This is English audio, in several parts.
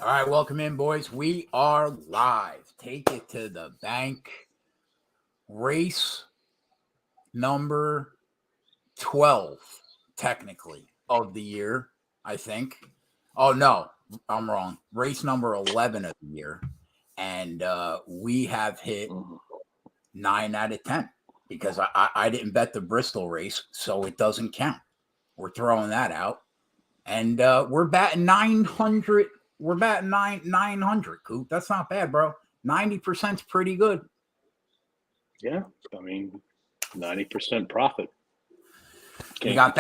All right, welcome in, boys. We are live. Take it to the bank. Race number 12, technically, of the year, I think. Oh, no, I'm wrong. Race number 11 of the year. And we have hit 9 out of 10 because I didn't bet the Bristol race, so it doesn't count. We're throwing that out. And we're batting 900. We're batting 900, Coop. That's not bad, bro. 90% is pretty good. Yeah, I mean, 90% profit. We got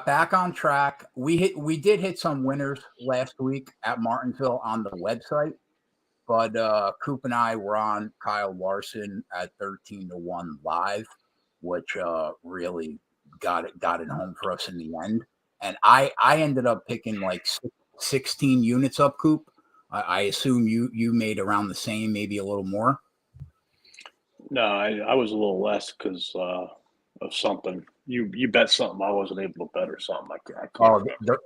back on track. We did hit some winners last week at Martinsville on the website, but Coop and I were on Kyle Larson at 13-1 live, which really got it home for us in the end. And I ended up picking like 16 units up, Coop. I assume you made around the same, maybe a little more. No, I was a little less because of something. You bet something I wasn't able to bet or something. I can't remember.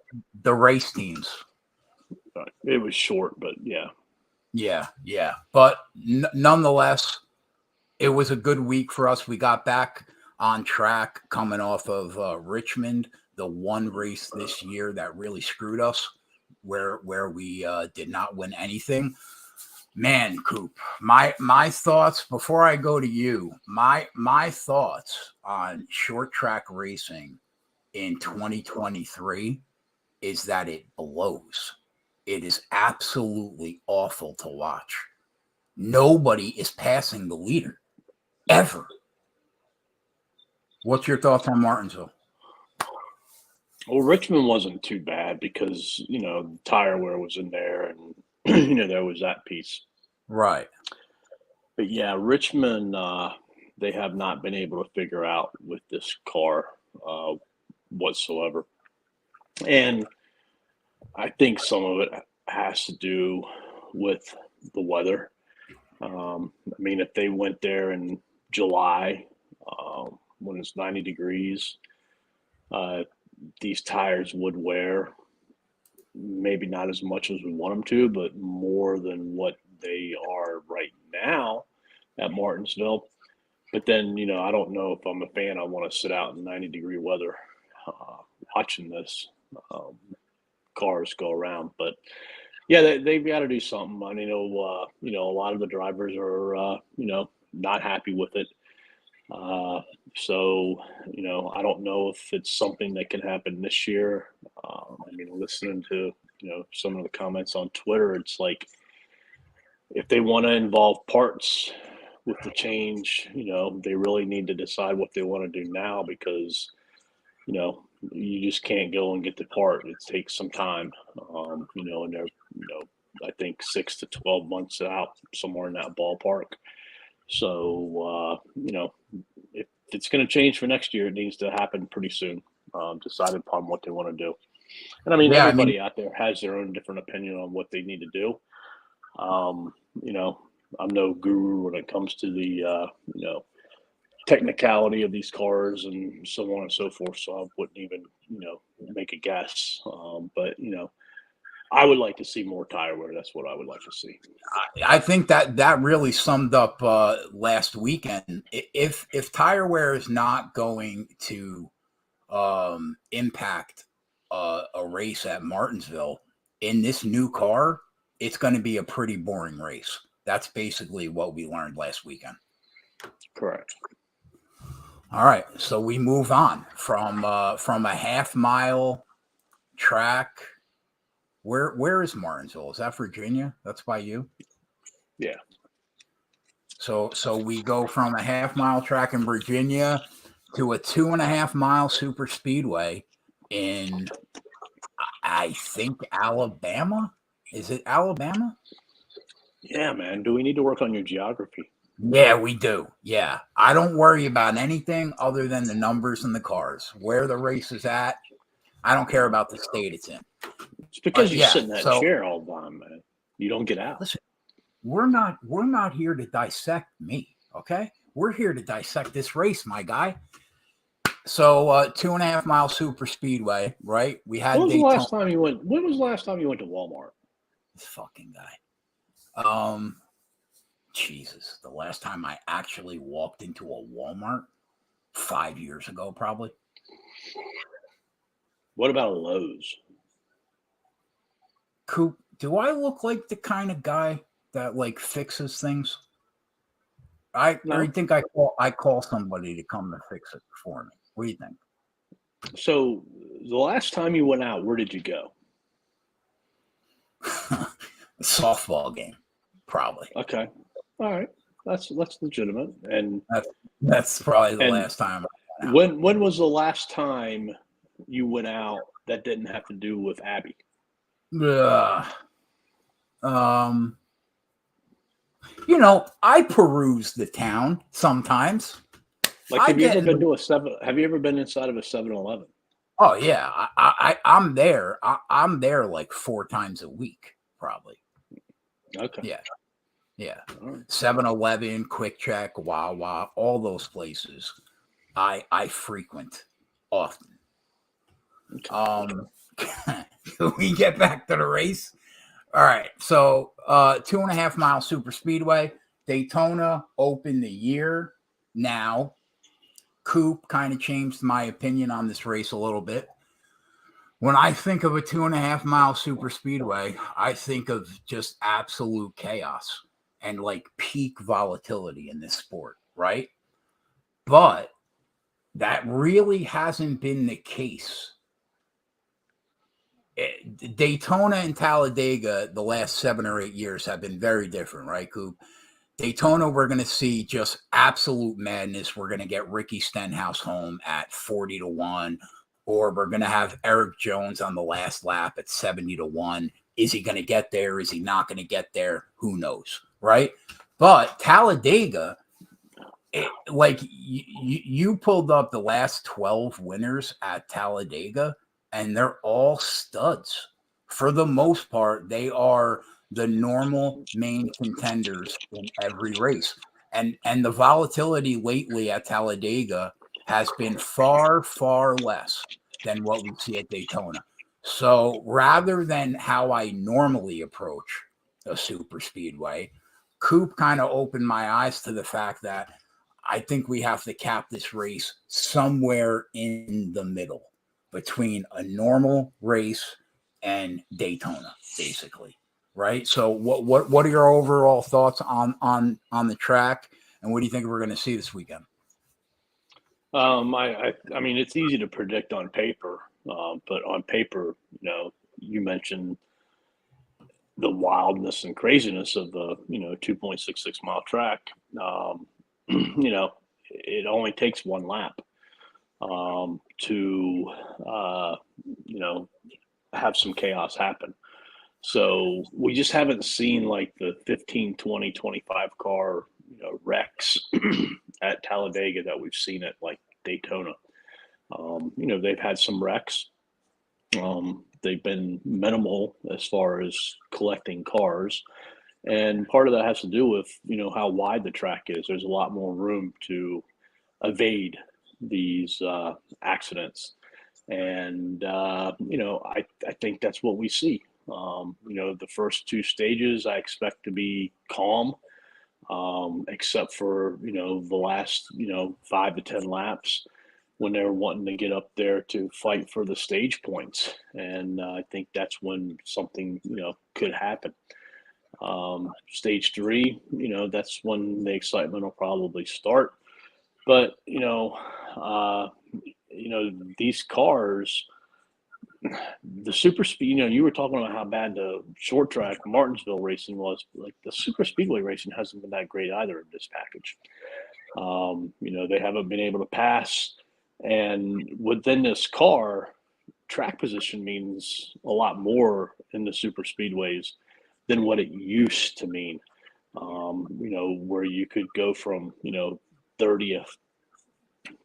The race teams. It was short, but yeah. Yeah. But nonetheless, it was a good week for us. We got back on track coming off of Richmond, the one race this year that really screwed us, where we did not win anything. Man, Coop, my thoughts before I go to you, my thoughts on short track racing in 2023 is that it blows. It is absolutely awful to watch. Nobody is passing the leader ever. What's your thoughts on Martinsville? Well, Richmond wasn't too bad because, tire wear was in there and, there was that piece. Right. But yeah, Richmond, they have not been able to figure out with this car whatsoever. And I think some of it has to do with the weather. I mean, if they went there in July when it's 90 degrees, these tires would wear, maybe not as much as we want them to, but more than what they are right now at Martinsville. But then, I don't know if I'm a fan. I want to sit out in 90-degree weather watching this cars go around. But yeah, they've got to do something. I know, a lot of the drivers are, not happy with it. So, I don't know if it's something that can happen this year. Listening to, some of the comments on Twitter, it's like if they want to involve parts with the change, they really need to decide what they want to do now because, you just can't go and get the part. It takes some time, and they're, I think 6 to 12 months out, somewhere in that ballpark. So, if it's going to change for next year, it needs to happen pretty soon, decide upon what they want to do. And everybody out there has their own different opinion on what they need to do. I'm no guru when it comes to the, technicality of these cars and so on and so forth. So I wouldn't even, make a guess. But, I would like to see more tire wear. That's what I would like to see. I think that really summed up last weekend. If tire wear is not going to impact a race at Martinsville in this new car, it's going to be a pretty boring race. That's basically what we learned last weekend. Correct. All right, so we move on from a half-mile track. Where is Martinsville? Is that Virginia? That's by you? Yeah. So we go from a half-mile track in Virginia to a 2.5-mile Superspeedway in, I think, Alabama. Is it Alabama? Yeah, man. Do we need to work on your geography? Yeah, we do. Yeah. I don't worry about anything other than the numbers and the cars. Where the race is at, I don't care about the state it's in. It's because you sit in that chair all the time, man. You don't get out. Listen, we're not here to dissect me, okay? We're here to dissect this race, my guy. So 2.5-mile Superspeedway, right? We had. When was the last time you went to Walmart? This fucking guy. Jesus, the last time I actually walked into a Walmart 5 years ago, probably. What about a Lowe's? Coop, do I look like the kind of guy that like fixes things? No. Or think I call somebody to come to fix it for me. What do you think? So the last time you went out, where did you go? A softball game, probably. Okay. All right. That's legitimate. And that's probably the last time I went out. When was the last time you went out that didn't have to do with Abby? You know, I peruse the town sometimes. Like, have you ever been inside of a 7-Eleven? Oh yeah, I'm there. I'm there like 4 times a week, probably. Okay. Yeah. 7-Eleven, Quick Check, Wawa, all those places I frequent often. Okay. Can we get back to the race? All right. So 2.5 mile Superspeedway. Daytona opened the year. Now, Coop kind of changed my opinion on this race a little bit. When I think of a 2.5 mile Superspeedway, I think of just absolute chaos and like peak volatility in this sport, right? But that really hasn't been the case. Daytona and Talladega, the last 7 or 8 years have been very different, right, Coop? Daytona, we're going to see just absolute madness. We're going to get Ricky Stenhouse home at 40-1, or we're going to have Eric Jones on the last lap at 70-1. Is he going to get there? Is he not going to get there? Who knows, right? But Talladega, you pulled up the last 12 winners at Talladega, and they're all studs. For the most part, they are the normal main contenders in every race. And the volatility lately at Talladega has been far, far less than what we see at Daytona. So rather than how I normally approach a super speedway, Coop kind of opened my eyes to the fact that I think we have to cap this race somewhere in the middle between a normal race and Daytona, basically, right? So what are your overall thoughts on the track, and what do you think we're going to see this weekend? I mean, it's easy to predict on paper, but on paper, you mentioned the wildness and craziness of the 2.66 mile track. It only takes one lap to have some chaos happen. So we just haven't seen like the 15, 20, 25 car wrecks at Talladega that we've seen at like Daytona. They've had some wrecks. They've been minimal as far as collecting cars. And part of that has to do with, how wide the track is. There's a lot more room to evade these accidents. And, I think that's what we see. The first 2 stages I expect to be calm, except for, the last, 5 to 10 laps when they're wanting to get up there to fight for the stage points. And I think that's when something, could happen. Stage 3, that's when the excitement will probably start. But, these cars, the super speed, you were talking about how bad the short track Martinsville racing was. Like the super speedway racing hasn't been that great either in this package. They haven't been able to pass. And within this car, track position means a lot more in the super speedways than what it used to mean. Where you could go from, 30th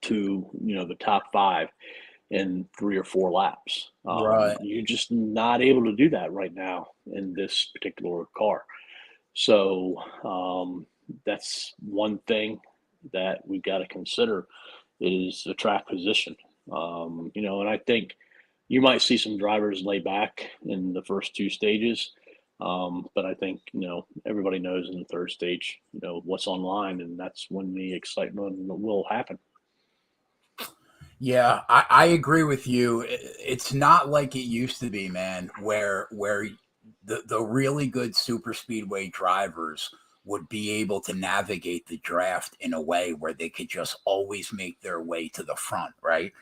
to, the top 5 in 3 or 4 laps. Right. You're just not able to do that right now in this particular car. So that's one thing that we've got to consider is the track position. And I think you might see some drivers lay back in the first 2 stages. But I think, everybody knows in the third stage, what's online, and that's when the excitement will happen. Yeah, I agree with you. It's not like it used to be, man, where the really good super speedway drivers would be able to navigate the draft in a way where they could just always make their way to the front, right?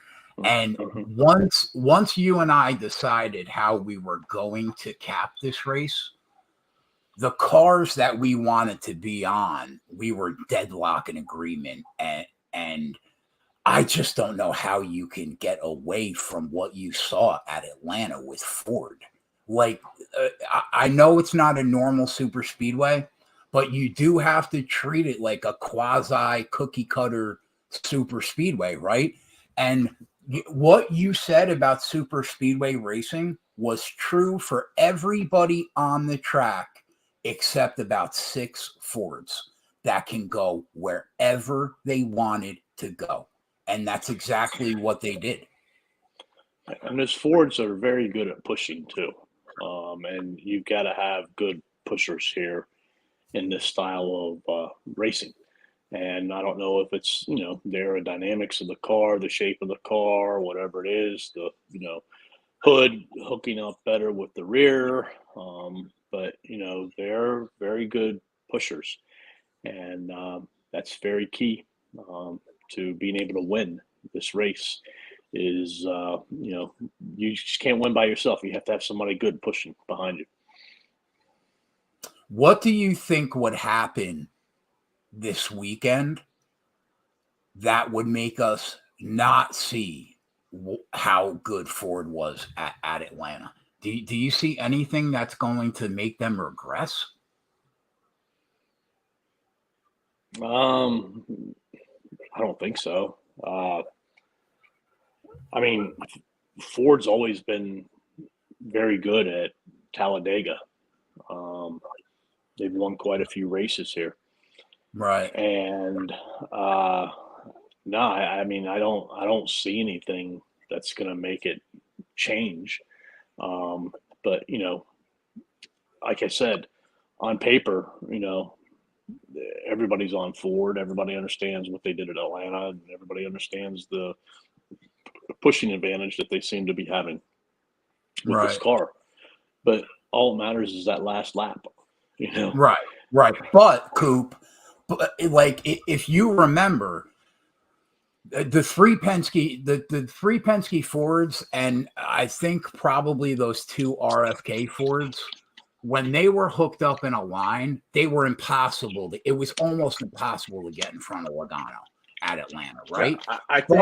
And Mm-hmm. once you and I decided how we were going to cap this race, the cars that we wanted to be on, we were deadlock in agreement, and I just don't know how you can get away from what you saw at Atlanta with Ford. Like, I know it's not a normal super speedway, but you do have to treat it like a quasi cookie cutter super speedway, right? And what you said about super speedway racing was true for everybody on the track except about 6 Fords that can go wherever they wanted to go. And that's exactly what they did. And those Fords are very good at pushing too. And you've got to have good pushers here in this style of racing. And I don't know if it's, the aerodynamics of the car, the shape of the car, whatever it is, the, hood hooking up better with the rear. But, they're very good pushers. And that's very key to being able to win this race is, you just can't win by yourself. You have to have somebody good pushing behind you. What do you think would happen this weekend that would make us not see how good Ford was at Atlanta? Do you see anything that's going to make them regress? I don't think so. I mean, Ford's always been very good at Talladega. They've won quite a few races here. Right. And no, I mean, I don't see anything that's going to make it change. But like I said, on paper, everybody's on Ford. Everybody understands what they did at Atlanta, and everybody understands the pushing advantage that they seem to be having with this car. But all that matters is that last lap. Right. But Coop, like if you remember, the three Penske Fords, and I think probably those 2 RFK Fords, when they were hooked up in a line, they were impossible. It was almost impossible to get in front of Logano at Atlanta, right? I think,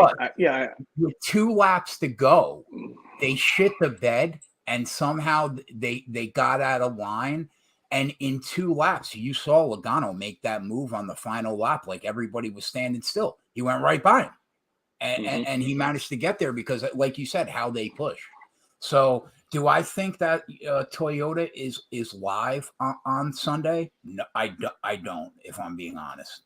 with 2 laps to go, they shit the bed, and somehow they got out of line. And in 2 laps, you saw Logano make that move on the final lap, like everybody was standing still. He went right by him, and he managed to get there because, like you said, how they push. So, do I think that Toyota is live on Sunday? No, I don't. If I'm being honest,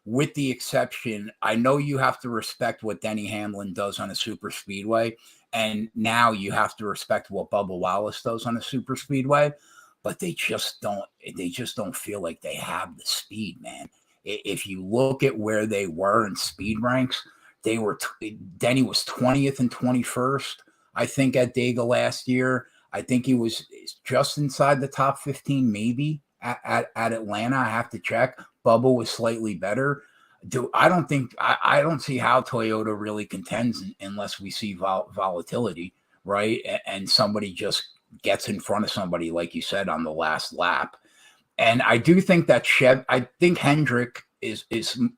with the exception, I know you have to respect what Denny Hamlin does on a super speedway, and now you have to respect what Bubba Wallace does on a super speedway. But they just don't feel like they have the speed, man. If you look at where they were in speed ranks, Denny was 20th and 21st, I think, at Dega last year. I think he was just inside the top 15, maybe at Atlanta. I have to check. Bubba was slightly better. I don't see how Toyota really contends unless we see volatility, right? And somebody just gets in front of somebody, like you said, on the last lap. And I do think that I think Hendrick is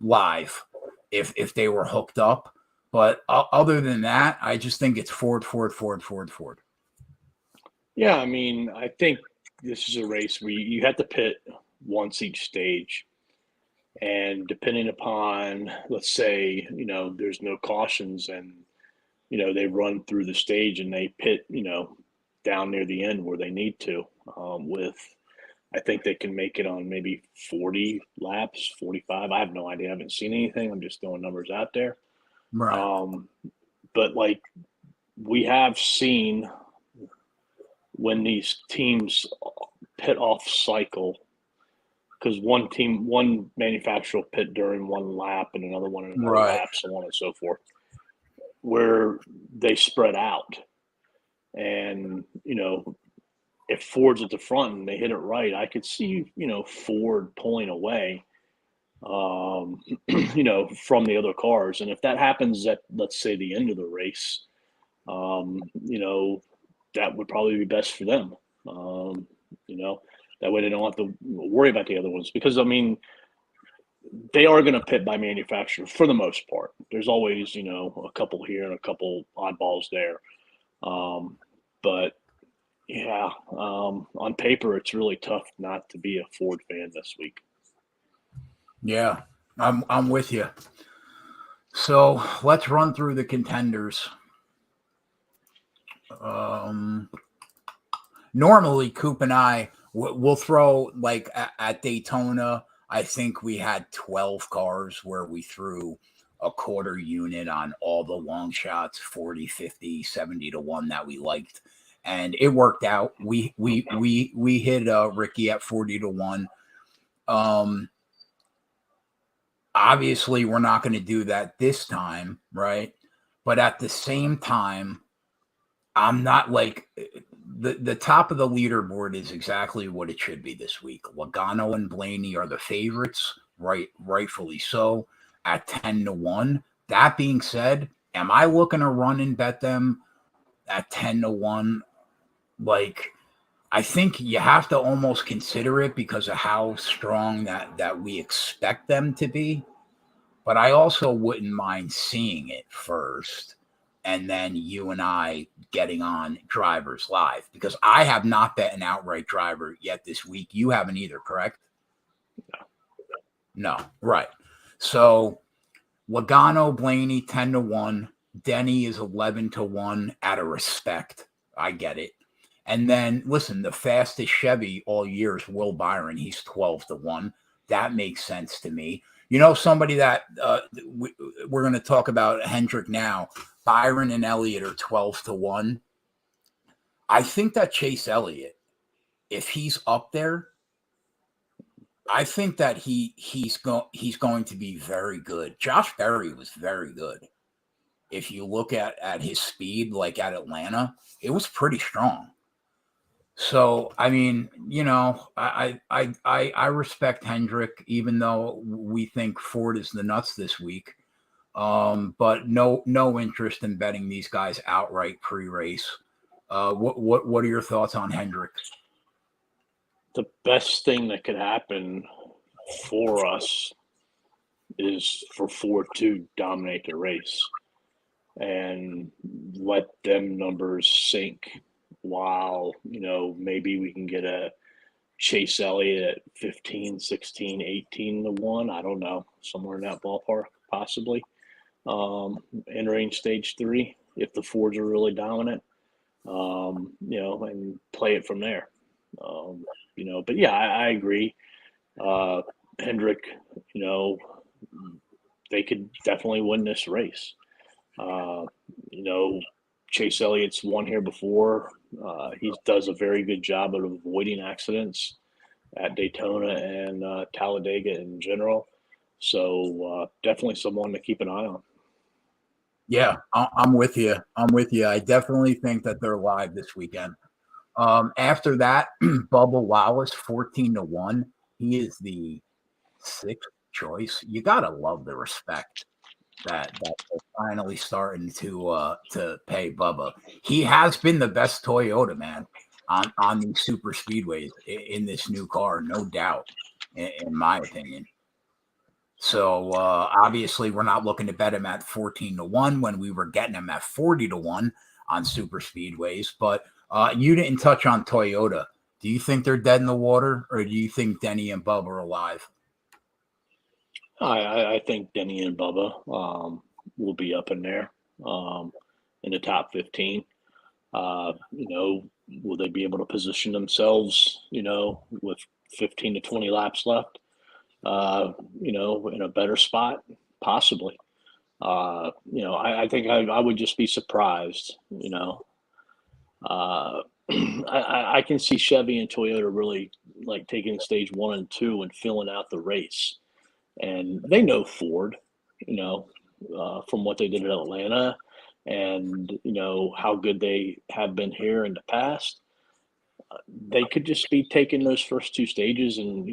live if they were hooked up. But other than that, I just think it's Ford. Yeah, I mean, I think this is a race where you have to pit once each stage. And depending upon, let's say, there's no cautions and, they run through the stage and they pit, down near the end where they need to I think they can make it on maybe 40 laps, 45. I have no idea. I haven't seen anything. I'm just throwing numbers out there. Right. But like we have seen when these teams pit off cycle, because one manufacturer will pit during one lap and another one in another Right. lap, so on and so forth, where they spread out. And, if Ford's at the front and they hit it right, I could see, Ford pulling away, from the other cars. And if that happens at, let's say, the end of the race, that would probably be best for them. That way they don't have to worry about the other ones, because, they are going to pit by manufacturer for the most part. There's always, a couple here and a couple oddballs there. But yeah, on paper, it's really tough not to be a Ford fan this week. Yeah, I'm with you. So let's run through the contenders. Normally, Coop and I will throw, like at Daytona, I think we had 12 cars where we threw a quarter unit on all the long shots, 40, 50, 70 to 1 that we liked. And it worked out. We hit Ricky at 40 to 1. Obviously, we're not going to do that this time, right? But at the same time, I'm not like the top of the leaderboard is exactly what it should be this week. Logano and Blaney are the favorites, rightfully so, at 10 to 1. That being said, am I looking to run and bet them at 10 to 1? Like, I think you have to almost consider it because of how strong that we expect them to be. But I also wouldn't mind seeing it first, and then you and I getting on Drivers Live, because I have not bet an outright driver yet this week. You haven't either, correct? No, right. So Logano, Blaney, 10 to 1. Denny is 11 to 1 out of respect. I get it. And then, listen, the fastest Chevy all year is Will Byron. He's 12 to 1. That makes sense to me. Somebody that we're going to talk about, Hendrick now. Byron and Elliott are 12 to 1. I think that Chase Elliott, if he's up there, I think that he's going to be very good. Josh Berry was very good. If you look at his speed, like at Atlanta, it was pretty strong. So, I respect Hendrick, even though we think Ford is the nuts this week. But no interest in betting these guys outright pre-race. What are your thoughts on Hendrick? The best thing that could happen for us is for Ford to dominate the race and let them numbers sink, while, maybe we can get a Chase Elliott at 15, 16, 18 to 1. I don't know, somewhere in that ballpark, possibly. Entering stage 3, if the Fords are really dominant, and play it from there. But yeah, I agree. Hendrick, they could definitely win this race. Chase Elliott's won here before. He does a very good job of avoiding accidents at Daytona and Talladega in general. So definitely someone to keep an eye on. Yeah, I'm with you. I definitely think that they're live this weekend. After that, Bubba Wallace, 14 to 1. He is the 6th choice. You gotta love the respect that they're finally starting to pay Bubba. He has been the best Toyota, man, on these super speedways in this new car, no doubt, in my opinion. So obviously we're not looking to bet him at 14 to 1 when we were getting him at 40 to 1 on super speedways. But you didn't touch on Toyota. Do you think they're dead in the water, or do you think Denny and Bubba are alive? I think Denny and Bubba will be up in there in the top 15. Will they be able to position themselves, with 15 to 20 laps left, in a better spot? Possibly. I think I would just be surprised, I can see Chevy and Toyota really like taking stage 1 and 2 and filling out the race. And they know Ford, from what they did in Atlanta and, how good they have been here in the past. They could just be taking those first 2 stages and,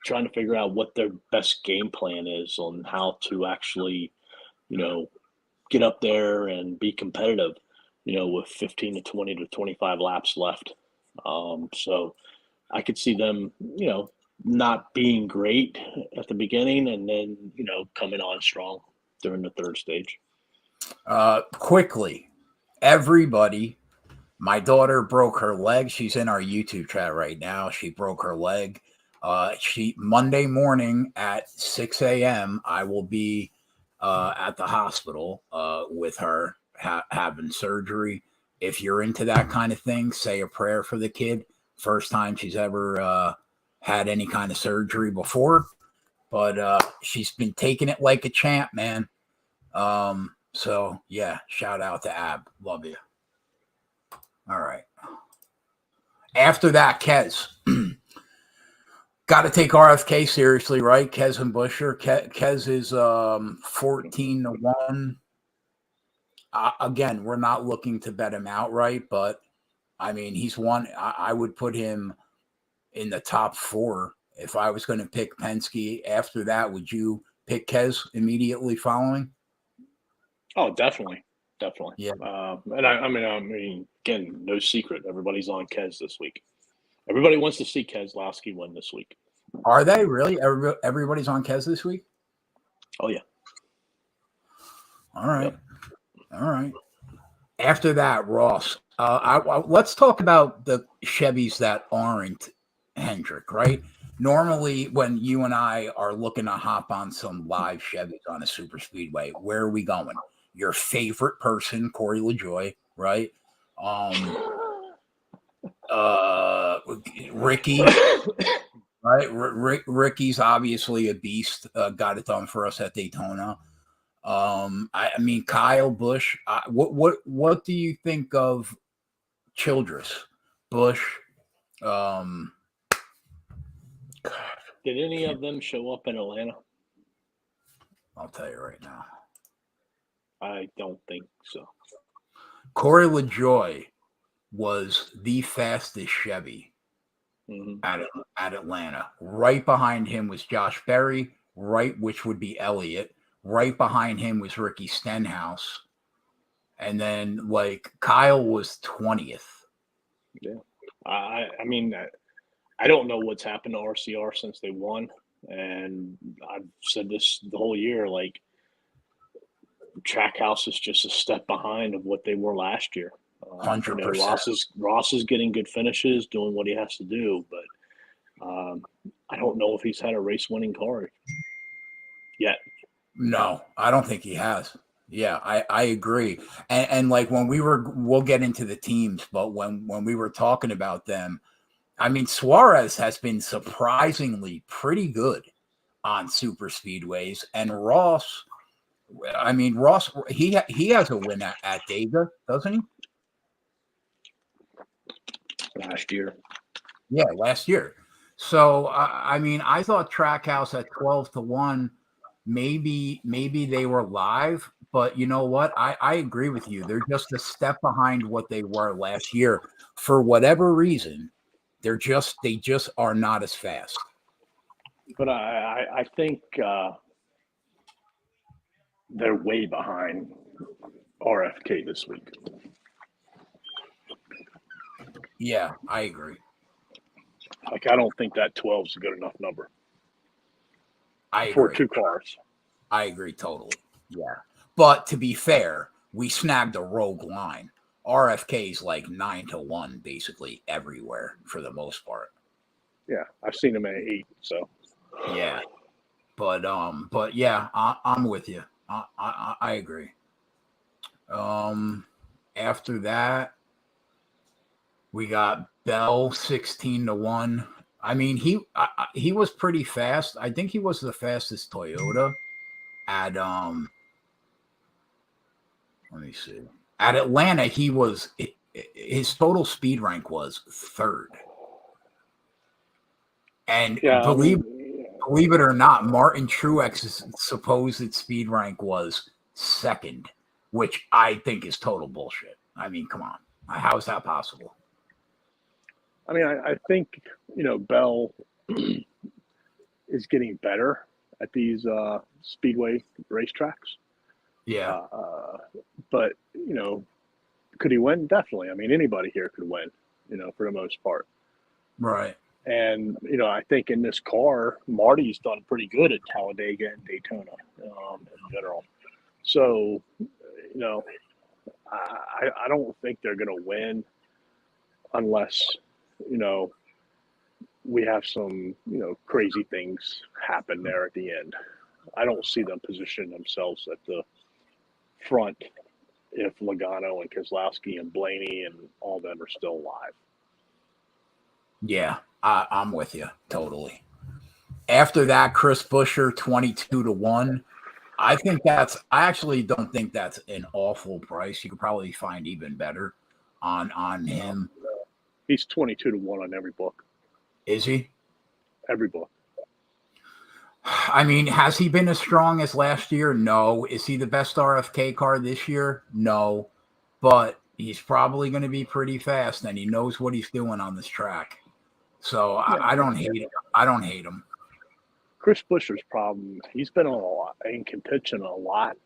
trying to figure out what their best game plan is on how to actually, get up there and be competitive, with 15 to 20 to 25 laps left. So I could see them, not being great at the beginning and then, coming on strong during the 3rd stage. Quickly, everybody, my daughter broke her leg. She's in our YouTube chat right now. She broke her leg. Monday morning at 6 a.m. I will be at the hospital with her having surgery. If you're into that kind of thing, say a prayer for the kid. First time she's ever had any kind of surgery before, but she's been taking it like a champ, man. So yeah, shout out to Ab. Love you. All right. After that, Kez. Got to take RFK seriously, right? Kez and Busher. Kez is 14-1. Again, we're not looking to bet him outright, but I mean, he's one. I would put him in the top 4 if I was going to pick Penske. After that, would you pick Kez immediately following? Oh, definitely. Yeah. And I mean, again, no secret. Everybody's on Kez this week. Everybody wants to see Keselowski win this week. Are they really? Everybody's on Kez this week? Oh, yeah. All right. Yep. All right. After that, Ross. Let's talk about the Chevys that aren't Hendrick, right? Normally, when you and I are looking to hop on some live Chevys on a super speedway, where are we going? Your favorite person, Corey LaJoie, right? Ricky, right? Ricky's obviously a beast. Got it done for us at Daytona. I mean, Kyle Busch. What do you think of Childress, Busch? Did any of them show up in Atlanta? I'll tell you right now. I don't think so. Corey LaJoie was the fastest Chevy at Atlanta. Right behind him was Josh Berry, which would be Elliott. Right behind him was Ricky Stenhouse. And then, Kyle was 20th. Yeah. I mean, I don't know what's happened to RCR since they won. And I've said this the whole year, Trackhouse is just a step behind of what they were last year. 100%. Ross is getting good finishes, doing what he has to do, but I don't know if he's had a race-winning car yet. No, I don't think he has. Yeah, I agree. And when we'll get into the teams, but when we were talking about them, I mean, Suarez has been surprisingly pretty good on super speedways, and Ross, he has a win at Dega, doesn't he? Last year. Yeah, last year. So I mean, I thought Trackhouse at 12-1, maybe they were live, but you know what? I agree with you. They're just a step behind what they were last year. For whatever reason, they just are not as fast. But I think they're way behind RFK this week. Yeah, I agree. I don't think that 12 is a good enough number. For 2 cars. I agree totally. Yeah. But to be fair, we snagged a rogue line. RFK's 9-1 basically everywhere for the most part. Yeah, I've seen him at 8, so. Yeah. But yeah, I'm with you. I agree. After that, we got Bell 16-1. I mean, he was pretty fast. I think he was the fastest Toyota at let me see. At Atlanta, he was his total speed rank was third. And Yeah, believe it or not, Martin Truex's supposed speed rank was second, which I think is total bullshit. I mean, come on. How is that possible? I mean, I think, Bell is getting better at these speedway racetracks. Yeah. But, could he win? Definitely. I mean, anybody here could win, for the most part. Right. And, I think in this car, Marty's done pretty good at Talladega and Daytona in general. So, I don't think they're going to win unless, we have some, crazy things happen there at the end. I don't see them position themselves at the front if Logano and Keselowski and Blaney and all them are still alive. Yeah, I'm with you totally. After that, Chris Buescher 22-1. I actually don't think that's an awful price. You could probably find even better on him. He's 22-1 on every book. Is he? Every book. I mean, has he been as strong as last year? No. Is he the best RFK car this year? No. But he's probably going to be pretty fast, and he knows what he's doing on this track. So yeah. I don't hate him. I don't hate him. Chris Buescher's problem, he's been in contention a lot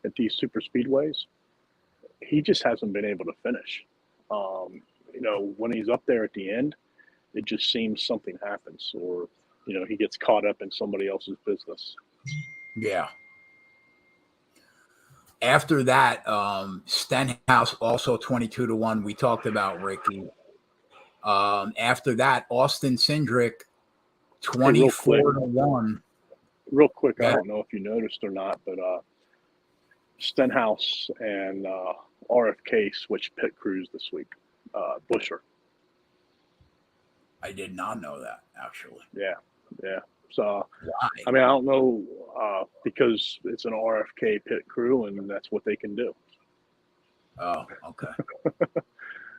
at these super speedways. He just hasn't been able to finish. When he's up there at the end, it just seems something happens, or he gets caught up in somebody else's business. Yeah. After that, Stenhouse also 22-1. We talked about Ricky. After that, Austin Cindric 24-1. Real quick, yeah. I don't know if you noticed or not, but Stenhouse and RFK switched pit crews this week. Buescher. I did not know that, actually. Yeah. So, why? I mean, I don't know, because it's an RFK pit crew, and that's what they can do. Oh, okay.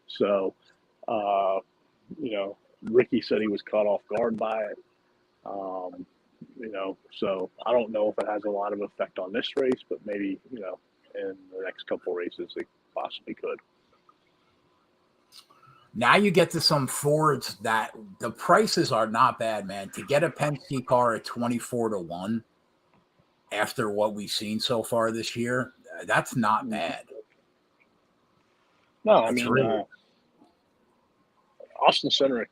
So, Ricky said he was caught off guard by it. So I don't know if it has a lot of effect on this race, but maybe, in the next couple of races, it possibly could. Now you get to some Fords that the prices are not bad, man. To get a Penske car at 24-1 after what we've seen so far this year, that's not bad. No, I mean, really... Austin Cindric,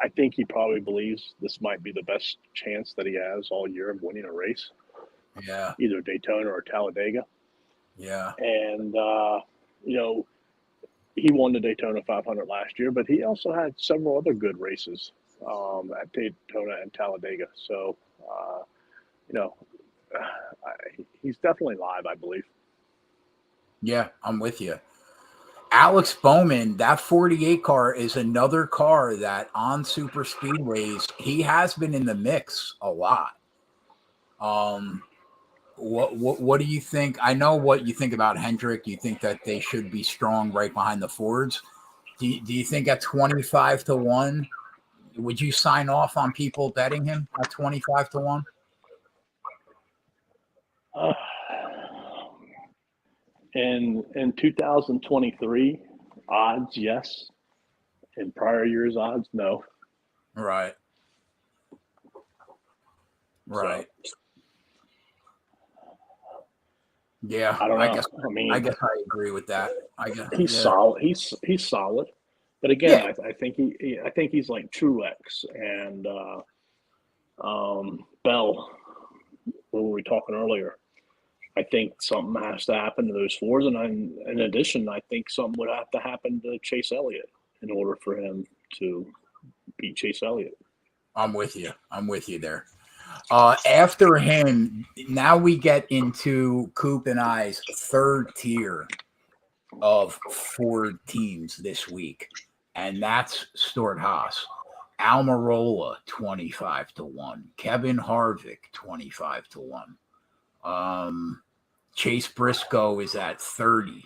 I think he probably believes this might be the best chance that he has all year of winning a race. Yeah. Either Daytona or Talladega. Yeah. And, he won the Daytona 500 last year, but he also had several other good races at Daytona and Talladega. So, he's definitely live, I believe. Yeah, I'm with you. Alex Bowman, that 48 car is another car that on super speedways, he has been in the mix a lot. What do you think? I know what you think about Hendrick. You think that they should be strong right behind the Fords. Do you think at 25-1, would you sign off on people betting him at 25-1? In 2023, odds, yes. In prior years, odds, no. Right. Right. So, yeah, I don't know. I guess I agree with that. He's solid. He's solid, but again, I think he's like Truex and Bell. What were we talking earlier? I think something has to happen to those fours, and in addition, I think something would have to happen to Chase Elliott in order for him to beat Chase Elliott. I'm with you there. After him, now we get into Coop and I's third tier of Ford teams this week, and that's Stewart-Haas. Almirola 25-1, Kevin Harvick 25-1. Chase Briscoe is at 30.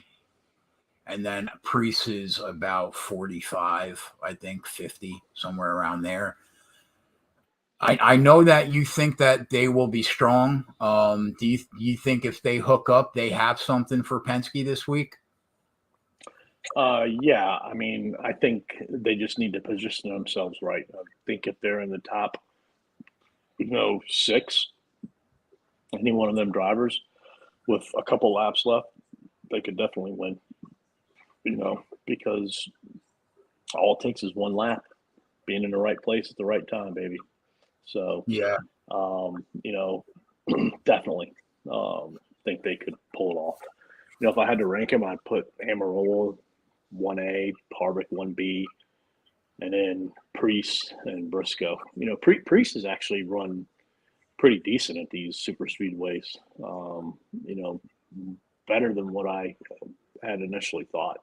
And then Priest is about 45, I think 50, somewhere around there. I know that you think that they will be strong. Do you think if they hook up, they have something for Penske this week? Yeah, I mean, I think they just need to position themselves right. I think if they're in the top, six, any one of them drivers with a couple laps left, they could definitely win. Because all it takes is one lap, being in the right place at the right time, baby. So, Yeah. definitely think they could pull it off. If I had to rank them, I'd put Amarola 1A, Harvick 1B, and then Priest and Briscoe. Priest has actually run pretty decent at these super speedways. Better than what I had initially thought.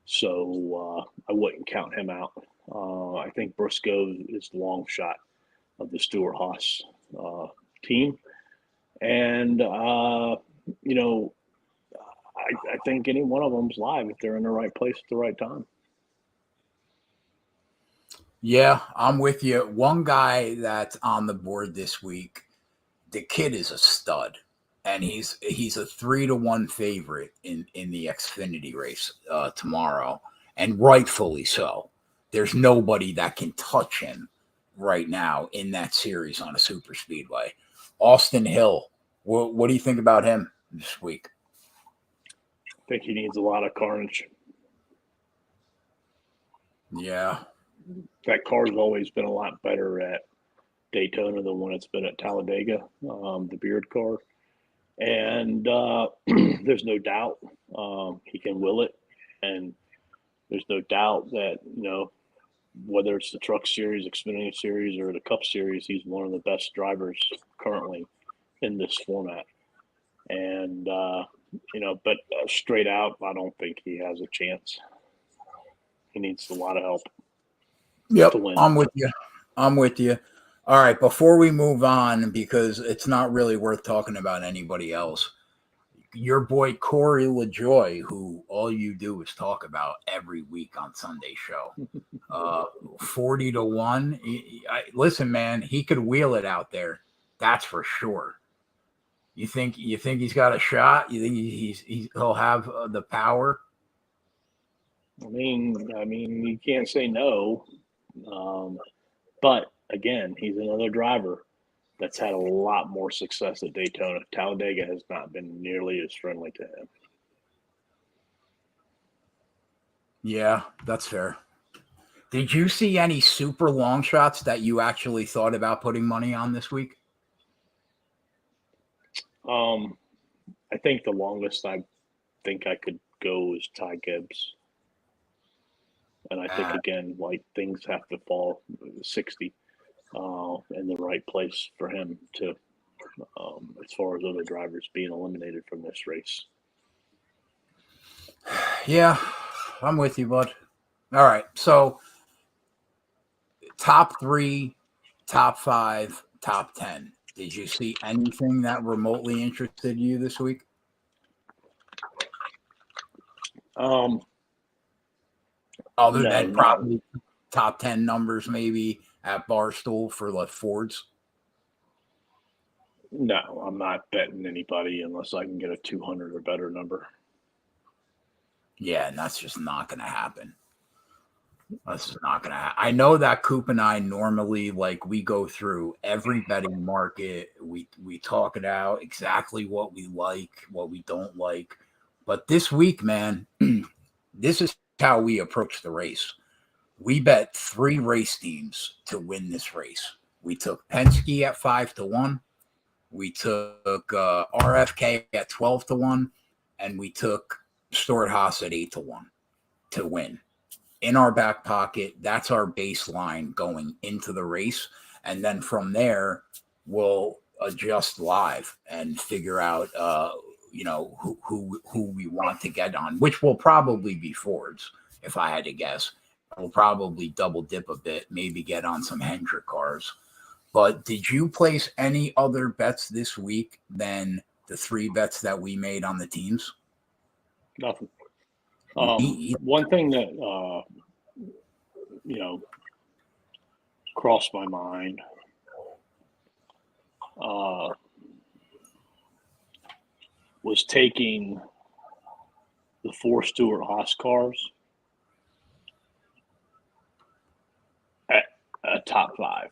So I wouldn't count him out. I think Briscoe is the long shot of the Stewart-Haas team. And, I think any one of them's live if they're in the right place at the right time. Yeah, I'm with you. One guy that's on the board this week, the kid is a stud, and he's a 3-1 favorite in the Xfinity race tomorrow, and rightfully so. There's nobody that can touch him right now in that series on a super speedway. Austin Hill, what do you think about him this week? I think he needs a lot of carnage. Yeah. That car's always been a lot better at Daytona than when it's been at Talladega, the Beard car. And there's no doubt he can will it. And there's no doubt that, whether it's the Truck Series, Xfinity Series, or the Cup Series, he's one of the best drivers currently in this format. And, but straight out, I don't think he has a chance. He needs a lot of help. Yep, I'm with you. All right, before we move on, because it's not really worth talking about anybody else, your boy Corey LaJoy, who all you do is talk about every week on Sunday show, 40-1. Listen, man, he could wheel it out there. That's for sure. You think he's got a shot? You think he'll have the power? I mean, you can't say no. But again, he's another driver that's had a lot more success at Daytona. Talladega has not been nearly as friendly to him. Yeah, that's fair. Did you see any super long shots that you actually thought about putting money on this week? I think the longest I think I could go is Ty Gibbs. And I think, again, like things have to fall 60 in the right place for him to, as far as other drivers being eliminated from this race. Yeah, I'm with you, bud. All right. So top 3, top 5, top 10. Did you see anything that remotely interested you this week? Other than probably top 10 numbers, maybe at Barstool for the Fords? No, I'm not betting anybody unless I can get a 200 or better number. Yeah, and that's just not going to happen. That's just not going to happen. I know that Coop and I normally, we go through every betting market. We talk it out, exactly what we like, what we don't like. But this week, man, this is how we approach the race. We bet 3 race teams to win this race. We took Penske at 5-1. We took RFK at 12-1, and we took Stewart-Haas at 8-1 to win. In our back pocket, that's our baseline going into the race, and then from there, we'll adjust live and figure out, who we want to get on, which will probably be Fords, if I had to guess. We'll probably double dip a bit, maybe get on some Hendrick cars. But did you place any other bets this week than the 3 bets that we made on the teams? Nothing. One thing that crossed my mind was taking the 4 Stewart-Haas cars at a top 5,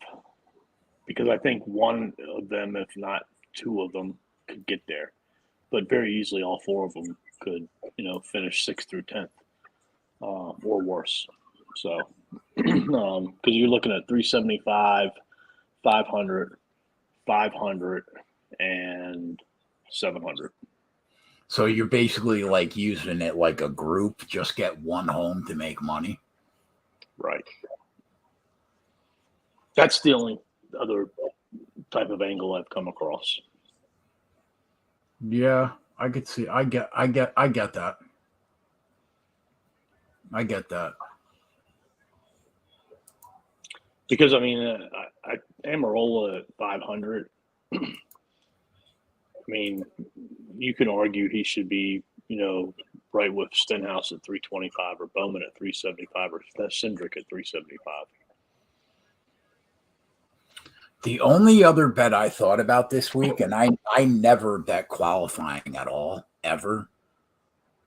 because I think one of them, if not 2 of them, could get there, but very easily all 4 of them could, finish 6th through 10th or worse. So, because you're looking at 375, 500, 500, and 700. So you're basically like using it like a group, just get one home to make money. Right. That's the only other type of angle I've come across. Yeah, I could see. I get that. I get that. Because Amarola at 500. I mean, you can argue he should be, right with Stenhouse at 325 or Bowman at 375 or Cindric at 375. The only other bet I thought about this week, and I never bet qualifying at all, ever.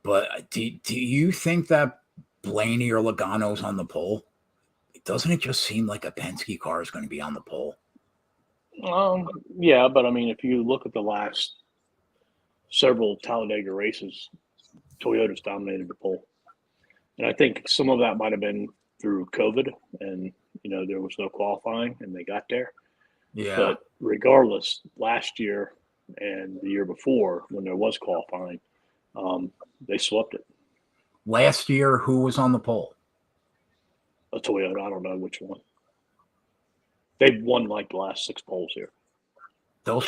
But do you think that Blaney or Logano's on the pole? Doesn't it just seem like a Penske car is going to be on the pole? Yeah, but if you look at the last several Talladega races, Toyota's dominated the pole. And I think some of that might have been through COVID and, there was no qualifying and they got there. Yeah. But regardless, last year and the year before, when there was qualifying, they swept it. Last year, who was on the pole? A Toyota. I don't know which one. They've won like the last 6 poles here. The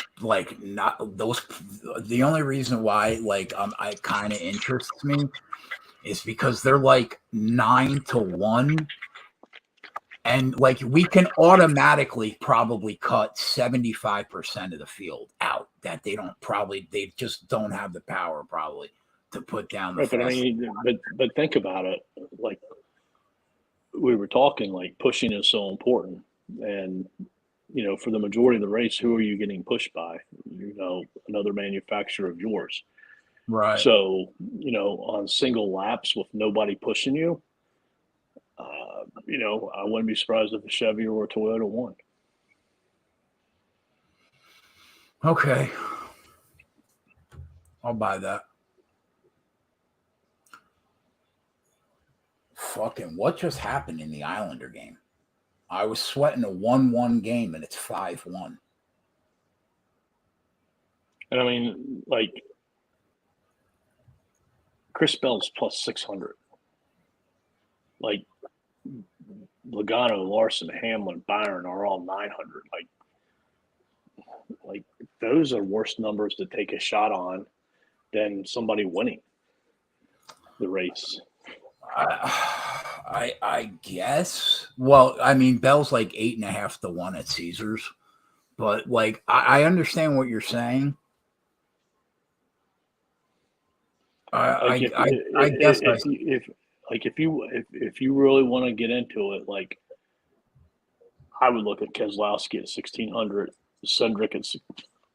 only reason why I kind of interests me is because they're like 9-1. And we can automatically probably cut 75% of the field out that they just don't have the power probably to put down the right, but think about it. Like we were talking, pushing is so important. And, for the majority of the race, who are you getting pushed by? Another manufacturer of yours. Right. So, on single laps with nobody pushing you, I wouldn't be surprised if a Chevy or a Toyota won. Okay. I'll buy that. Fucking what just happened in the Islander game? I was sweating a 1-1 game and it's 5-1. And Chris Bell's plus 600. Logano, Larson, Hamlin, Byron are all 900. Those are worse numbers to take a shot on than somebody winning the race. I guess. Well, Bell's 8.5-1 at Caesars, but I understand what you're saying. I guess if you really want to get into it, I would look at Keselowski at 1,600, Cindric at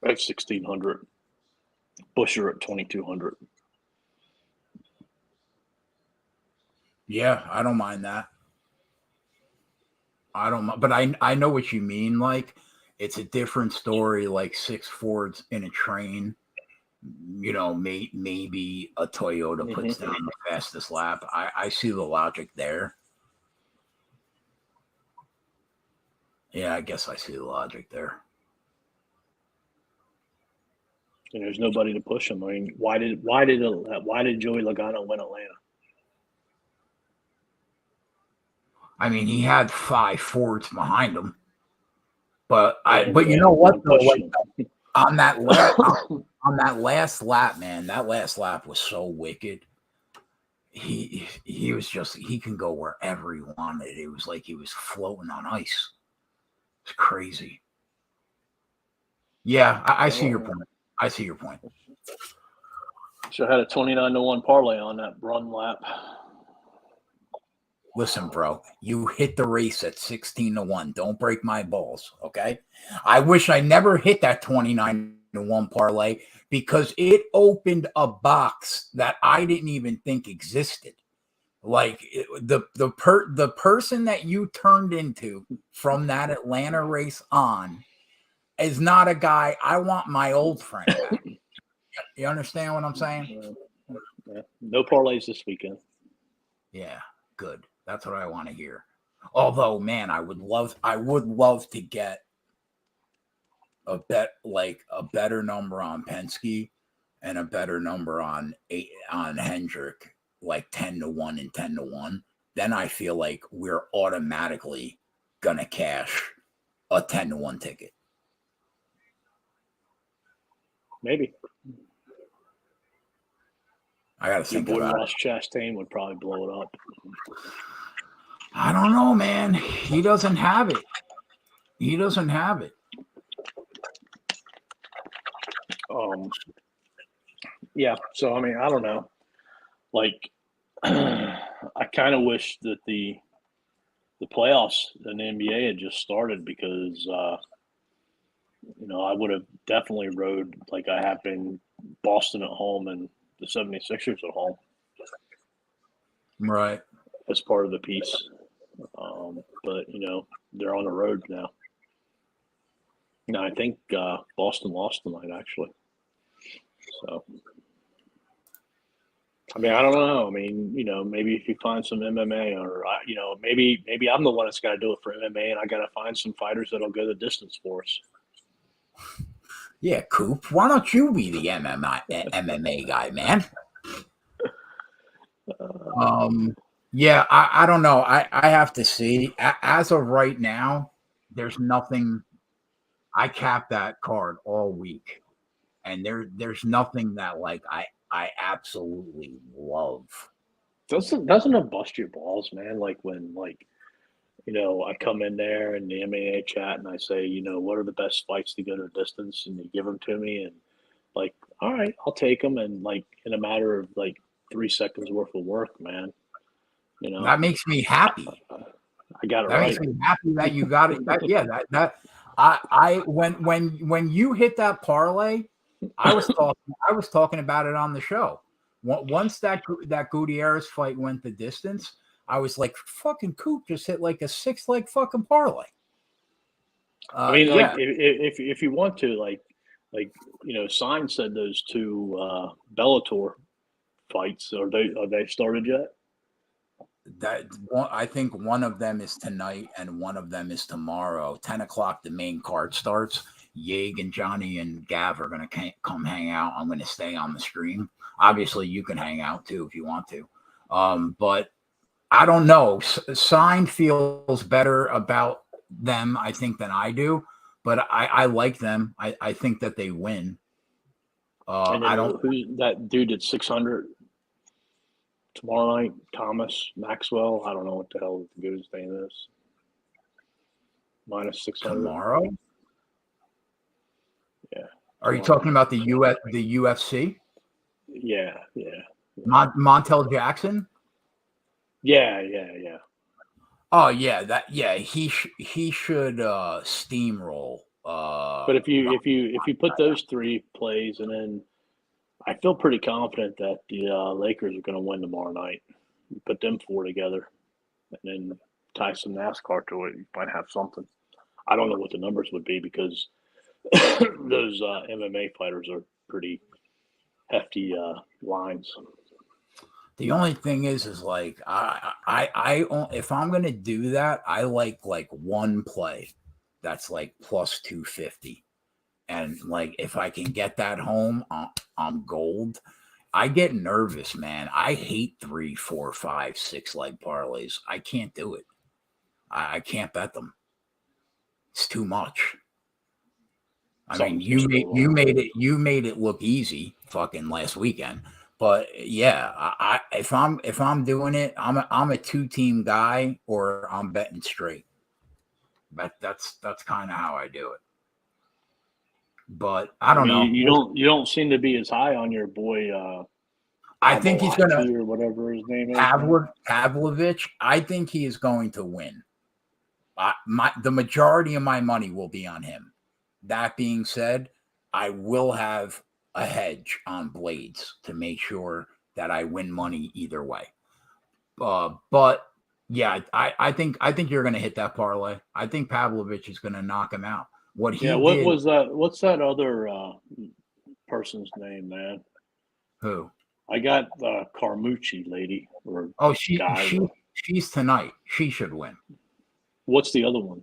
1,600, Buescher at 2,200. Yeah, I don't mind that. I don't mind, but I know what you mean. It's a different story. 6 Fords in a train. Maybe a Toyota puts down the fastest lap. I see the logic there. Yeah, I guess I see the logic there. And there's nobody to push him. Why did Joey Logano win Atlanta? He had 5 Fords behind him, but you know what though? On that last lap, man, that last lap was so wicked. He can go wherever he wanted. It was like he was floating on ice. It's crazy. Yeah, I see your point. Should have had a 29-1 parlay on that run lap. Listen, bro, you hit the race at 16-1. Don't break my balls, okay? I wish I never hit that 29-1 parlay because it opened a box that I didn't even think existed. Like the person that you turned into from that Atlanta race on is not a guy I want my old friend back. You understand what I'm saying? Yeah. No parlays this weekend. Yeah, good. That's what I want to hear. Although, man, I would love to get a better number on Penske and a better number on Hendrick, like 10-1 and 10-1. Then I feel like we're automatically gonna cash a 10-1 ticket. Maybe. I gotta think about Ross Chastain would probably blow it up. I don't know, man. He doesn't have it. Yeah. So I mean, I don't know. Like, I kind of wish that the playoffs in the NBA had just started because I would have definitely rode like I have been Boston at home and the 76ers at home. Right. As part of the piece. But, they're on the road now. No, I think Boston lost tonight, actually. So, I mean, I don't know. I mean, maybe if you find some MMA or, maybe I'm the one that's got to do it for MMA and I got to find some fighters that'll go the distance for us. Yeah, Coop. Why don't you be the MMA guy, man? Yeah, I don't know. I have to see. As of right now, there's nothing. I capped that card all week, and there's nothing that like I absolutely love. Doesn't it bust your balls, man? Like when I come in there in the MMA chat and I say, what are the best fights to go to a distance, and you give them to me, and like, all right, I'll take them, and like in a matter of like 3 seconds worth of work, man. That makes me happy. I got it that right. Makes me happy that you got it. When you hit that parlay, I was talking about it on the show. Once that Gutierrez fight went the distance, I was like, fucking Coop just hit like a 6-leg fucking parlay. I mean, like if you want to, like Sign said those 2 Bellator fights are they started yet? I think one of them is tonight and one of them is tomorrow. 10 o'clock, the main card starts. Yeg and Johnny and Gav are going to come hang out. I'm going to stay on the stream. Obviously, you can hang out too if you want to. But I don't know. Sign feels better about them, I think, than I do. But I like them. I think that they win. I don't. Who's that dude at 600 tomorrow night? Thomas Maxwell. I don't know what the hell the dude's name is. Minus 600 tomorrow. Yeah. Are you talking about the UFC? Yeah. Montel Jackson. Yeah. Oh yeah, he should steamroll. But if you put those 3 plays, and then I feel pretty confident that the Lakers are going to win tomorrow night. You put them 4 together, and then tie some NASCAR to it. You might have something. I don't know what the numbers would be because those MMA fighters are pretty hefty lines. The only thing is like I if I'm gonna do that, I like one play that's like plus 250, and like if I can get that home, I'm gold. I get nervous, man. I hate 3, 4, 5, 6-leg parlays. I can't do it. I can't bet them. It's too much. I mean, you made it look easy fucking last weekend. But yeah, if I'm doing it, I'm a 2-team guy, or I'm betting straight. But that's kind of how I do it. But I don't know. You don't seem to be as high on your boy I think he's going to or whatever his name is. Pavlovich. I think he is going to win. The majority of my money will be on him. That being said, I will have a hedge on Blades to make sure that I win money either way. But yeah, I think you're going to hit that parlay. I think Pavlovich is going to knock him out. What was that? What's that other person's name, man? Who? I got the Carmucci lady. She's tonight. She should win. What's the other one?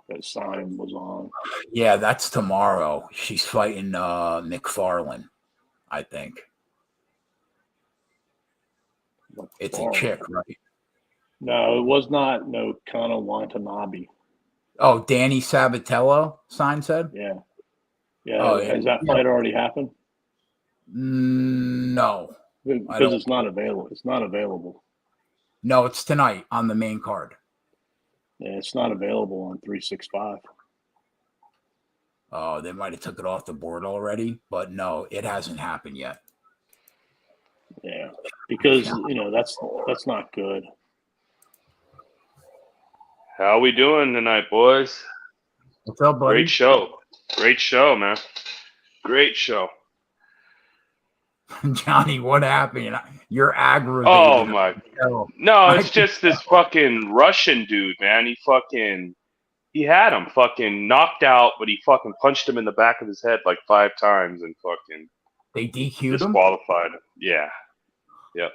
That sign was on. Yeah, that's tomorrow. She's fighting McFarlane, I think. It's a chick, right? No, it was not. No, Kana Watanabe. Oh, Danny Sabatello, sign said? Yeah. Has that fight already happened? No. Because it's not available. It's not available. No, it's tonight on the main card. Yeah, it's not available on 365. Oh, they might have took it off the board already, but no, it hasn't happened yet. Yeah, because that's not good. How we doing tonight, boys? What's up, buddy? Great show, man. Great show. Johnny, what happened? You're aggravated. Oh my! No, it's just this fucking Russian dude, man. He had him fucking knocked out, but he fucking punched him in the back of his head like 5 times and fucking they DQ'd disqualified him. Yeah. Yep.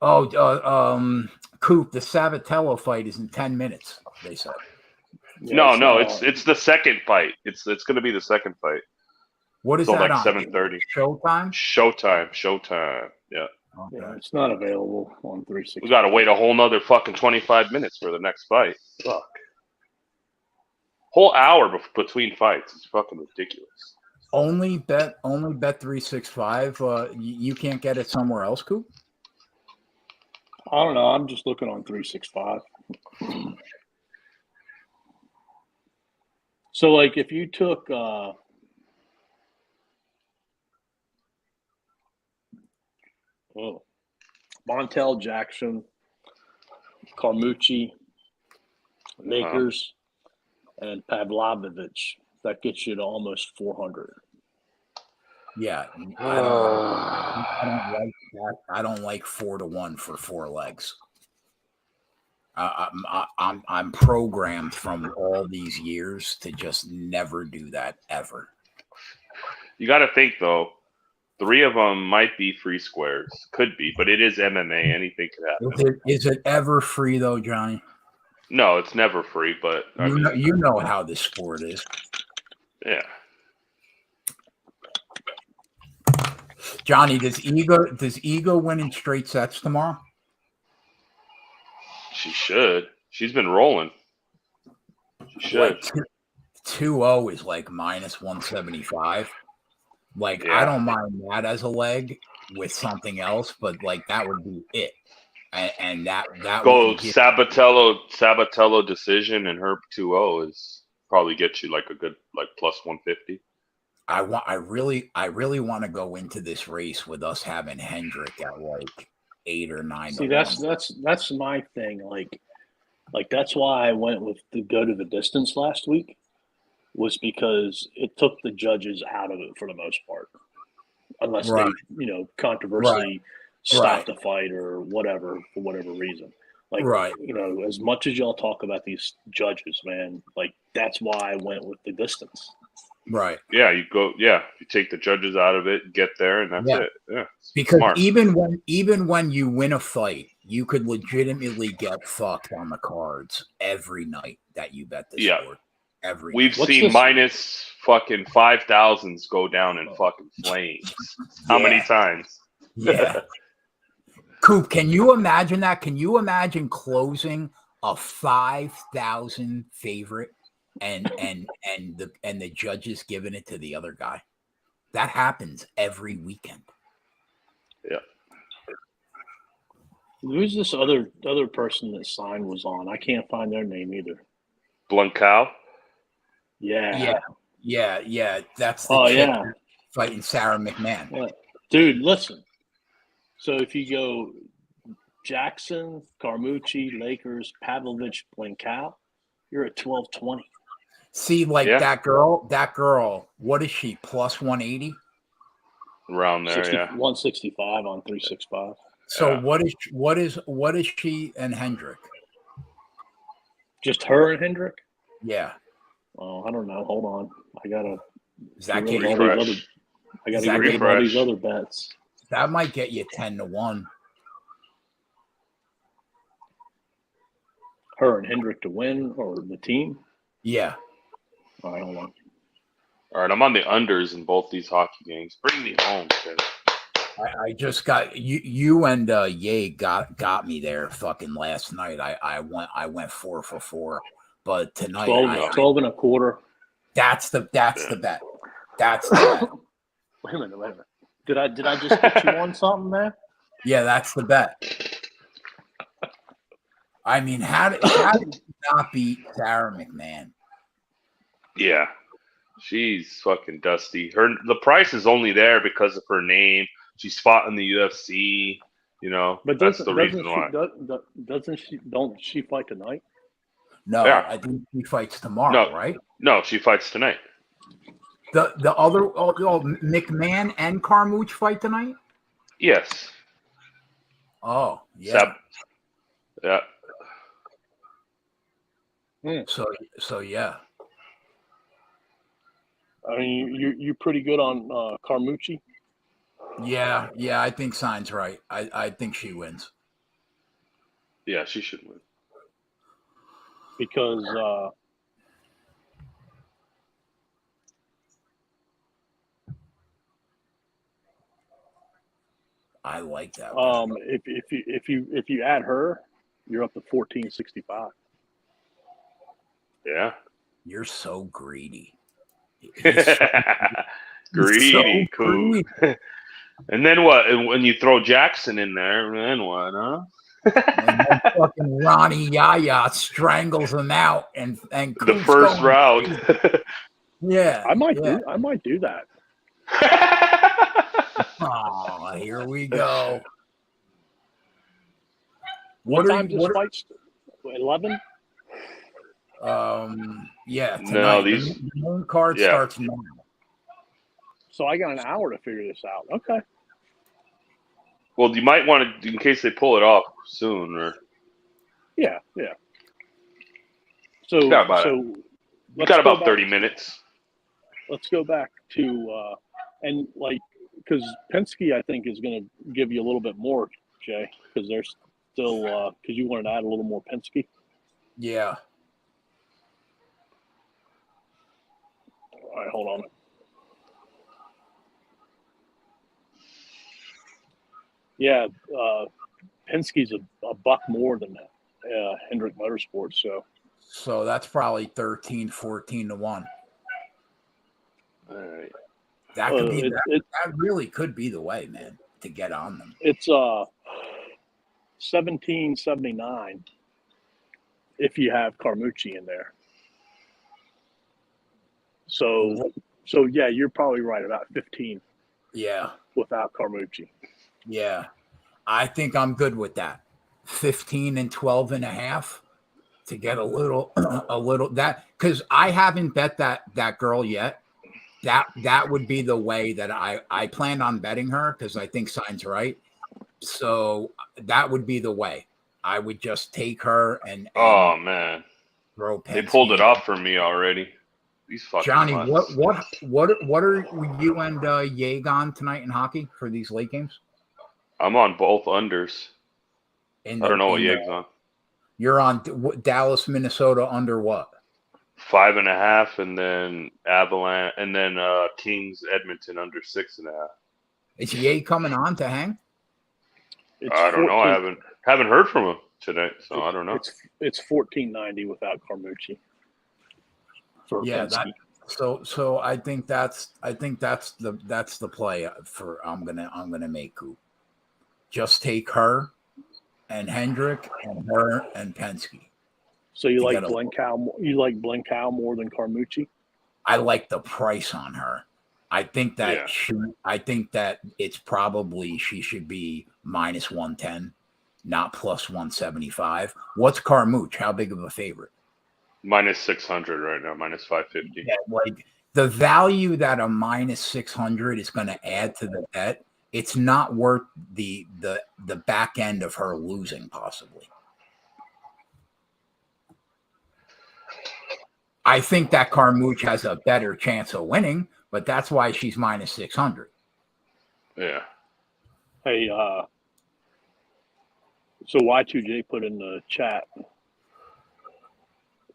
Oh, Coop, the Sabatello fight is in 10 minutes. They said. Yeah, no, it's the second fight. It's going to be the second fight. What is that like on? 7:30. Showtime. Yeah. Okay. Yeah, it's not available on 360. We got to wait a whole nother fucking 25 minutes for the next fight. Fuck. Whole hour between fights. It's fucking ridiculous. Only bet 365. You can't get it somewhere else, Coop? I don't know. I'm just looking on 365. So, like, if you took Montel Jackson, Carmucci, Makers, and Pavlovich, that gets you to almost 400. Yeah, I don't like that. I don't like 4-1 for 4 legs. I'm programmed from all these years to just never do that ever. You got to think though. 3 of them might be free squares. Could be, but it is MMA. Anything could happen. Is it ever free though, Johnny? No, it's never free. But you know how this sport is. Yeah. Johnny, does Ego win in straight sets tomorrow? She should. She's been rolling. She should. 2-0 is like minus 175. Like, yeah. I don't mind that as a leg with something else, but like that would be it. And that go Sabatello decision and her 2-0 is probably get you like a good like plus 150. I really want to go into this race with us having Hendrick at like 8 or 9. See, that's my thing. Like that's why I went with the go to the distance last week, was because it took the judges out of it for the most part, unless they controversially stopped the fight or whatever for whatever reason. Like, as much as y'all talk about these judges, man, like that's why I went with the distance. Right. Yeah, you take the judges out of it, get there, and that's it. Yeah. Because smart. even when you win a fight, you could legitimately get fucked on the cards every night that you bet this sport. We've seen minus fucking 5,000s go down in fucking flames. How many times? Yeah. Coop, can you imagine that? Can you imagine closing a 5,000 favorite and the judges giving it to the other guy? That happens every weekend. Yeah. Who's this other person that signed was on? I can't find their name either. Blancow? Yeah. Yeah. That's the chick fighting Sarah McMahon. Yeah. Dude, listen. So if you go Jackson, Carmucci, Lakers, Pavlovich, Blinkow, you're at 1220. See, that girl, what is she, plus 180? Around there, 165 on 365. So what is she and Hendrick? Just her and Hendrick? Yeah. Oh, I don't know. Hold on. I gotta get get all these other bets. That might get you 10-1. Her and Hendrick to win, or the team? Yeah. All right, hold on. All right, I'm on the unders in both these hockey games. Bring me home, kid. I just got you and Ye got me there fucking last night. I went 4 for 4, but tonight 12 and a quarter. That's the bet. That's the bet. Wait a minute. Did I just get you on something there? Yeah, that's the bet. I mean, how did you not beat Sarah McMahon? Yeah, she's fucking dusty. The price is only there because of her name. She's fought in the UFC, But that's the reason why. Don't she fight tonight? No, yeah. I think she fights tomorrow, right? No, she fights tonight. The other McMahon and Carmouche fight tonight? Yes. Oh, yeah. Yeah. So yeah. I mean, you're pretty good on Carmucci. Yeah, I think Sign's right. I think she wins. Yeah, she should win. Because I like that. If you add her, you're up to 1465. Yeah. You're so greedy. Greedy, cool. And then what? When you throw Jackson in there, then what, huh? And then fucking Ronnie Yaya strangles him out and the first round. Yeah. I might do that. Oh, here we go. What time does fight? 11? Yeah, tonight. No, the main card starts now. So I got an hour to figure this out. Okay. Well, you might want to, in case they pull it off soon, or yeah. So you got about 30 minutes. Let's go back to and because Penske, I think, is going to give you a little bit more, Jay, because they're still because you wanted to add a little more Penske. Yeah. All right, hold on. Yeah, Penske's a buck more than Hendrick Motorsports, so that's probably 13, 14-1. All right. That could be that really could be the way, man, to get on them. It's 1779 if you have Carmucci in there. So yeah, you're probably right, about 15. Yeah. Without Carmucci. Yeah. I think I'm good with that. 15 and 12.5 to get a little that, because I haven't bet that girl yet. That would be the way that I plan on betting her, because I think Sign's right. So that would be the way. I would just take her and oh man, throw Penske. They pulled it off for me already. These fucking Johnny, mutts. what are you and Yeg on tonight in hockey for these late games? I'm on both unders. I don't know what Yeg's on. You're on Dallas, Minnesota under what? 5.5, and then Avalanche, and then Kings, Edmonton under 6.5. Is Yeg coming on to hang? I don't know. I haven't heard from him today, so I don't know. It's 1490 without Carmucci. Yeah, so I think that's the play for I'm gonna make Coop. Just take her and Hendrick and her and Penske. So you like Blinkow more than Carmucci? I like the price on her. I think that it's probably she should be minus 110, not plus 175. What's Carmouche? How big of a favorite? Minus 600 right now, minus 550. Yeah, like the value that a minus 600 is going to add to the bet, it's not worth the back end of her losing possibly. I think that Carmouche has a better chance of winning, but that's why she's minus 600. Yeah. Hey, so Y2J put in the chat,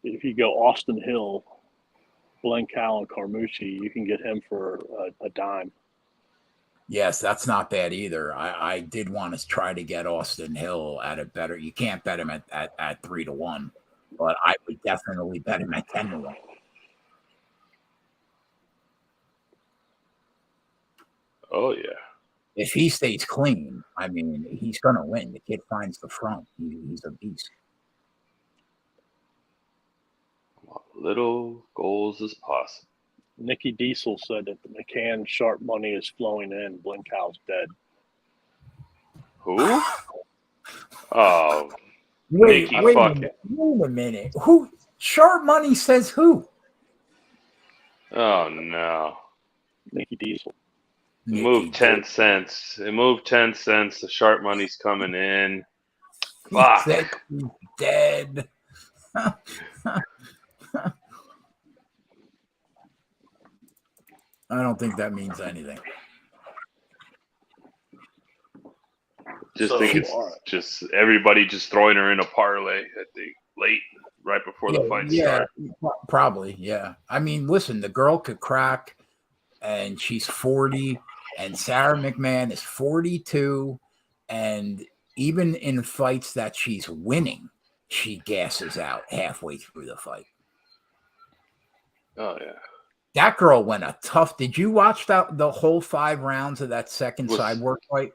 if you go Austin Hill, Blencow, and Carmouche, you can get him for a dime. Yes, that's not bad either. I did want to try to get Austin Hill at a better. You can't bet him at 3-1, but I would definitely bet him at 10-1. Oh yeah. If he stays clean, I mean, he's going to win. The kid finds the front. He's a beast. Little goals as possible. Nikki Diesel said that the McCann sharp money is flowing in. Blencow's dead. Who? Oh, wait Nikki a minute. Who? Sharp money says who? Oh no. Nikki Diesel. It moved 10 cents. It moved 10 cents. The sharp money's coming in. Fuck. He said he's dead. I don't think that means anything. Think it's just everybody just throwing her in a parlay, I think, late, right before the fight starts. Probably, yeah. I mean, listen, the girl could crack, and she's 40, and Sarah McMahon is 42, and even in fights that she's winning, she gasses out halfway through the fight. Oh, yeah. That girl went a tough. Did you watch the whole 5 rounds of that second Cyborg fight?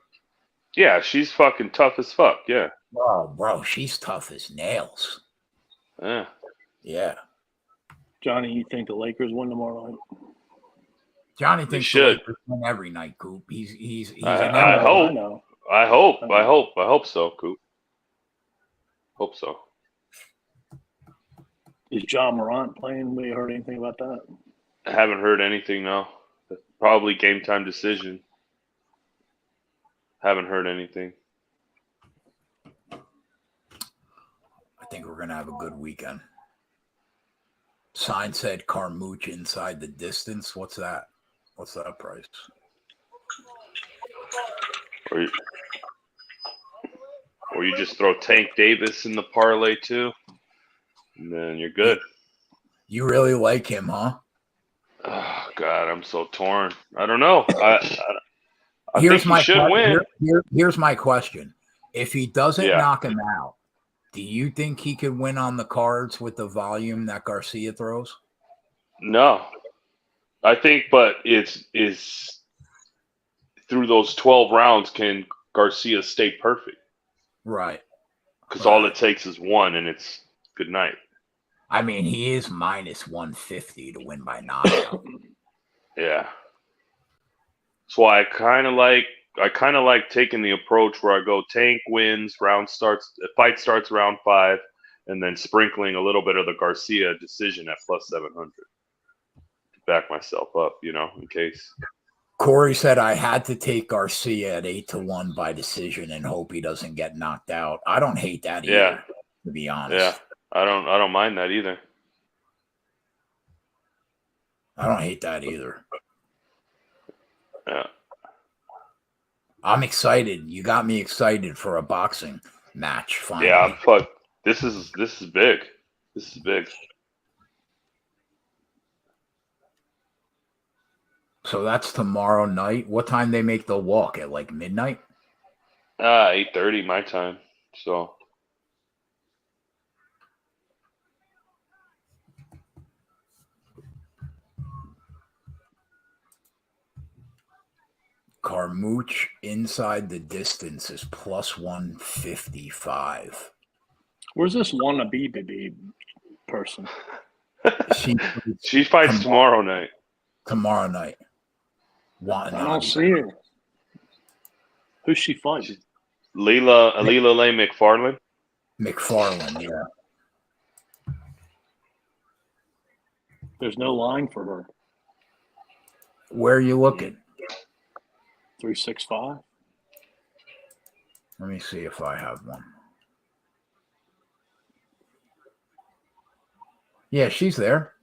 Yeah, she's fucking tough as fuck. Yeah. Oh, bro, she's tough as nails. Yeah. Yeah. Johnny, you think the Lakers win tomorrow night? Johnny thinks the Lakers win every night, Coop. He's I hope so, Coop. Hope so. Is John Morant playing? We heard anything about that? I haven't heard anything, no. Probably game time decision. Haven't heard anything. I think we're going to have a good weekend. Sign said Carmouche inside the distance. What's that? What's that price? Or you just throw Tank Davis in the parlay too, and then you're good. You really like him, huh? Oh God, I'm so torn. I don't know. I Here's think he should win. Here's my question: if he doesn't knock him out, do you think he could win on the cards with the volume that Garcia throws? No, I think, but it's through those 12 rounds, can Garcia stay perfect? Right. Because all it takes is one, and it's good night. I mean, he is minus 150 to win by knockout. Yeah. That's why I kind of like taking the approach where I go Tank wins, fight starts round 5, and then sprinkling a little bit of the Garcia decision at plus 700 to back myself up, in case. Corey said I had to take Garcia at 8-1 by decision and hope he doesn't get knocked out. I don't hate that either, to be honest. Yeah, I don't mind that either. I don't hate that either. Yeah. I'm excited. You got me excited for a boxing match finally. Yeah, fuck. This is big. This is big. So that's tomorrow night. What time they make the walk? At like midnight? 8:30 my time. So Carmouche inside the distance is plus 155. Where's this wannabe person? She fights tomorrow night. Tomorrow night. I don't see her. Who's she fighting? Alila Lay McFarland. McFarland, yeah. There's no line for her. Where are you looking? 365. Let me see if I have one. Yeah, she's there.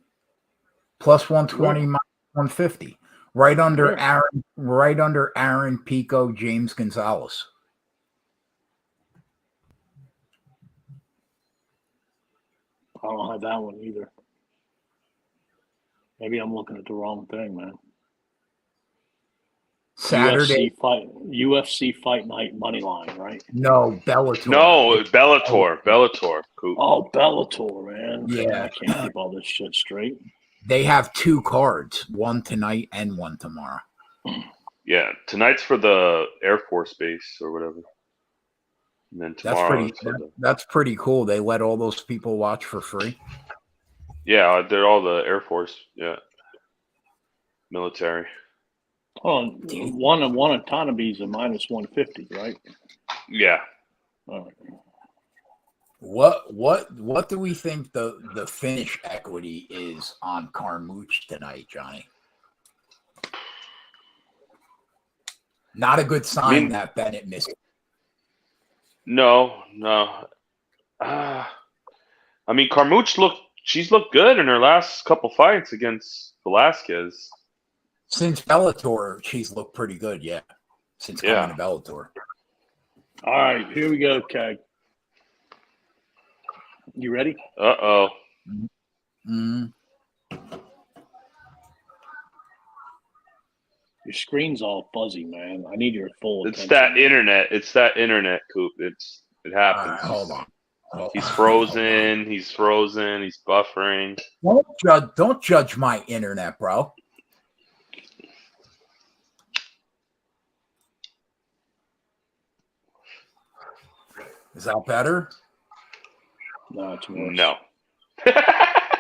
Plus 120, minus 150. Right under Aaron Pico, James Gonzalez. I don't have that one either. Maybe I'm looking at the wrong thing, man. Saturday. UFC fight night money line, right? No, Bellator. No, Bellator. Cool. Oh, Bellator, man. Yeah. I can't keep all this shit straight. They have 2 cards, one tonight and one tomorrow. Yeah, tonight's for the Air Force Base or whatever. And then tomorrow. That's pretty cool. They let all those people watch for free. Yeah, they're all the Air Force. Yeah, military. Oh, one of Tanabe's a minus 150, right? Yeah. All right. What do we think the finish equity is on Carmouche tonight, Johnny? Not a good sign that Bennett missed. No. Carmouche she's looked good in her last couple fights against Velasquez. Since Bellator, she's looked pretty good, yeah. Since coming to Bellator. All right, here we go, Keg. You ready? Uh-oh. Mm-hmm. Your screen's all fuzzy, man. I need your full attention. It's that internet, Coop. It happens. Right, hold on. He's frozen. He's frozen. He's buffering. Don't judge my internet, bro. Is that better? No, it's worse. No.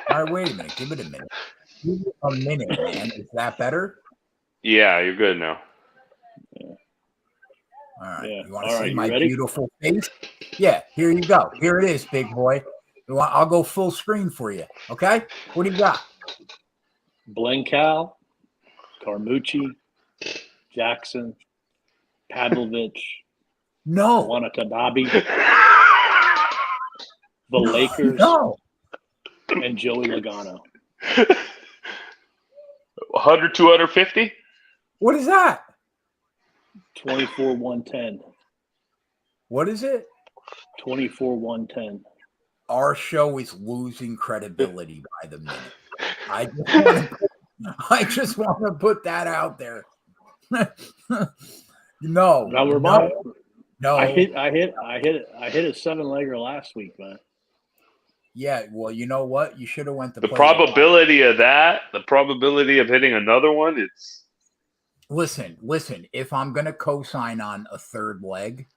All right, wait a minute. Give it a minute. Give it a minute, man. Is that better? Yeah, you're good now. Yeah. All right. Yeah. You want to see you my ready? beautiful face? Yeah, here you go. Here it is, big boy. I'll go full screen for you. Okay? What do you got? Blencow, Carmouche, Jackson, Pavlovich, No. Watanabe, the Lakers, No. and Joey Logano. 100, 250? What is that? 24-110. What is it? 24-110. Our show is losing credibility by the minute. I just want to put that out there. No. Now we're No. I hit a 7-legger last week, man. Yeah, well, you know what? You should have went to the probability of that, the probability of hitting another one, it's listen, if I'm gonna co-sign on a third leg.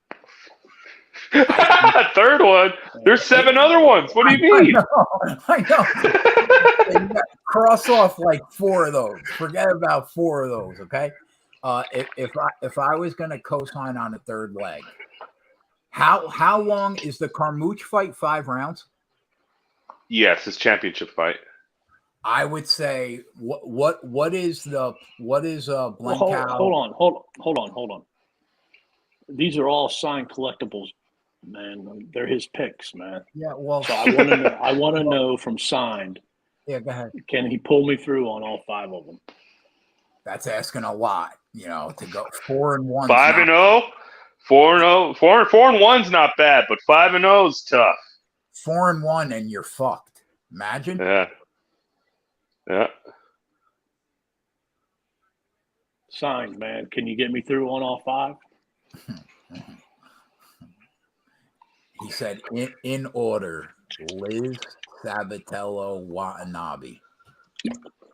Third one? There's 7 other ones. What do you mean? I know. Cross off like 4 of those. Forget about 4 of those, okay? If I was gonna co-sign on a third leg, how long is the Carmouche fight? 5 rounds? Yes, his championship fight. I would say what is Blencow? Hold on. These are all signed collectibles, man. They're his picks, man. Yeah, well, so I want to know from signed. Yeah, go ahead. Can he pull me through on all 5 of them? That's asking a lot, to go 4-1. 5-0, 4-0, 4-1's not bad, but 5-0 is tough. 4-1 and you're fucked. Imagine. Yeah. Signed, man. Can you get me through on all 5? He said, in order, Liz, Sabatello, Watanabe.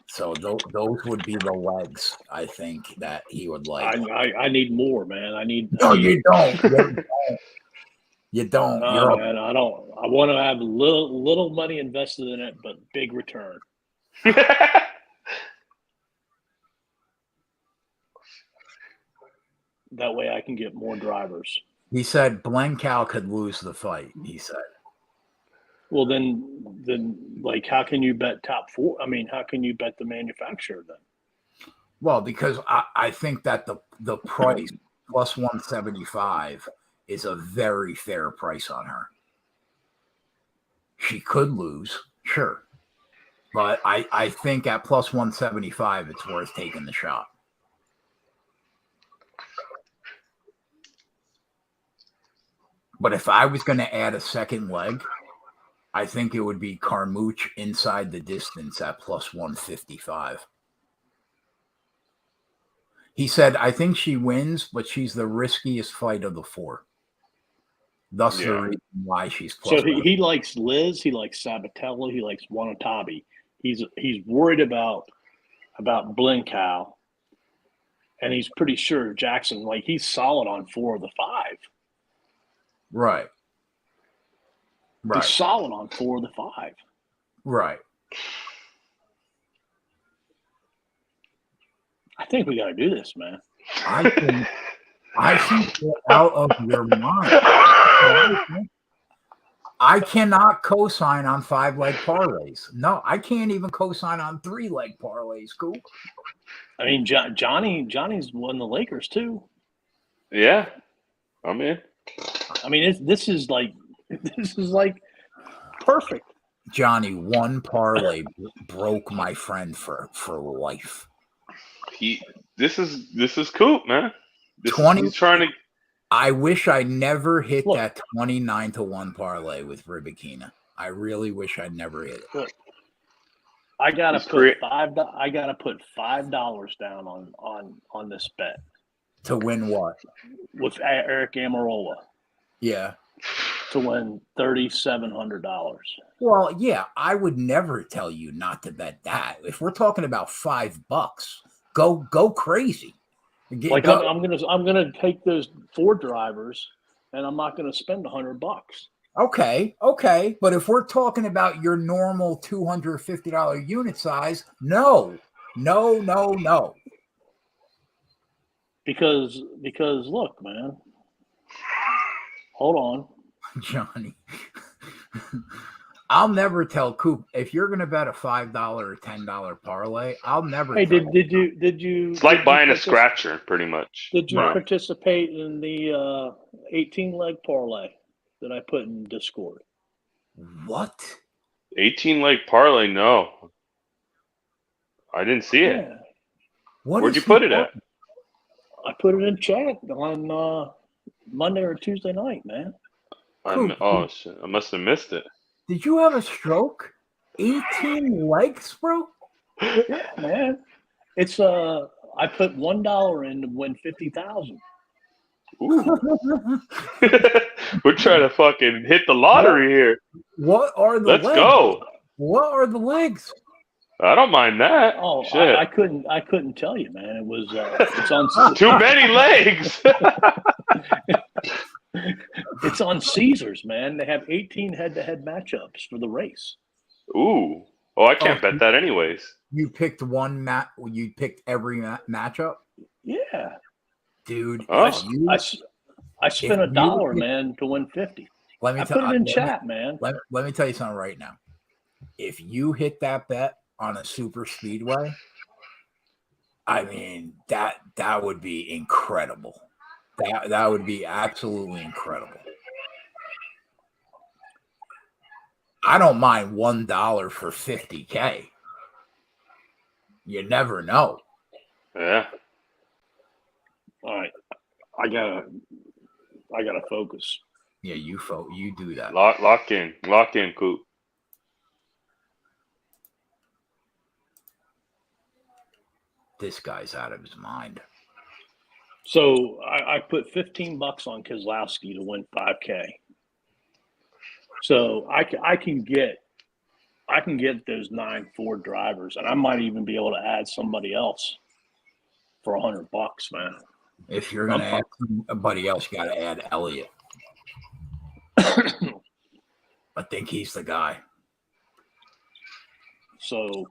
So those would be the legs, I think, that he would like. I need more, man. No, you don't. You don't. No, man, I don't. I want to have little money invested in it, but big return. That way I can get more drivers. He said Blancow could lose the fight, he said. Well, then, like, how can you bet top four? I mean, how can you bet the manufacturer then? Well, because I think that the price plus 175 is a very fair price on her. She could lose, sure. But I think at plus 175, it's worth taking the shot. But if I was going to add a second leg, I think it would be Carmouche inside the distance at plus 155. He said, I think she wins, but she's the riskiest fight of the four. Thus the reason why she's plus. So he likes Liz, he likes Sabatello, he likes Wanatabi. He's worried about Blinkow, and he's pretty sure Jackson, like, he's solid on 4 of the 5. Right. He's solid on 4 of the 5. Right. I think we got to do this, man. I think you're out of your mind. I cannot co-sign on 5-leg parlays. No, I can't even co-sign on 3-leg parlays, Coop. I mean, Johnny's won the Lakers too. Yeah, I'm in. I mean, this is like perfect. Johnny, one parlay broke my friend for life. This is Coop, man. He's trying to. I wish I never hit that 29-1 parlay with Ribikina. I really wish I'd never hit it. Look, I gotta put $5 down on this bet. To win what? With Eric Amarola. Yeah. To win $3,700. Well, yeah, I would never tell you not to bet that. If we're talking about $5, go crazy. I'm gonna take those 4 drivers, and I'm not gonna spend $100. Okay, but if we're talking about your normal $250 unit size, no. Because look, man. Hold on, Johnny. I'll never tell Coop if you're going to bet a $5 or $10 parlay. I'll never. Hey, did you? It's like buying a scratcher, pretty much. Did you participate in the 18-leg parlay that I put in Discord? What? 18-leg parlay? No, I didn't see it. Yeah. Where'd you put it at? I put it in chat on Monday or Tuesday night, man. Shit. I must have missed it. Did you have a stroke? 18 legs, bro? Yeah, man. It's I put $1 in to win 50,000. Ooh. We're trying to fucking hit the lottery here. What are the legs? Let's go. What are the legs? I don't mind that. Oh, shit. I couldn't tell you, man. It was it's on too many legs. It's on Caesars, man. They have 18 head-to-head matchups for the race. Ooh. Oh, I can't bet that anyways. You picked one you picked every matchup? Yeah. Dude. Oh. I spent $1, man, to win 50. I put it in chat, man. Let me tell you something right now. If you hit that bet on a Superspeedway, I mean, that would be incredible. That would be absolutely incredible. I don't mind $1 for 50K. You never know. Yeah. All right. I gotta focus. Yeah, you do that. Lock in, Coop. This guy's out of his mind. So I put $15 on Keselowski to win 5K. So I can get those 9 drivers, and I might even be able to add somebody else for $100, man. If you're gonna add somebody else, you got to add Elliott. I think he's the guy. So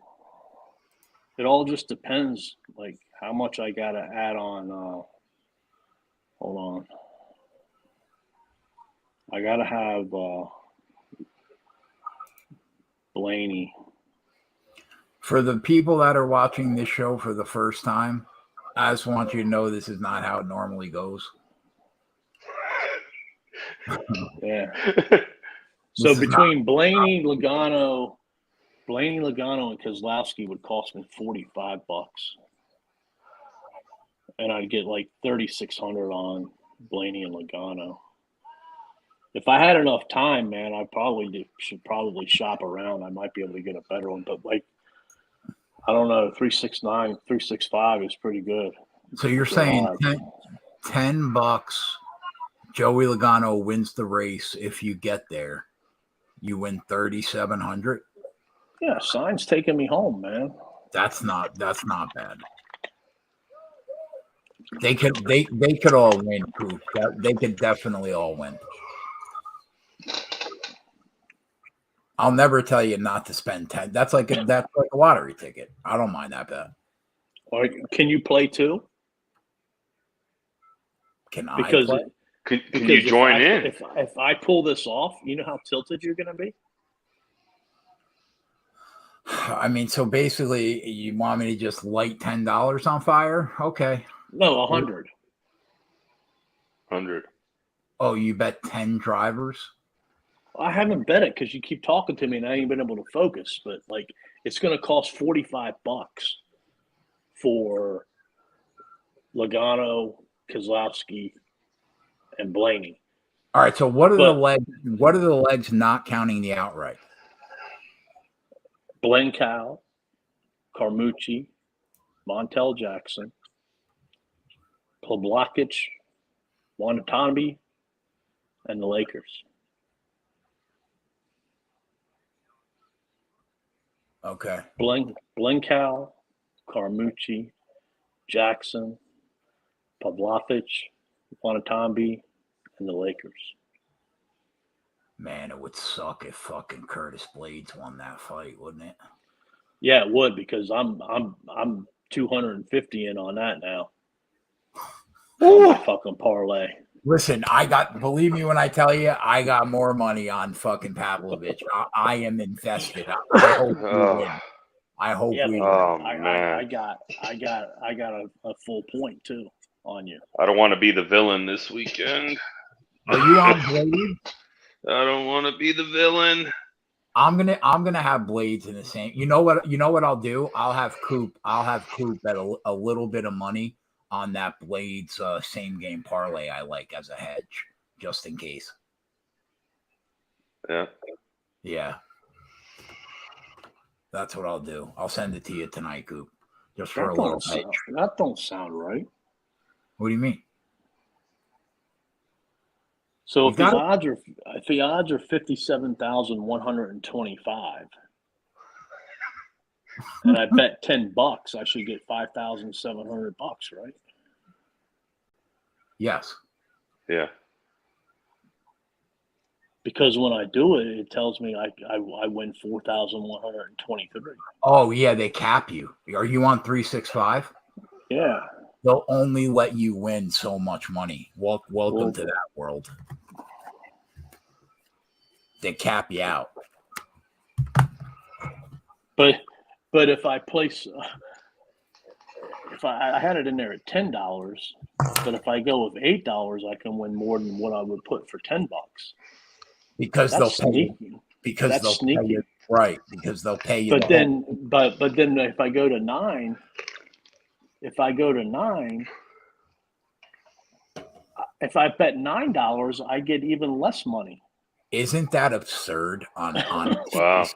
it all just depends, like how much I got to add on. Hold on. I got to have Blaney. For the people that are watching this show for the first time, I just want you to know this is not how it normally goes. Yeah. So between Blaney, Logano, and Keselowski would cost me $45, and I'd get like 3,600 on Blaney and Logano. If I had enough time, man, I should probably shop around. I might be able to get a better one, but like, I don't know, 369, 365 is pretty good. So you're saying $10, Joey Logano wins the race. If you get there, you win 3,700. Yeah, Sign's taking me home, man. That's not bad. They could all win, Coop. They could definitely all win. I'll never tell you not to spend 10. That's like a lottery ticket. I don't mind that bet. Or can you play too? Can I play? Can you join in? If I pull this off, you know how tilted you're going to be? I mean, so basically, you want me to just light $10 on fire? Okay. No, 100. 100. Oh, you bet 10 drivers? I haven't bet it because you keep talking to me and I ain't been able to focus. But like, it's going to cost $45 for Logano, Keselowski, and Blaney. All right. So what are the legs? What are the legs not counting the outright? Blencow, Carmucci, Montel Jackson, Ploblakic, Wanatanabe, and the Lakers. Okay. Blencow, Carmucci, Jackson, Ploblakic, Wanatanabe, and the Lakers. Man, it would suck if fucking Curtis Blades won that fight, wouldn't it? Yeah, it would, because I'm 250 in on that now. On my fucking parlay. Listen, believe me when I tell you, I got more money on fucking Pavlovich. I am invested. I hope we win. I hope we win. Oh, man. I got a full point too on you. I don't want to be the villain this weekend. Are you on Blades? I don't want to be the villain. I'm gonna have Blades in the same. You know what I'll do? I'll have Coop bet a little bit of money on that Blades same game parlay I like as a hedge, just in case. Yeah. That's what I'll do. I'll send it to you tonight, Coop. Just for a little hedge. That don't sound right. What do you mean? So if the odds are 57,125, and I bet $10, I should get $5,700, right? Yes. Yeah. Because when I do it, it tells me I win 4,123. Oh yeah, they cap you. Are you on 365? Yeah. They'll only let you win so much money. Welcome to that world. They cap you out. But if I place, if I had it in there at $10, but if I go with $8, I can win more than what I would put for $10. Because that's they'll pay sneaky. Because that's they'll sneaky. pay you, right? Because they'll pay you. But then if I go to 9, if I bet $9, I get even less money. Isn't that absurd? On Wow.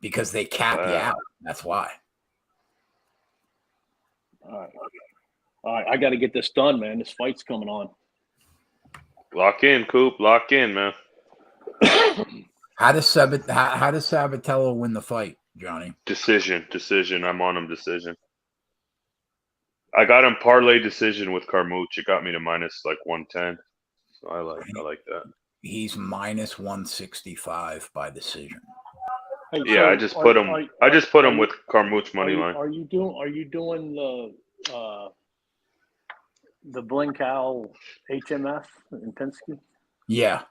Because they cap you out. That's why. All right. I got to get this done, man. This fight's coming on. Lock in, Coop. Lock in, man. How does Sabatello win the fight, Johnny? Decision. I'm on him. Decision. I got him parlay decision with Carmouche. It got me to minus like 110. So I like that. He's minus 165 by decision. Hey, Yeah, so I just put him. I just put him with Carmouche money line. Are you doing the Blinkow HMF in Penske? Yeah.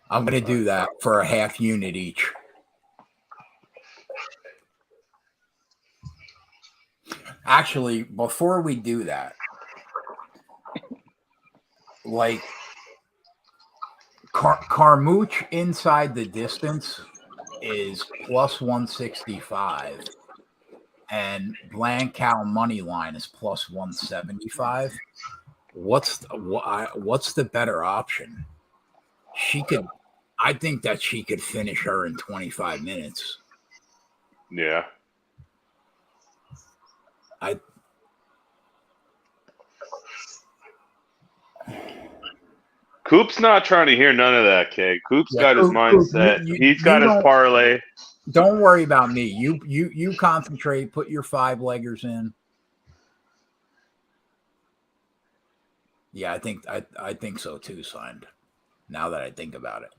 I'm going to do that for a half unit each. Actually, before we do that, like Carmouche inside the distance is plus 165 and Blankow money line is plus 175. What's the better option? I think that she could finish her in 25 minutes. Yeah. Coop's not trying to hear none of that, Keg. Coop's got his mindset. He's got his parlay. Don't worry about me. You concentrate. Put your 5-leggers in. Yeah, I think so too. Signed. Now that I think about it.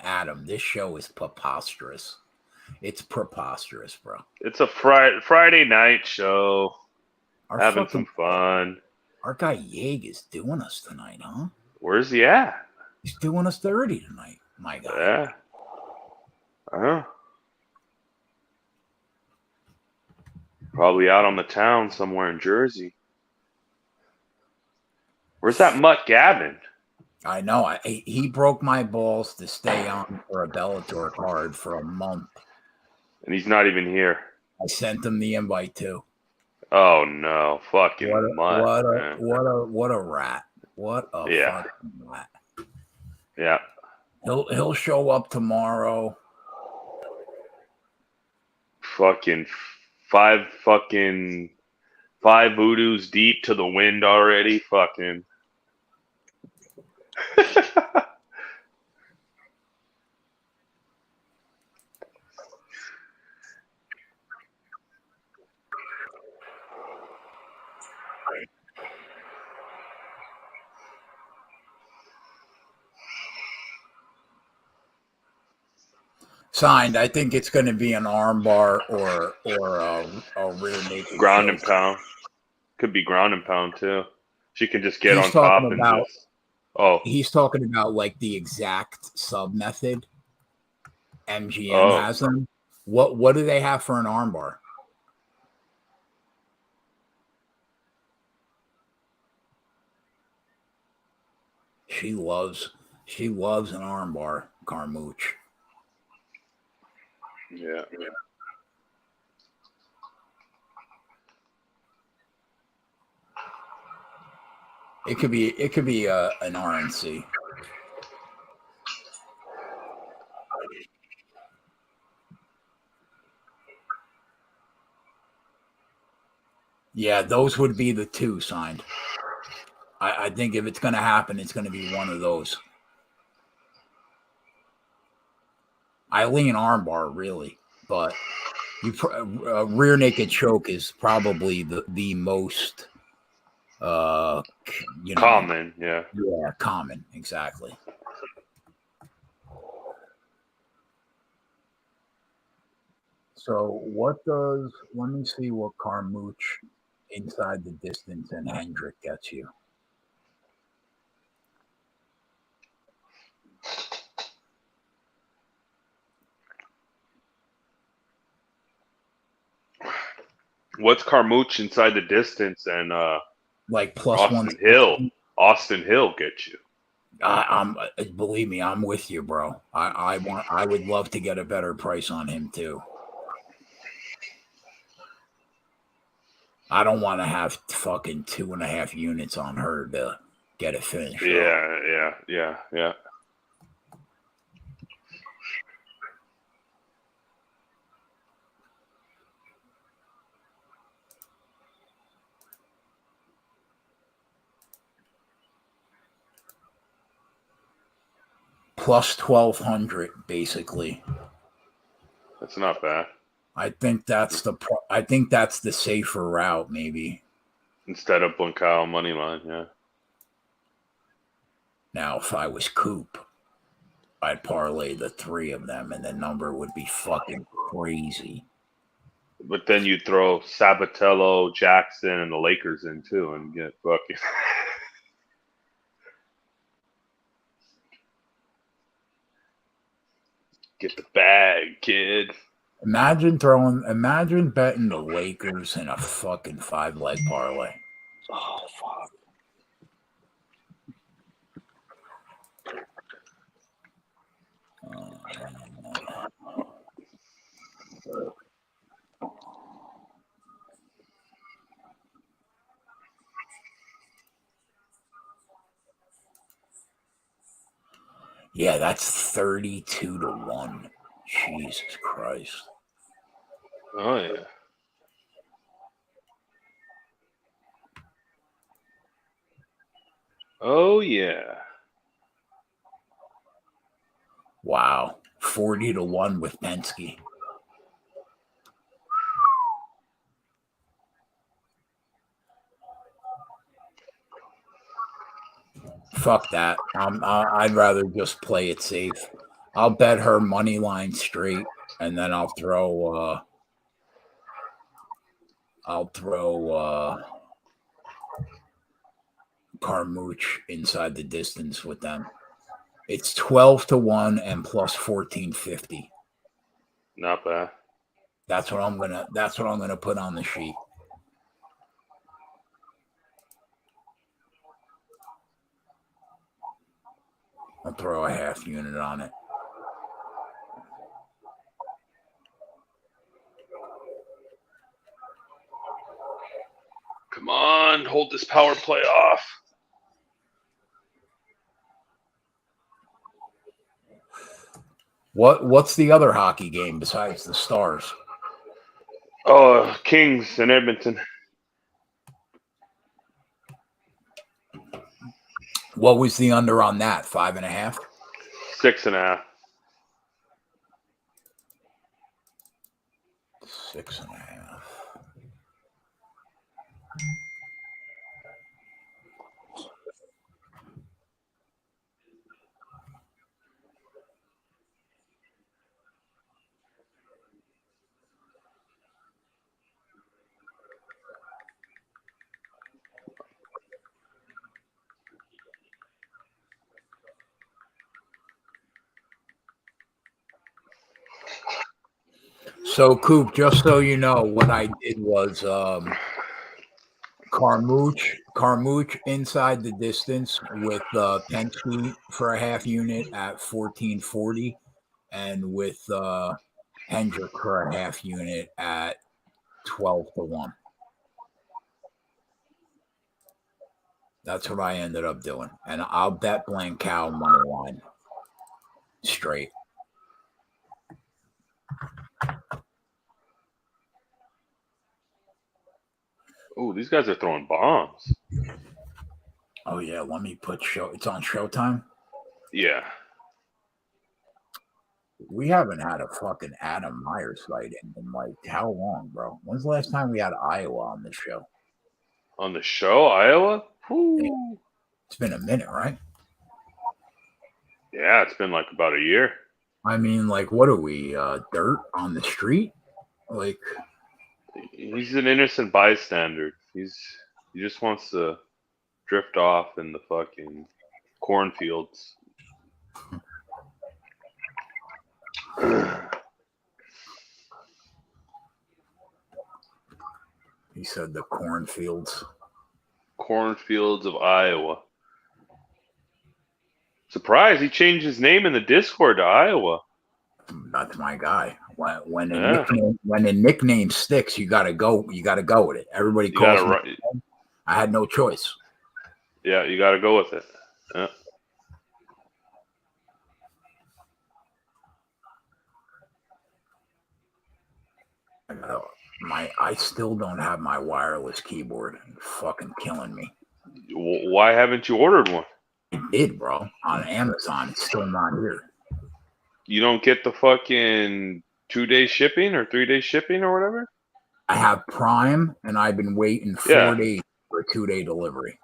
Adam, this show is preposterous. It's preposterous, bro. It's a Friday night show. Having some fun. Our guy Yeg is doing us tonight, huh? Where's he at? He's doing us 30 tonight, my guy. Yeah. Probably out on the town somewhere in Jersey. Where's that mutt Gavin? I know. He broke my balls to stay on for a Bellator card for a month. And he's not even here. I sent him the invite too. Oh no. Fucking mutt. What a rat. What a fucking rat. Yeah. He'll show up tomorrow. Fucking five voodoos deep to the wind already. Fucking. Signed. I think it's going to be an armbar or a rear naked ground and pound. Could be ground and pound too. She can just get on top and just. Oh, he's talking about like the exact sub method. MGM has them. What do they have for an armbar? She loves an armbar, Carmouche. Yeah. It could be an RNC. Yeah, those would be the two signed. I think if it's going to happen, it's going to be one of those. I lean armbar really, but rear naked choke is probably the most common. Yeah, common, exactly. So let me see what Carmouche inside the distance and Hendrick gets you. What's Carmouche inside the distance and like plus Austin Hill? Austin Hill get you. I'm believe me, I'm with you, bro. I would love to get a better price on him too. I don't want to have fucking 2.5 units on her to get it finished. Yeah. plus 1,200 basically. That's not bad. I think that's the safer route, maybe. Instead of Bunkao money line, yeah. Now, if I was Coop, I'd parlay the three of them, and the number would be fucking crazy. But then you throw Sabatello, Jackson, and the Lakers in too, and get fucking. Get the bag, kid. Imagine betting the Lakers in a fucking 5-leg parlay. Oh, fuck. Yeah, that's 32-1. Jesus Christ. Oh, yeah. Oh, yeah. Wow. 40-1 with Penske. Fuck that. I'd rather just play it safe. I'll bet her money line straight, and then I'll throw Carmouche inside the distance with them. It's 12-1 and plus 1450. Not bad. That's what I'm gonna put on the sheet. I'll throw a half unit on it. Come on, hold this power play off. What's the other hockey game besides the Stars? Oh, Kings in Edmonton. What was the under on that? 5.5? 6.5. 6.5. So, Coop, just so you know, what I did was Carmouche inside the distance with Penske for a half unit at 1440, and with Hendrick for a half unit at 12-1. That's what I ended up doing, and I'll bet blank cow money line straight. Oh, these guys are throwing bombs. Oh yeah, let me put it's on Showtime. Yeah. We haven't had a fucking Adam Myers fight in like how long, bro? When's the last time we had Iowa on the show? On the show, Iowa? Yeah. It's been a minute, right? Yeah, it's been like about a year. I mean, like, what are we, dirt on the street? Like, he's an innocent bystander. He just wants to drift off in the fucking cornfields. He said the cornfields. Cornfields of Iowa. Surprise, he changed his name in the Discord to Iowa. That's my guy. When a nickname sticks, you gotta go with it. Everybody calls me. I had no choice. Yeah, you gotta go with it. Yeah. I still don't have my wireless keyboard. It's fucking killing me. Why haven't you ordered one? I did, bro, on Amazon. It's still not here. You don't get the fucking 2-day shipping or 3-day shipping or whatever? I have Prime, and I've been waiting 4 days for a 2-day delivery.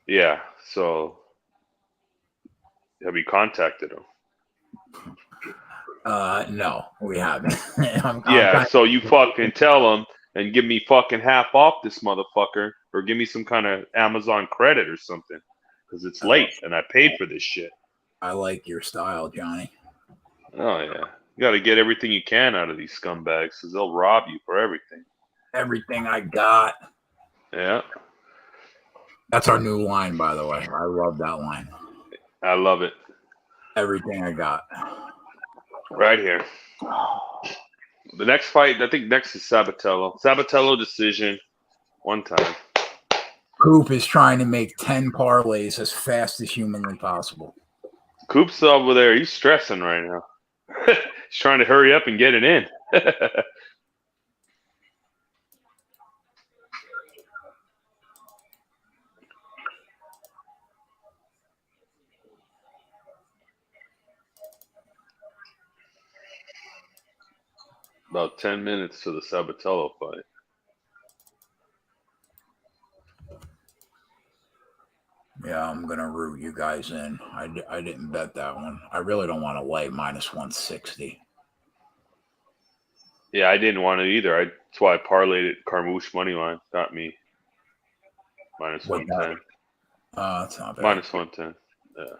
Yeah, so have you contacted them? No, we haven't. So you fucking tell them and give me fucking half off this motherfucker, or give me some kind of Amazon credit or something, because it's late and I paid for this shit. I like your style, Johnny. Oh yeah, you got to get everything you can out of these scumbags, because they'll rob you for everything. Everything I got. Yeah. That's our new line, by the way. I love that line. I love it. Everything I got. Right here. The next fight, I think next is Sabatello. Sabatello decision, one time. Coop is trying to make 10 parlays as fast as humanly possible. Coop's over there. He's stressing right now. He's trying to hurry up and get it in. About 10 minutes to the Sabatello fight. Yeah, I'm going to root you guys in. I didn't bet that one. I really don't want to lay minus 160. Yeah, I didn't want to either. That's why I parlayed it. Carmouche money line got me minus 110. That's not bad. Minus 110. Yeah.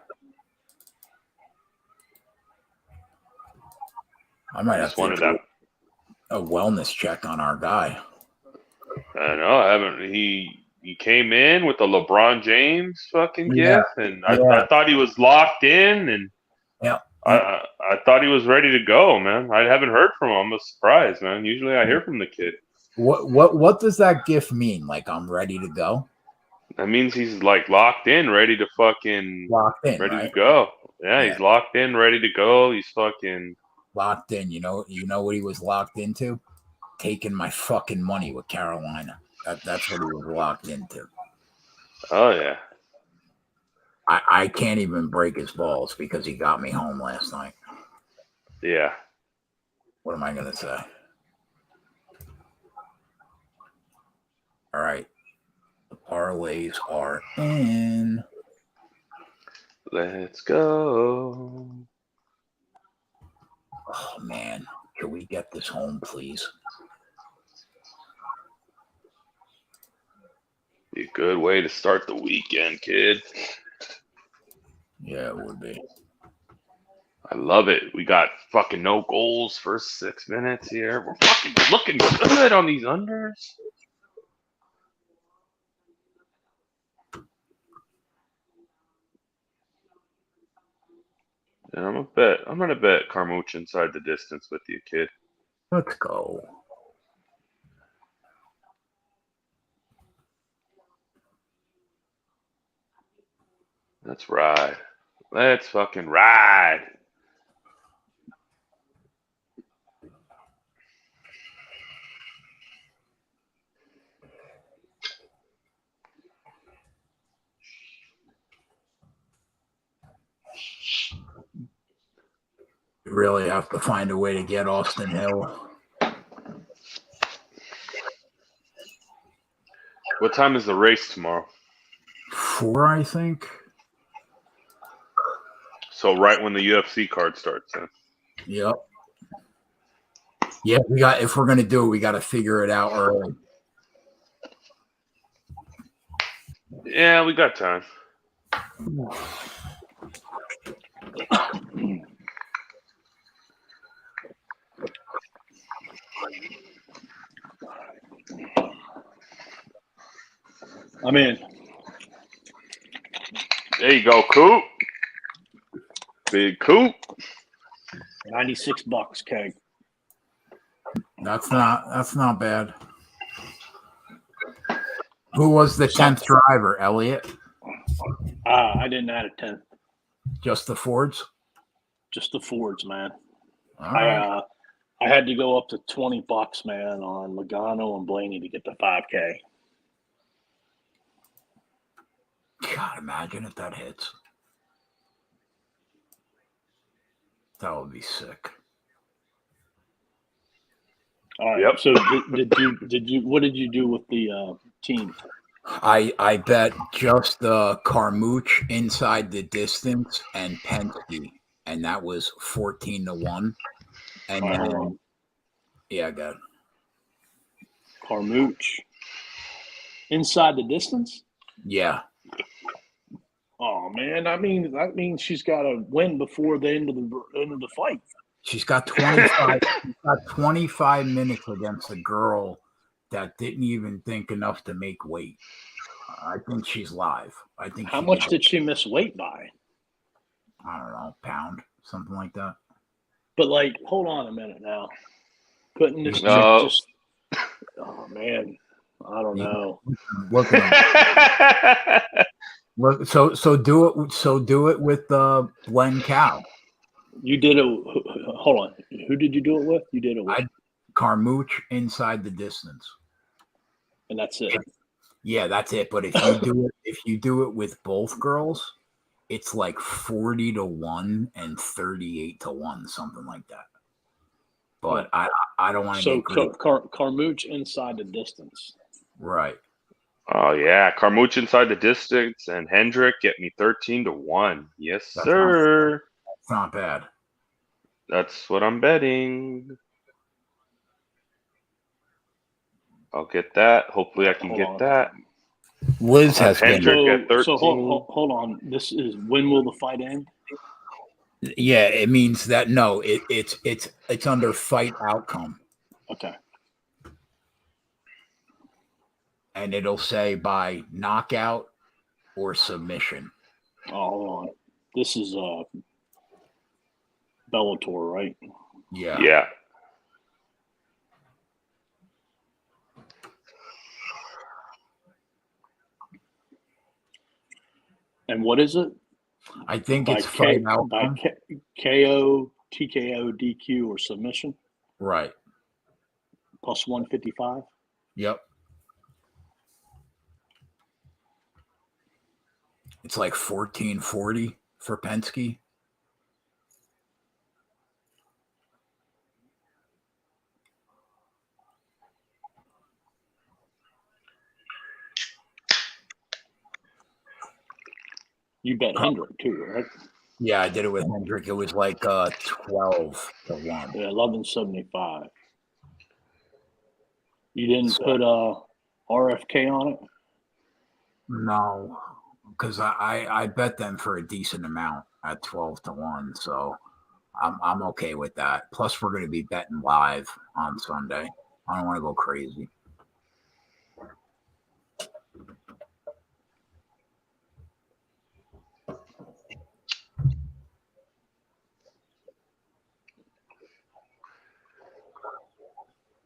I might have to do a wellness check on our guy. I know. I haven't. He came in with the LeBron James fucking gift, and I thought he was locked in, and I thought he was ready to go, man. I haven't heard from him. I'm surprised, man. Usually I hear from the kid. What does that gift mean? Like, I'm ready to go? That means he's like locked in, ready to fucking ready to go. Yeah, he's locked in, ready to go. He's fucking locked in. You know what he was locked into? Taking my fucking money with Carolina. That's what he was locked into. Oh yeah. I can't even break his balls because he got me home last night. Yeah. What am I gonna say? All right. The parlays are in. Let's go. Oh man, can we get this home, please? Be a good way to start the weekend, kid. Yeah, it would be. I love it. We got fucking no goals first 6 minutes here. We're fucking looking good on these unders. And I'm gonna bet Carmouche inside the distance with you, kid. Let's go. Let's ride. Let's fucking ride. You really have to find a way to get Austin Hill. What time is the race tomorrow? 4, I think. So right when the UFC card starts, then. Yep. Yeah, if we're gonna do it, we got to figure it out early. Yeah, we got time. I'm in. There you go, Coop. Big Coop. $96, Keg. That's not bad. Who was the 10th driver, Elliott? I didn't add a 10th. Just the Fords? Just the Fords, man. All right. I had to go up to $20, man, on Logano and Blaney to get the 5K. God, imagine if that hits. That would be sick. All right. Yep. So did you? What did you do with the team? I bet just Carmouche inside the distance and Penske, and that was 14-1. And All right, hold then, on. yeah, good. Carmouche inside the distance. Yeah, Oh man, I mean that means she's got to win before the end of the fight. she's got 25. She's got 25 minutes against a girl that didn't even think enough to make weight. I think she's live. I think. How much did she miss weight by? I don't know, pound, something like that. But like, hold on a minute now. Couldn't this chick No. just? Oh man, I don't know. Look at him. Look, so do it with Glenn Cow. You did it. Hold on. Who did you do it with? You did it with Carmouche inside the distance. and that's it. Yeah, that's it. But if you do it with both girls, it's like 40-1 and 38-1, something like that. But I don't want to get greedy. Carmouche inside the distance. Right. Oh yeah, Carmouche inside the distance and Hendrick get me 13-1. Yes, sir. That's not bad. That's what I'm betting. I'll get that. Hopefully I can get that. Liz has been. Hendrick at 13. So hold on. This is when will the fight end? Yeah, it means that no, it's under fight outcome. Okay. And it'll say by knockout or submission. Oh, hold on. This is Bellator, right? Yeah. Yeah. And what is it? I think By it's fight outcome. by KO, TKO, DQ, or submission. Right. Plus 155. Yep. It's like 1440 for Penske. You bet Hendrick too, right? Yeah, I did it with Hendrick. It was like 12-1. Yeah, 1175. You didn't put RFK on it? No, because I bet them for a decent amount at 12-1. So I'm okay with that. Plus, we're going to be betting live on Sunday. I don't want to go crazy.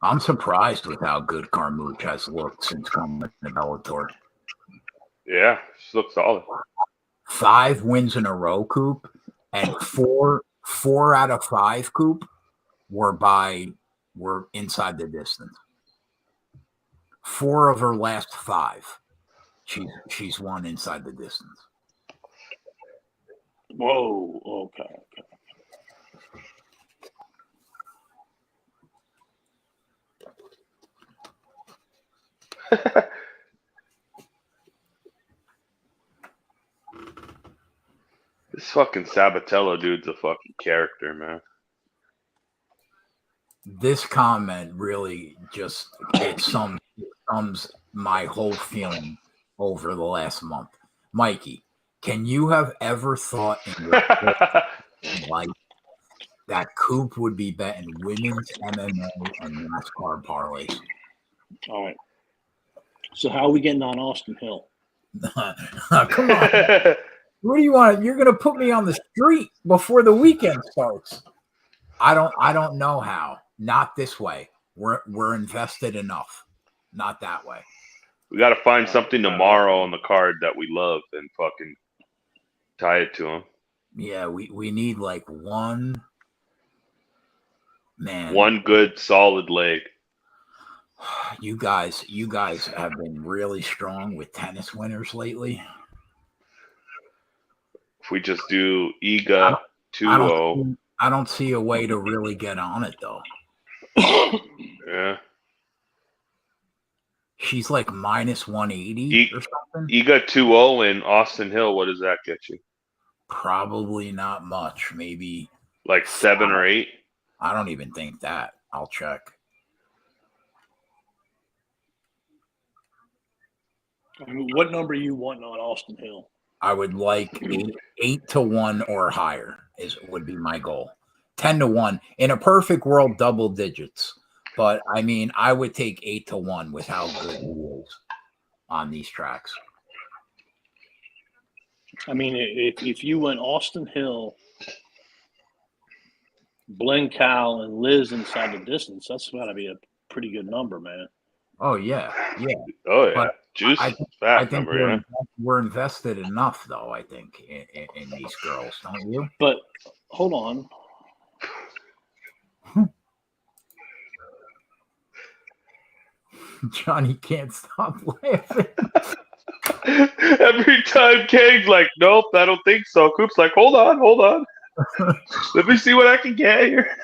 I'm surprised with how good Carmouche has looked since coming to Bellator. Yeah, she looks solid. 5 wins in a row, Coop, and four out of 5, Coop, were inside the distance. 4 of her last 5, she's won inside the distance. Whoa, okay. This fucking Sabatello dude's a fucking character, man. This comment really just sums my whole feeling over the last month. Mikey, can you have ever thought in your life that Coop would be betting women's MMA and NASCAR parlays? All right. So how are we getting on Austin Hill? Come on. What do you want? You're going to put me on the street before the weekend starts. I don't know how. Not this way. We're invested enough. Not that way. We got to find something tomorrow on the card that we love and fucking tie it to him. Yeah, we need like one good solid leg. You guys have been really strong with tennis winners lately. If we just do Iga 2-0. I don't see a way to really get on it though. Yeah. She's like minus 180 or something. You got 2-0 in Austin Hill. What does that get you? Probably not much. Maybe like 7 or 8. I don't even think that. I'll check. What number you want on Austin Hill? I would like 8 to 1 or higher would be my goal. 10 to 1 in a perfect world, double digits. But I mean, I would take 8 to 1 with how good he is on these tracks. I mean, if you went Austin Hill, Blencow, and Liz inside the distance, that's got to be a pretty good number, man. Oh yeah, yeah. Oh yeah, but juice. I think number, we're invested enough, though. I think in these girls, don't you? But hold on. Johnny can't stop laughing. Every time Keg's like, nope, I don't think so. Coop's like, hold on. Let me see what I can get here.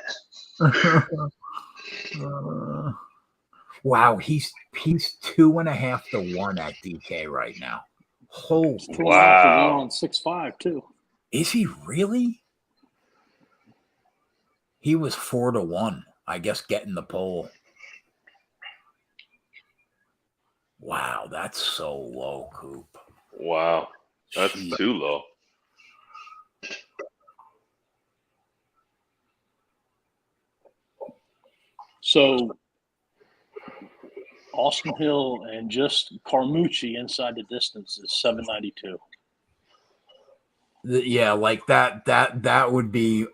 Wow, he's 2.5 to 1 at DK right now. Holy wow! 1 on 6.5 too. Is he really? He was 4 to 1. I guess getting the pole. Wow, that's so low, Coop. Wow, that's too low. So Austin Hill and just Carmucci inside the distance is 792. Yeah, like that would be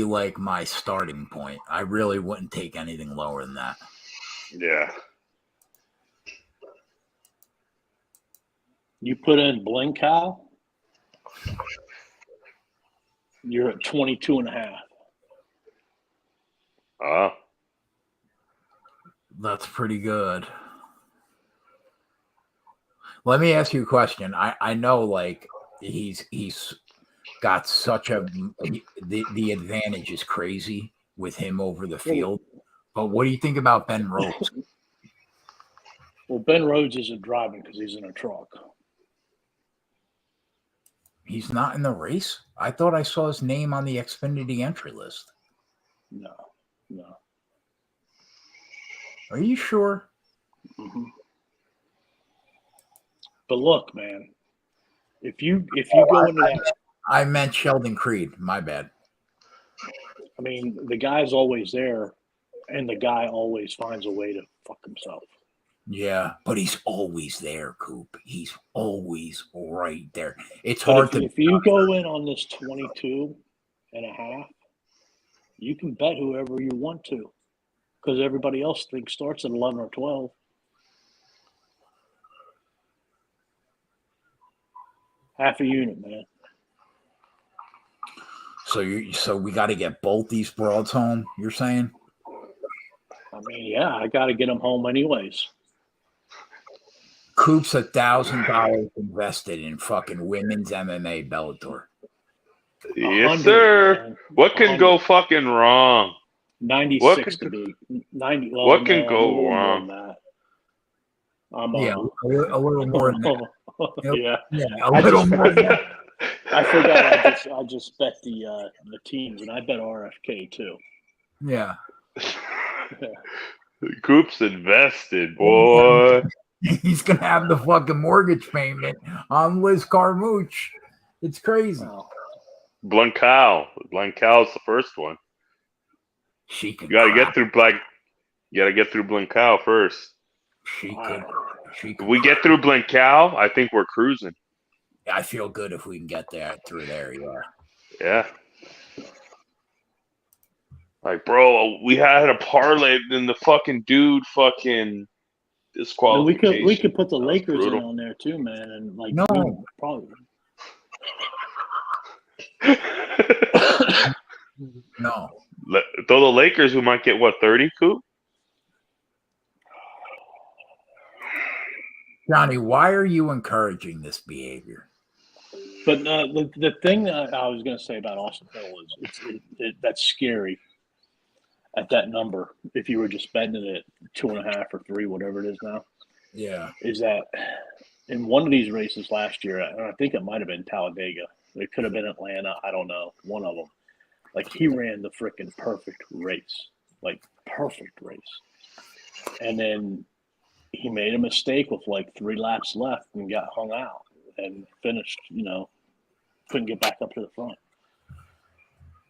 like my starting point. I really wouldn't take anything lower than that. Yeah. You put in Blencow, you're at 22.5. That's pretty good. Let me ask you a question. I know, like, he's got such the advantage is crazy with him over the field. But what do you think about Ben Rhodes? Well, Ben Rhodes isn't driving because he's in a truck. He's not in the race? I thought I saw his name on the Xfinity entry list. No. Are you sure? Mm-hmm. But look, man, if you go into that, I meant Sheldon Creed. My bad. I mean, the guy's always there, and the guy always finds a way to fuck himself. Yeah, but he's always there, Coop. He's always right there. It's but hard if you go in on this 22.5, you can bet whoever you want to, because everybody else thinks starts at 11 or 12. Half a unit, man. So we got to get both these broads home, you're saying? I mean, yeah, I got to get them home anyways. Coop's $1,000 invested in fucking women's MMA Bellator. Yes, sir. Man. What can go fucking wrong? 96 to be 90. Well, what can go wrong? I'm a little more than that. Yeah, a little more than that. I forgot. I just bet the teams, and I bet RFK too. Yeah. Coop's invested, boy. He's gonna have the fucking mortgage payment on Liz Carmouche. It's crazy. Wow. Blencow is the first one. She could. You gotta get through Blencow first. She could. If we get through Blencow, I think we're cruising. I feel good if we can get through there. Yeah. Like, bro, we had a parlay and the fucking dude fucking disqualification. We could put the Lakers in on there too, man, and like probably. No. Though the Lakers, who might get 30, Coop? Johnny, why are you encouraging this behavior? But the thing that I was going to say about Austin Hill is that's scary at that number. If you were just betting it at 2.5 or 3, whatever it is now, Yeah. is that in one of these races last year, and I think it might have been Talladega. It could have been Atlanta. I don't know. One of them. Like, he ran the freaking perfect race. Like, perfect race. And then he made a mistake with like 3 laps left and got hung out and finished, couldn't get back up to the front.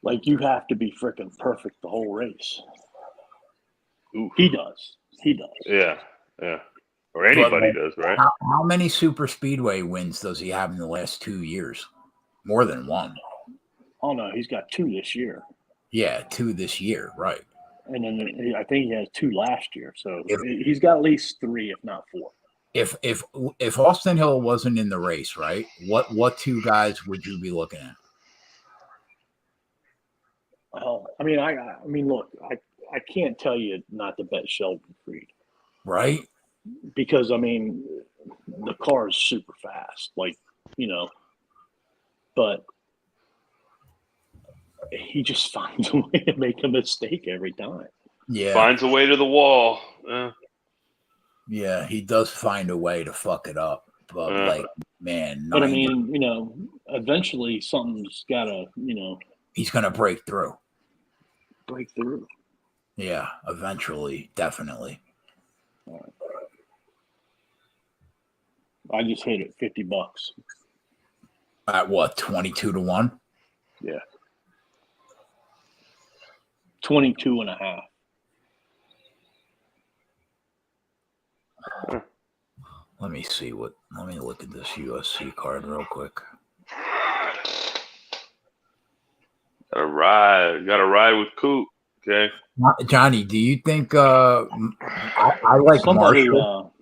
Like, you have to be freaking perfect the whole race. Ooh. He does. Yeah. Or anybody does, right? How many Superspeedway wins does he have in the last 2 years? More than one. Oh, no, he's got 2 this year. Yeah, 2 this year, right. And then I think he has 2 last year. So he's got at least 3, if not 4. If Austin Hill wasn't in the race, right, what 2 guys would you be looking at? Oh, I mean, look, I can't tell you not to bet Sheldon Creed. Right? Because, I mean, the car is super fast, but he just finds a way to make a mistake every time. Yeah. Finds a way to the wall. Yeah, he does find a way to fuck it up. But, man. But, I mean, eventually something's got to, he's going to break through. Yeah, eventually, definitely. All right. I just hit it $50. At what, 22-1? Yeah. 22.5. Let me look at this USC card real quick. Got to ride with Coop. Okay. Johnny, do you think I like somebody, Marshall?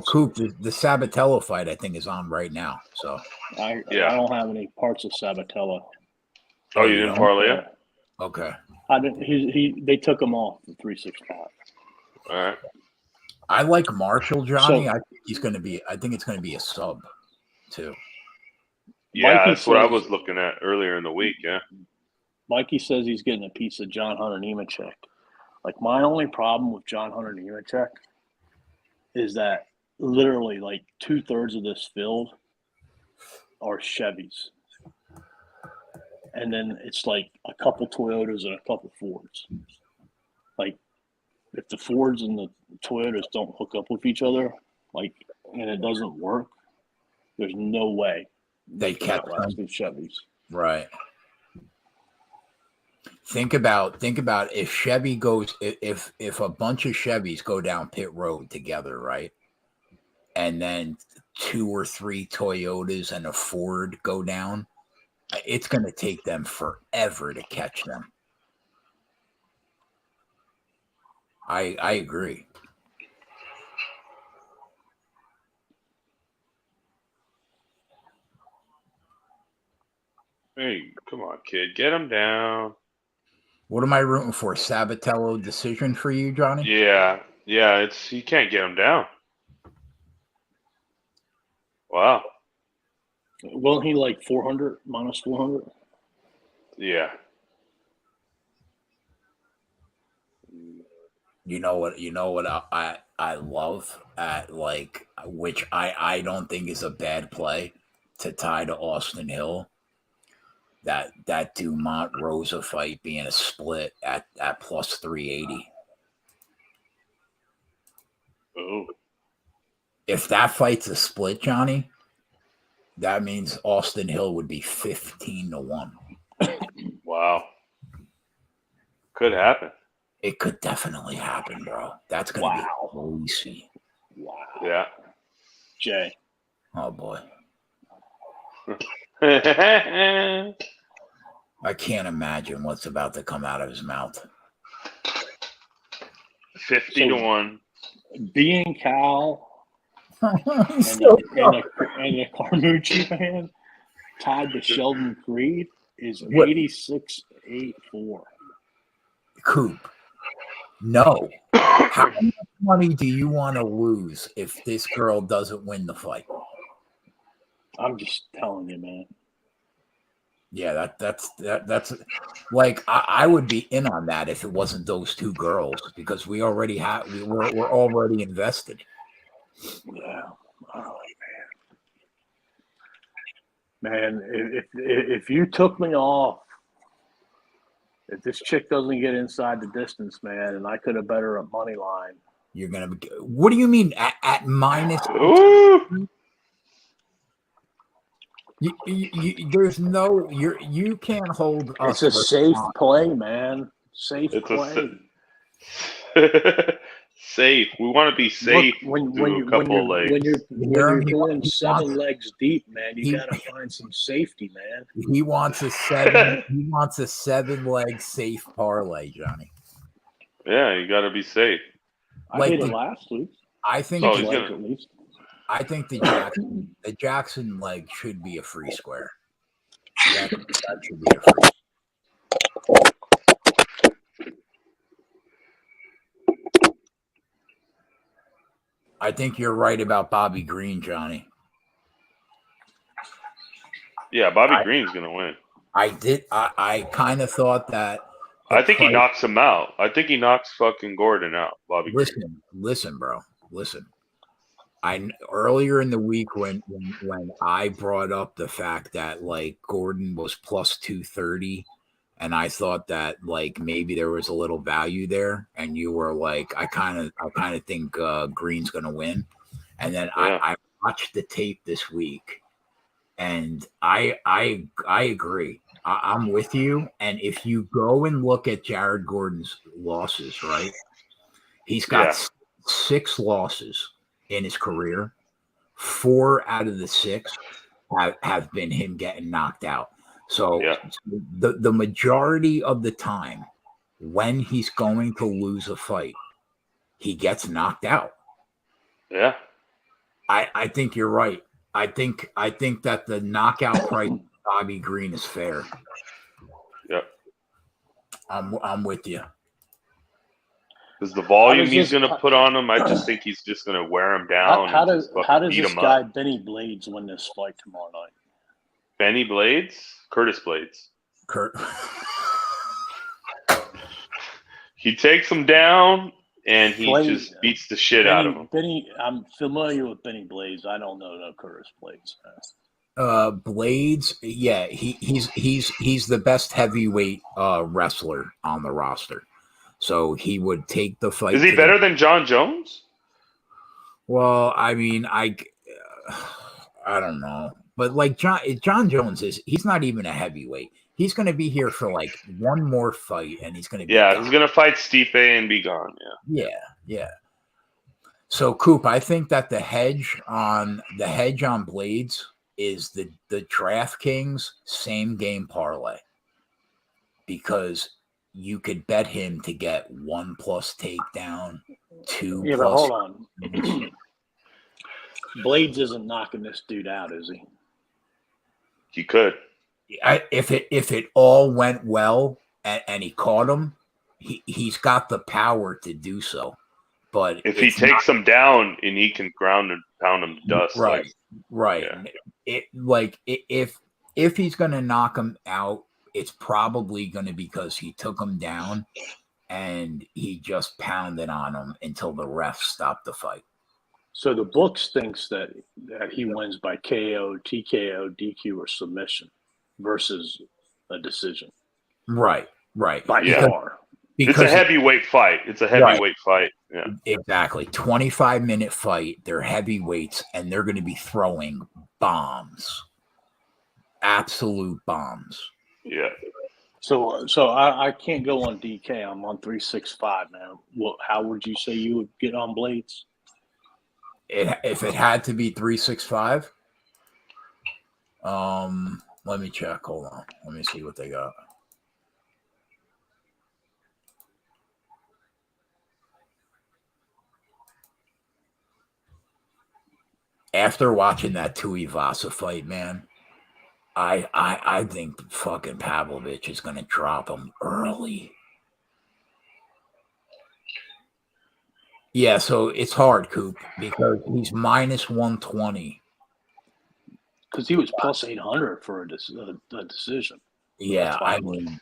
Coop, the Sabatello fight I think is on right now. So I don't have any parts of Sabatello. Oh, you didn't parlay it? Okay. I didn't. They took him off the 365. All right. I like Marshall, Johnny. I think it's going to be a sub too. Yeah, Mikey that's what I was looking at earlier in the week. Yeah. Mikey says he's getting a piece of John Hunter Nemechek. Like, my only problem with John Hunter Nemechek is that literally like 2/3 of this field are Chevys. And then it's like a couple Toyotas and a couple Fords. Like, if the Fords and the Toyotas don't hook up with each other, and it doesn't work, there's no way they catch these Chevys. Right. Think about if Chevy goes if a bunch of Chevys go down pit road together, right? And then 2 or 3 Toyotas and a Ford go down, it's going to take them forever to catch them. I agree. Hey, come on, kid. Get him down. What am I rooting for? Sabatello decision for you, Johnny? Yeah. You can't get him down. Wow. Wasn't he like 400 minus 400? Yeah. You know what I love at which I don't think is a bad play to tie to Austin Hill. That Dumont Rosa fight being a split at plus 380. Oh. If that fight's a split, Johnny, that means Austin Hill would be 15-1. Wow. Could happen. It could definitely happen, bro. That's gonna be crazy. Wow. Yeah. Jay. Oh boy. I I can't imagine what's about to come out of his mouth. 50-1. Being Cal and the Carmucci man tied to Sheldon Creed is 86.84. Coop. No. How much money do you want to lose if this girl doesn't win the fight? I'm just telling you, man. Yeah, that's like I would be in on that if it wasn't those two girls because we're already invested. Yeah. Oh, man, if you took me off, if this chick doesn't get inside the distance, man, and I could have bet her at money line, you're gonna be. What do you mean at minus? Ooh. There's no you can't hold us. it's a safe play, man. Safe play. Safe. We want to be safe. Look, when you're going 7 legs deep, man, you gotta find some safety, man. He wants a 7. He wants a 7-leg safe parlay, Johnny. Yeah, you got to be safe. I hit it last week. I think. So at least. I think the Jackson leg should be a free square. That should be a free. I think you're right about Bobby Green, Johnny. Yeah, Bobby Green's going to win. I kind of thought that. I think he knocks him out. I think he knocks fucking Gordon out, Bobby Green. Listen, bro. Listen. Earlier in the week when I brought up the fact that like Gordon was plus 230 and I thought that like maybe there was a little value there and you were like I kind of think Green's going to win, and then I watched the tape this week and I agree. I'm with you, and if you go and look at Jared Gordon's losses, right? He's got 6 losses in his career. 4 out of the 6 have been him getting knocked out. So the majority of the time when he's going to lose a fight, he gets knocked out. Yeah. I think you're right. I think that the knockout price of Bobby Green is fair. Yep. I'm with you. Because the volume he's going to put on him, I just think he's just going to wear him down. How does this guy Benny Blades win this fight tomorrow night? Benny Blades? Curtis Blades. He takes him down and he just beats the shit out of him. I'm familiar with Benny Blades. I don't know no Curtis Blades. Blades, yeah, he's the best heavyweight wrestler on the roster. So he would take the fight. Is he better than John Jones? Well, I mean, I don't know, but like John Jones he's not even a heavyweight. He's going to be here for like one more fight, and he's going to be gone. He's going to fight Stipe and be gone. Yeah. So Coop, I think that the hedge on Blades is the DraftKings same game parlay, because you could bet him to get 1+ takedown, 2+. Yeah, but hold on. Blades isn't knocking this dude out, is he? He could. If it all went well and he caught him, he's got the power to do so. But if he takes him down and he can ground and pound him to dust, right. Yeah. If he's going to knock him out, it's probably going to be because he took him down and he just pounded on him until the ref stopped the fight. So the books thinks that he wins by KO, TKO, DQ, or submission versus a decision. Right. By far. It's a heavyweight fight. Fight. Yeah. Exactly. 25-minute fight. They're heavyweights, and they're going to be throwing bombs. Absolute bombs. Yeah. So I can't go on DK. I'm on 365 now. How would you say you would get on Blades? If it had to be 365, let me check. Hold on. Let me see what they got. After watching that Tuivasa fight, man, I think fucking Pavlovich is going to drop him early. Yeah, so it's hard, Coop, because he's minus 120. Because he was plus 800 for a decision. Yeah, I mean,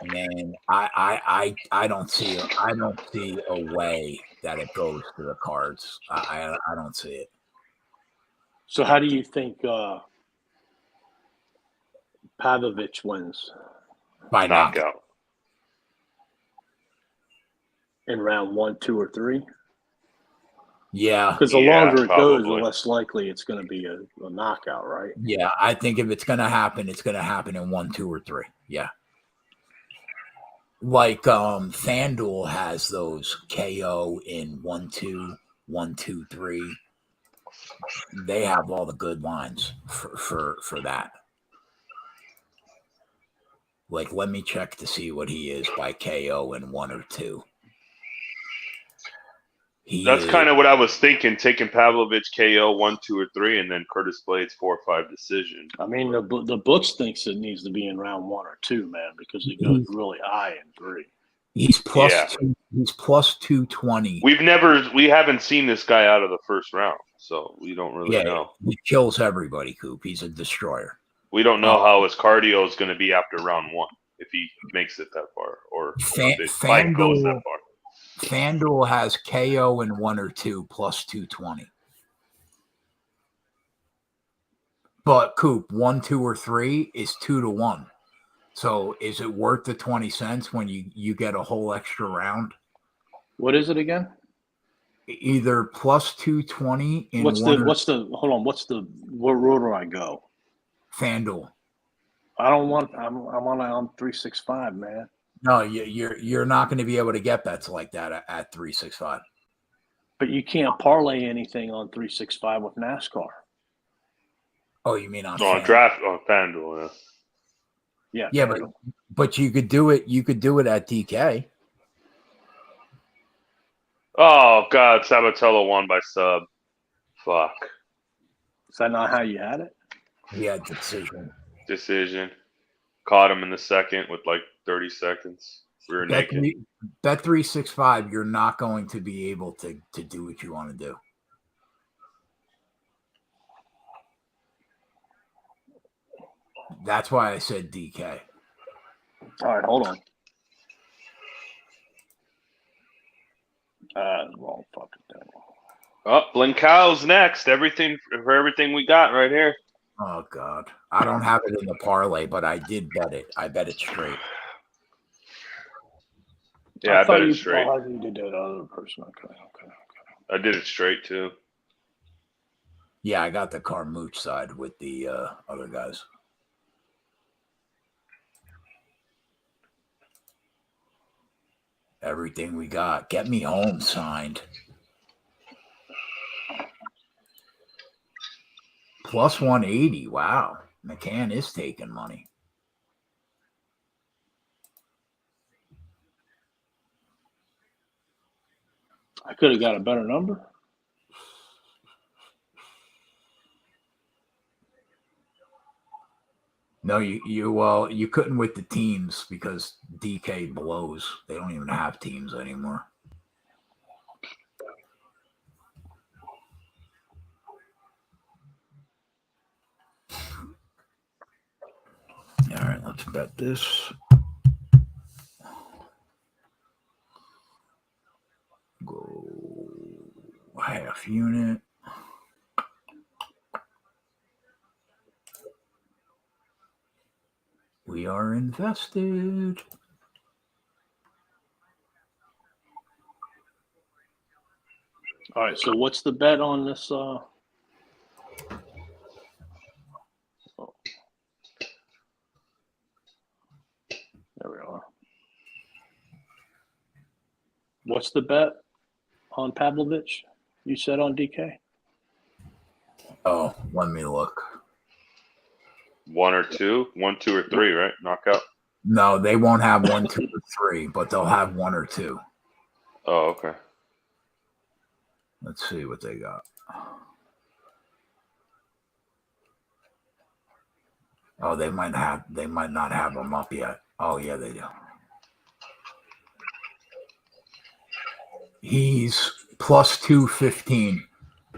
man, I don't see a way that it goes to the cards. I don't see it. So how do you think Pavlovich wins? By knockout. In round 1, 2, or 3? Yeah. Because the longer it goes, the less likely it's going to be a knockout, right? Yeah, I think if it's going to happen, it's going to happen in 1, 2, or 3. Yeah. Like FanDuel has those KO in 1, 2, 1, 2, 3. They have all the good lines for that. Like, let me check to see what he is by KO in 1 or 2. That's kind of what I was thinking, taking Pavlovich KO 1, 2, or 3, and then Curtis Blades 4 or 5 decision. I mean, the books thinks it needs to be in round 1 or 2, man, because it goes really high in 3. He's plus 220. We haven't seen this guy out of the first round, so we don't really know. He kills everybody, Coop. He's a destroyer. We don't know how his cardio is going to be after round 1 if he makes it that far, or if the fight goes that far. FanDuel has KO in 1 or 2 plus 220. But Coop, 1, 2, or 3 is 2 to 1. So is it worth the 20 cents when you get a whole extra round? What is it again? Either plus 220 in where do I go? FanDuel. I'm on 365, man. No, you're not going to be able to get bets like that at 365. But you can't parlay anything on 365 with NASCAR. Oh, you mean on FanDuel? Yeah. Yeah, but you could do it. You could do it at DK. Oh God, Sabatello won by sub. Fuck. Is that not how you had it? He had decision. Caught him in the second with like 30 seconds. We were naked. Bet 365. You're not going to be able to do what you want to do. That's why I said DK. All right, hold on. Wrong fucking thing. Oh, Blinkow's next. Everything we got right here. Oh God, I don't have it in the parlay, but I did bet it. I bet it straight. Yeah, I bet it straight. You did that other person. Okay. I did it straight too. Yeah, I got the Carmouche side with the other guys. Everything we got. Get Me Home signed. Plus 180. Wow. McCann is taking money. I could have got a better number. No, you couldn't with the teams because DK blows. They don't even have teams anymore. All right, let's bet this. Go half unit. We are invested. All right, so what's the bet on this? There we are. What's the bet on Pavlovich? You said on DK? Oh, let me look. 1 or 2? 1, 2, or 3, right? Knockout? No, they won't have 1, 2, or 3, but they'll have 1 or 2. Oh, okay. Let's see what they got. Oh, they might not have them up yet. Oh, yeah, they do. He's plus 215.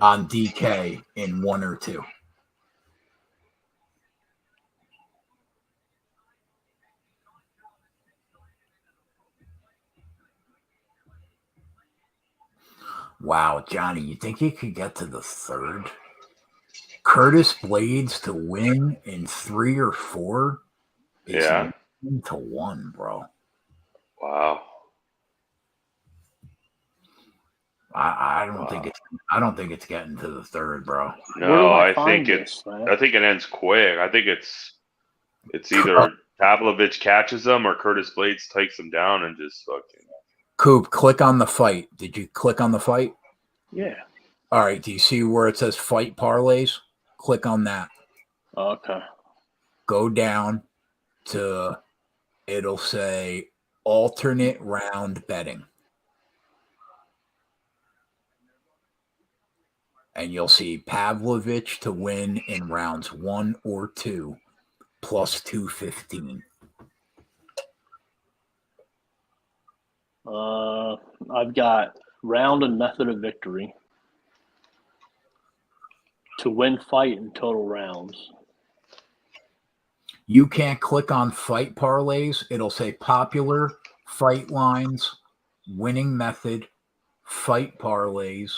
on DK in 1 or 2. Wow, Johnny, you think he could get to the 3rd? Curtis Blades to win in 3 or 4 is 9-1, bro. Wow. I don't think it's getting to the 3rd, bro. No, I think it ends quick. I think it's either Pavlovich catches them or Curtis Blades takes them down and just fucking. Coop, click on the fight. Did you click on the fight? Yeah. All right. Do you see where it says fight parlays? Click on that. Okay. Go down to, it'll say alternate round betting. And you'll see Pavlovich to win in rounds 1 or 2 plus 215. I've got round and method of victory to win fight in total rounds. You can't click on fight parlays. It'll say popular, fight lines, winning method, fight parlays,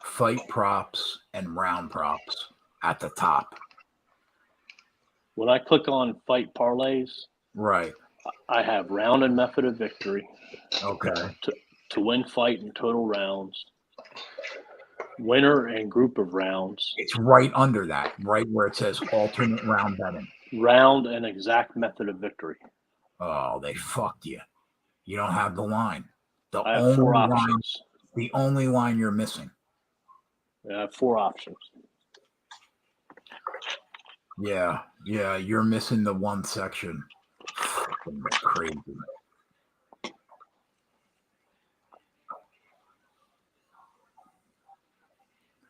fight props, and round props at the top. When I click on fight parlays, right, I have round and method of victory. Okay. To win fight in total rounds, winner and group of rounds. It's right under that, right where it says alternate round betting. Round and exact method of victory. Oh, they fucked you. You don't have the line. I have 4 options. The only line you're missing. I have 4 options. Yeah, you're missing the one section. Fucking crazy.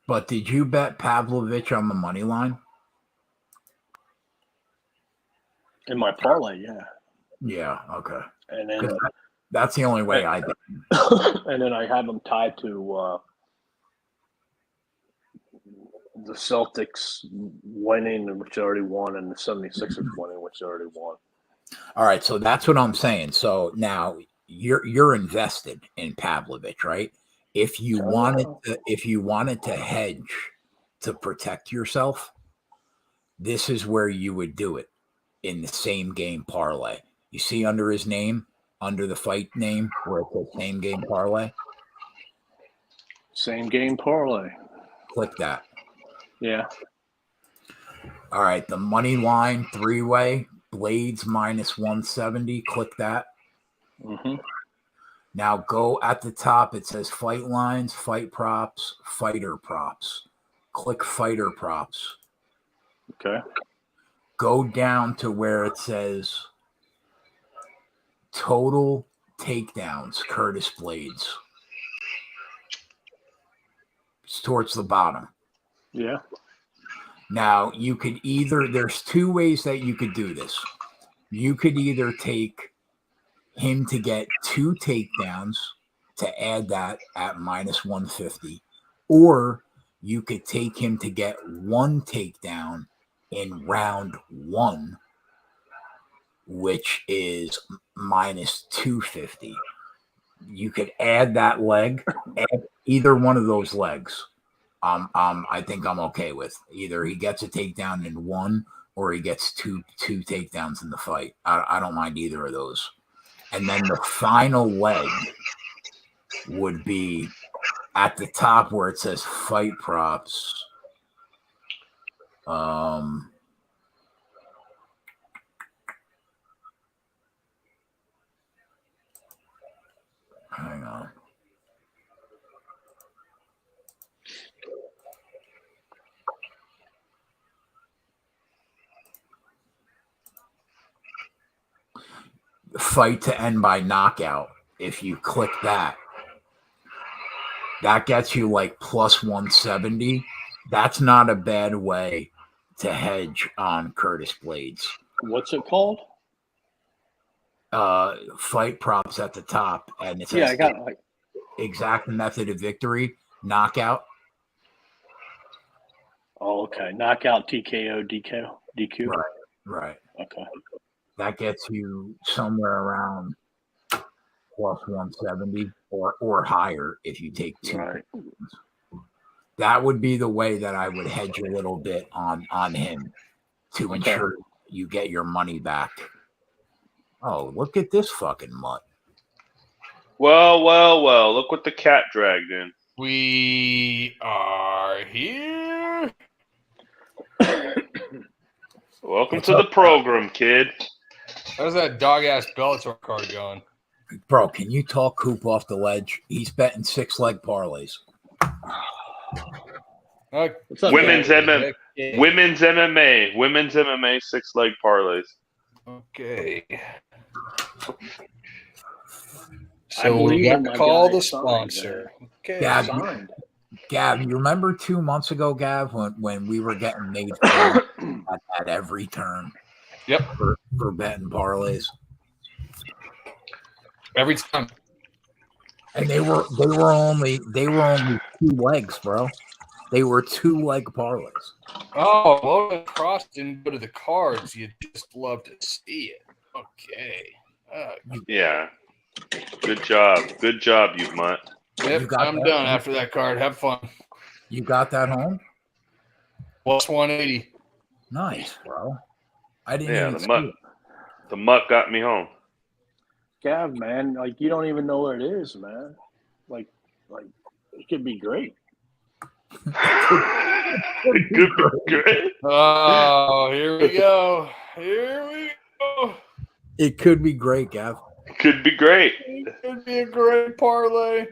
But did you bet Pavlovich on the money line? In my parlay, yeah. Yeah, okay. And then that's the only way I bet. And then I have them tied to the Celtics winning, which already won, and the 76ers winning, which already won. All right, so that's what I'm saying. So now you're invested in Pavlovich, right? If you wanted to hedge to protect yourself, this is where you would do it in the same game parlay. You see under his name, under the fight name, where it says same game parlay. Same game parlay. Click that. Yeah. All right, the money line 3-way Blades minus 170. Click that. Mm-hmm. Now go at the top. It says fight lines, fight props, fighter props. Click fighter props. Okay. Go down to where it says total takedowns, Curtis Blades. It's towards the bottom. Yeah. Now you could there's 2 ways that you could do this. You could either take him to get 2 takedowns to add that at minus 150, or you could take him to get 1 takedown in round 1, which is minus 250. You could add that leg, add either one of those legs. I think I'm okay with either he gets a takedown in 1 or he gets two takedowns in the fight. I don't mind either of those. And then the final leg would be at the top where it says fight props. Hang on. Fight to end by knockout. If you click that, that gets you like plus 170. That's not a bad way to hedge on Curtis Blades. What's it called? Fight props at the top, and it says I got it. Exact method of victory, knockout. Oh, okay. Knockout, TKO, DQ. Right. Okay. That gets you somewhere around plus 170 or higher if you take two. Right. That would be the way that I would hedge a little bit on him to ensure you get your money back. Oh, look at this fucking mutt. Well. Look what the cat dragged in. We are here. Welcome to the program, kid. How's that dog-ass Bellator card going? Bro, can you talk Coop off the ledge? He's betting 6-leg parlays. Women's MMA, 6-leg parlays. Okay. So we got to call the sponsor. Okay. Gav, you remember 2 months ago, Gav, when we were getting made fun at every turn? Yep. For betting parlays. Every time. And they were only 2 legs, bro. They were 2-leg parlays. Oh, well, the cross didn't go to the cards. You'd just love to see it. Okay. Yeah. Good job, you mutt. Yep, I'm done after that card. Have fun. You got that home? Plus 180. Nice, bro. I didn't. Yeah, even the mutt got me home. Gav, man, like you don't even know where it is, man. Like it could be great. It could be great. Oh, here we go. It could be great, Gav. Could be great. It could be a great parlay.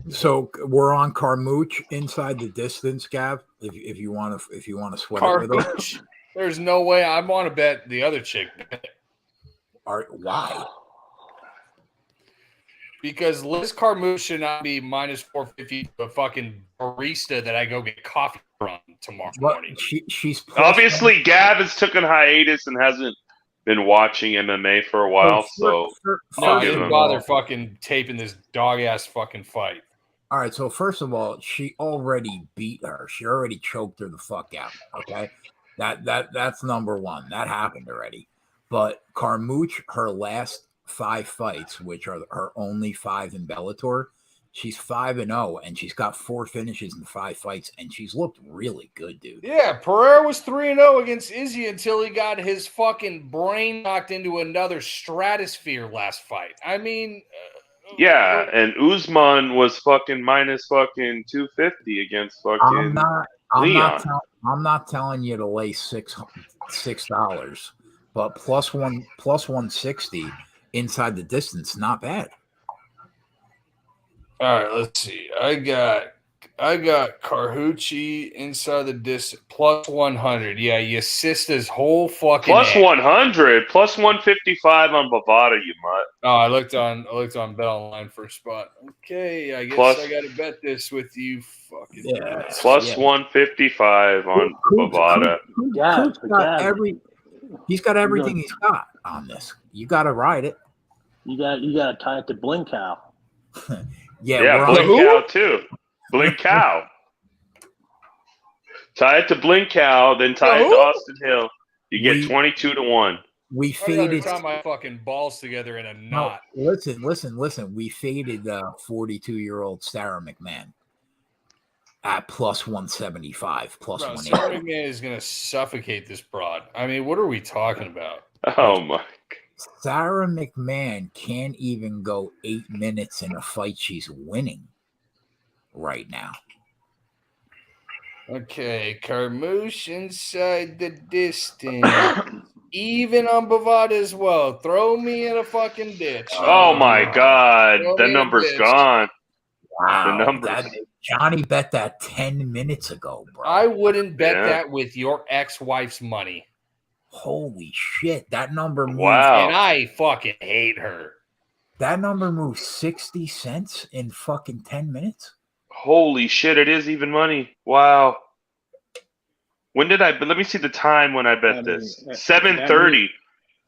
So we're on Carmouche inside the distance, Gav. If you want to sweat it with us. There's no way I want to bet the other chick. Why? Because Liz Carmouche should not be minus 450 to a fucking barista that I go get coffee from tomorrow morning. She's obviously Gav has taken hiatus and hasn't been watching MMA for a while, so I didn't bother fucking taping this dog ass fucking fight. All right, so first of all, she already beat her. She already choked her the fuck out. Okay, that's number one. That happened already. But Carmouche, her last 5 fights, which are her only 5 in Bellator, she's 5-0, and she's got 4 finishes in 5 fights, and she's looked really good, dude. Yeah, Pereira was 3-0 against Izzy until he got his fucking brain knocked into another stratosphere last fight. I mean, yeah, and Usman was fucking minus fucking 250 against fucking Leon. I'm not telling you to lay $6, but plus 160 inside the distance, not bad. All right, let's see. I got Carhucci inside the distance plus 100. Yeah, you assist his whole fucking plus 100, plus 155 on Bovada, you mutt. Oh, I looked on Bet Online for a spot. Okay, I guess I got to bet this with you. Fucking plus 155 on Bovada. He's got everything he's got on this. You got to ride it. You got to tie it to Blink Cow. Yeah, Blink Cow too. Blink Cow. Tie it to Blink Cow, then tie it to Austin Hill. You get 22-1. We faded. Tie my fucking balls together in a knot. No, listen. We faded 42-year-old Sarah McMahon at plus 175, plus 180. Sarah McMahon is going to suffocate this broad. I mean, what are we talking about? Oh my! Sarah McMahon can't even go 8 minutes in a fight she's winning right now. Okay, Carmouche inside the distance. Even on Bovada as well. Throw me in a fucking ditch. Oh my God. That number's gone. Wow. The numbers. Johnny bet that 10 minutes ago, bro. I wouldn't bet that with your ex-wife's money. Holy shit. That number moved. Wow. And I fucking hate her. That number moved 60 cents in fucking 10 minutes. Holy shit. It is even money. Wow. When did let me see the time when I bet this. 7:30.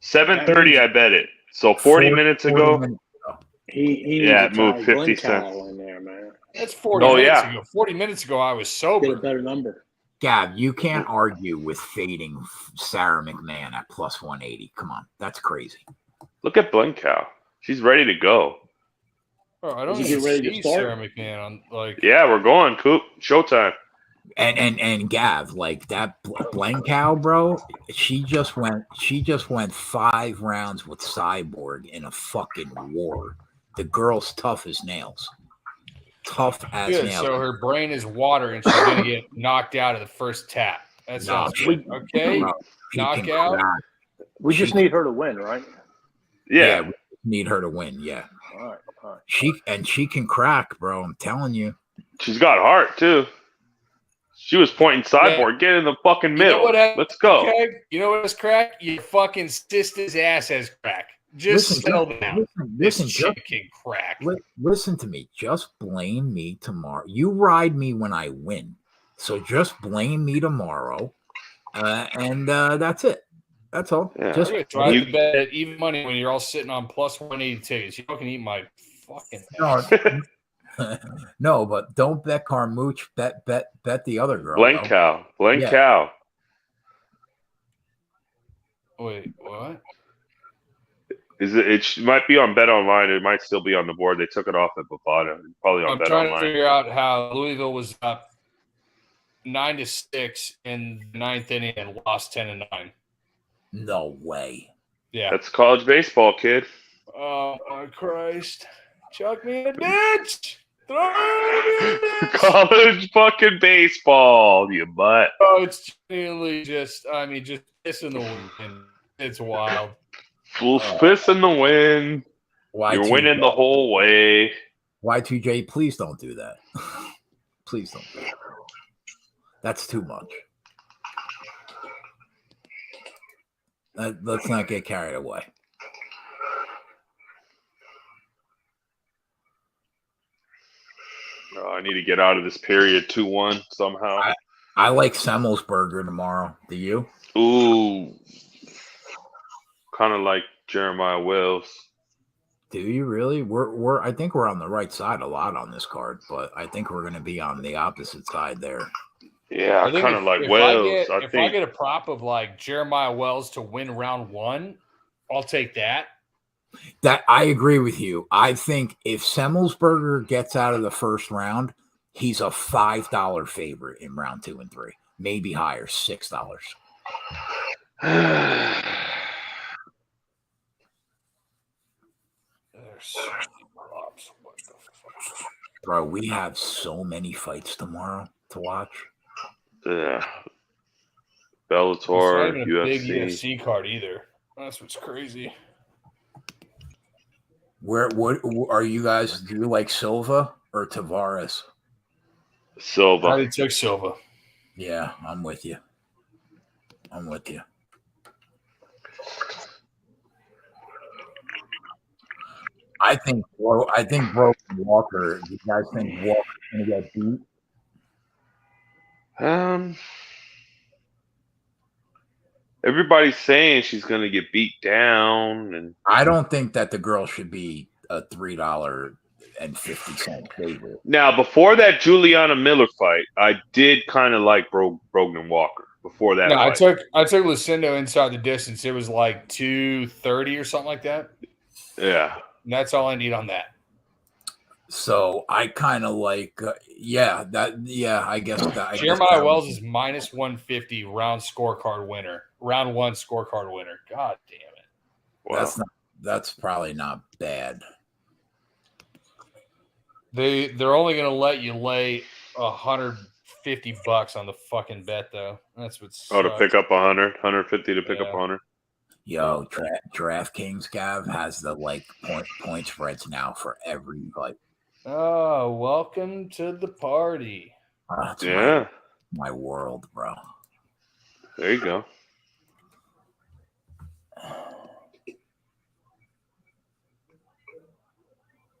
7:30 I bet it. So 40 minutes ago. He it moved 50 cents. In there, man. That's 40 minutes ago. 40 minutes ago, I was sober. Get a better number. Gab, you can't argue with fading Sarah McMahon at plus 180. Come on, that's crazy. Look at Blencow. She's ready to go. Bro, I don't Is he even ready to see start? Sarah McMahon on like. Yeah, we're going, Coop. Showtime. And Gav, like that Blencow, bro, she just went 5 rounds with Cyborg in a fucking war. The girl's tough as nails. Tough as Good. nails. So her brain is water, and she's gonna get knocked out of the first tap. That sounds good. Okay, Bro, she can knockout. crack. We just need her to win, right? Yeah. We need her to win. Yeah. All right. She can crack, bro. I'm telling you. She's got heart, too. She was pointing Cyborg. Get in the fucking middle. Let's go. Keg? You know what is crack? Your fucking sister's ass has crack. Just settle down. Listen, chick can crack. Listen to me. Just blame me tomorrow. You ride me when I win. So just blame me tomorrow. And that's it. That's all. Yeah. Just try to bet at even money when you're all sitting on plus 182. So you can eat my fucking ass. No, but don't bet Carmouche. Bet the other girl. Blencow. Yeah. Wait, what? It might be on Bet Online. It might still be on the board. They took it off at Bovada. Probably on Bet Online. I'm trying to figure out how Louisville was up 9-6 in the 9th inning and lost 10-9. No way. Yeah, that's college baseball, kid. Oh my Christ! Chuck me a ditch. College fucking baseball, you butt. Oh, it's genuinely just piss in the wind. It's wild. Full piss in the wind. You're winning the whole way. Y2J, please don't do that. Please don't do that. That's too much. Let's not get carried away. I need to get out of this period 2-1 somehow. I like Semmelsberger tomorrow. Do you? Ooh. Kind of like Jeremiah Wells. Do you really? I think we're on the right side a lot on this card, but I think we're going to be on the opposite side there. Yeah, I kind of like Wells. If I get a prop of like Jeremiah Wells to win round 1, I'll take that. That I agree with you. I think if Semmelsberger gets out of the first round, he's a $5 favorite in round 2 and 3, maybe higher, $6. Bro, we have so many fights tomorrow to watch. Yeah. Bellator, it's not even a UFC. big UFC card either. That's what's crazy. What are you guys? Do you like Silva or Tavares? Silva. I already took Silva. Yeah, I'm with you. I think Broken Walker. Do you guys think Walker's gonna get beat? Everybody's saying she's gonna get beat down, and I don't think that the girl should be a $3.50 favorite. Now, before that Juliana Miller fight, I did kind of like Brogan Walker. Before that, I fight. took Lucindo inside the distance. It was like 230 or something like that. Yeah, and that's all I need on that. So I kind of like, I guess that. Jeremiah Wells is minus 150 round 1 scorecard winner. God damn it! Wow. That's probably not bad. They're only going to let you lay $150 on the fucking bet though. That's what's to pick up 100, 150 to pick up 100. Yo, DraftKings Gav has the point spreads now for every fight. Oh, welcome to the party. Yeah, my world, bro. There you go.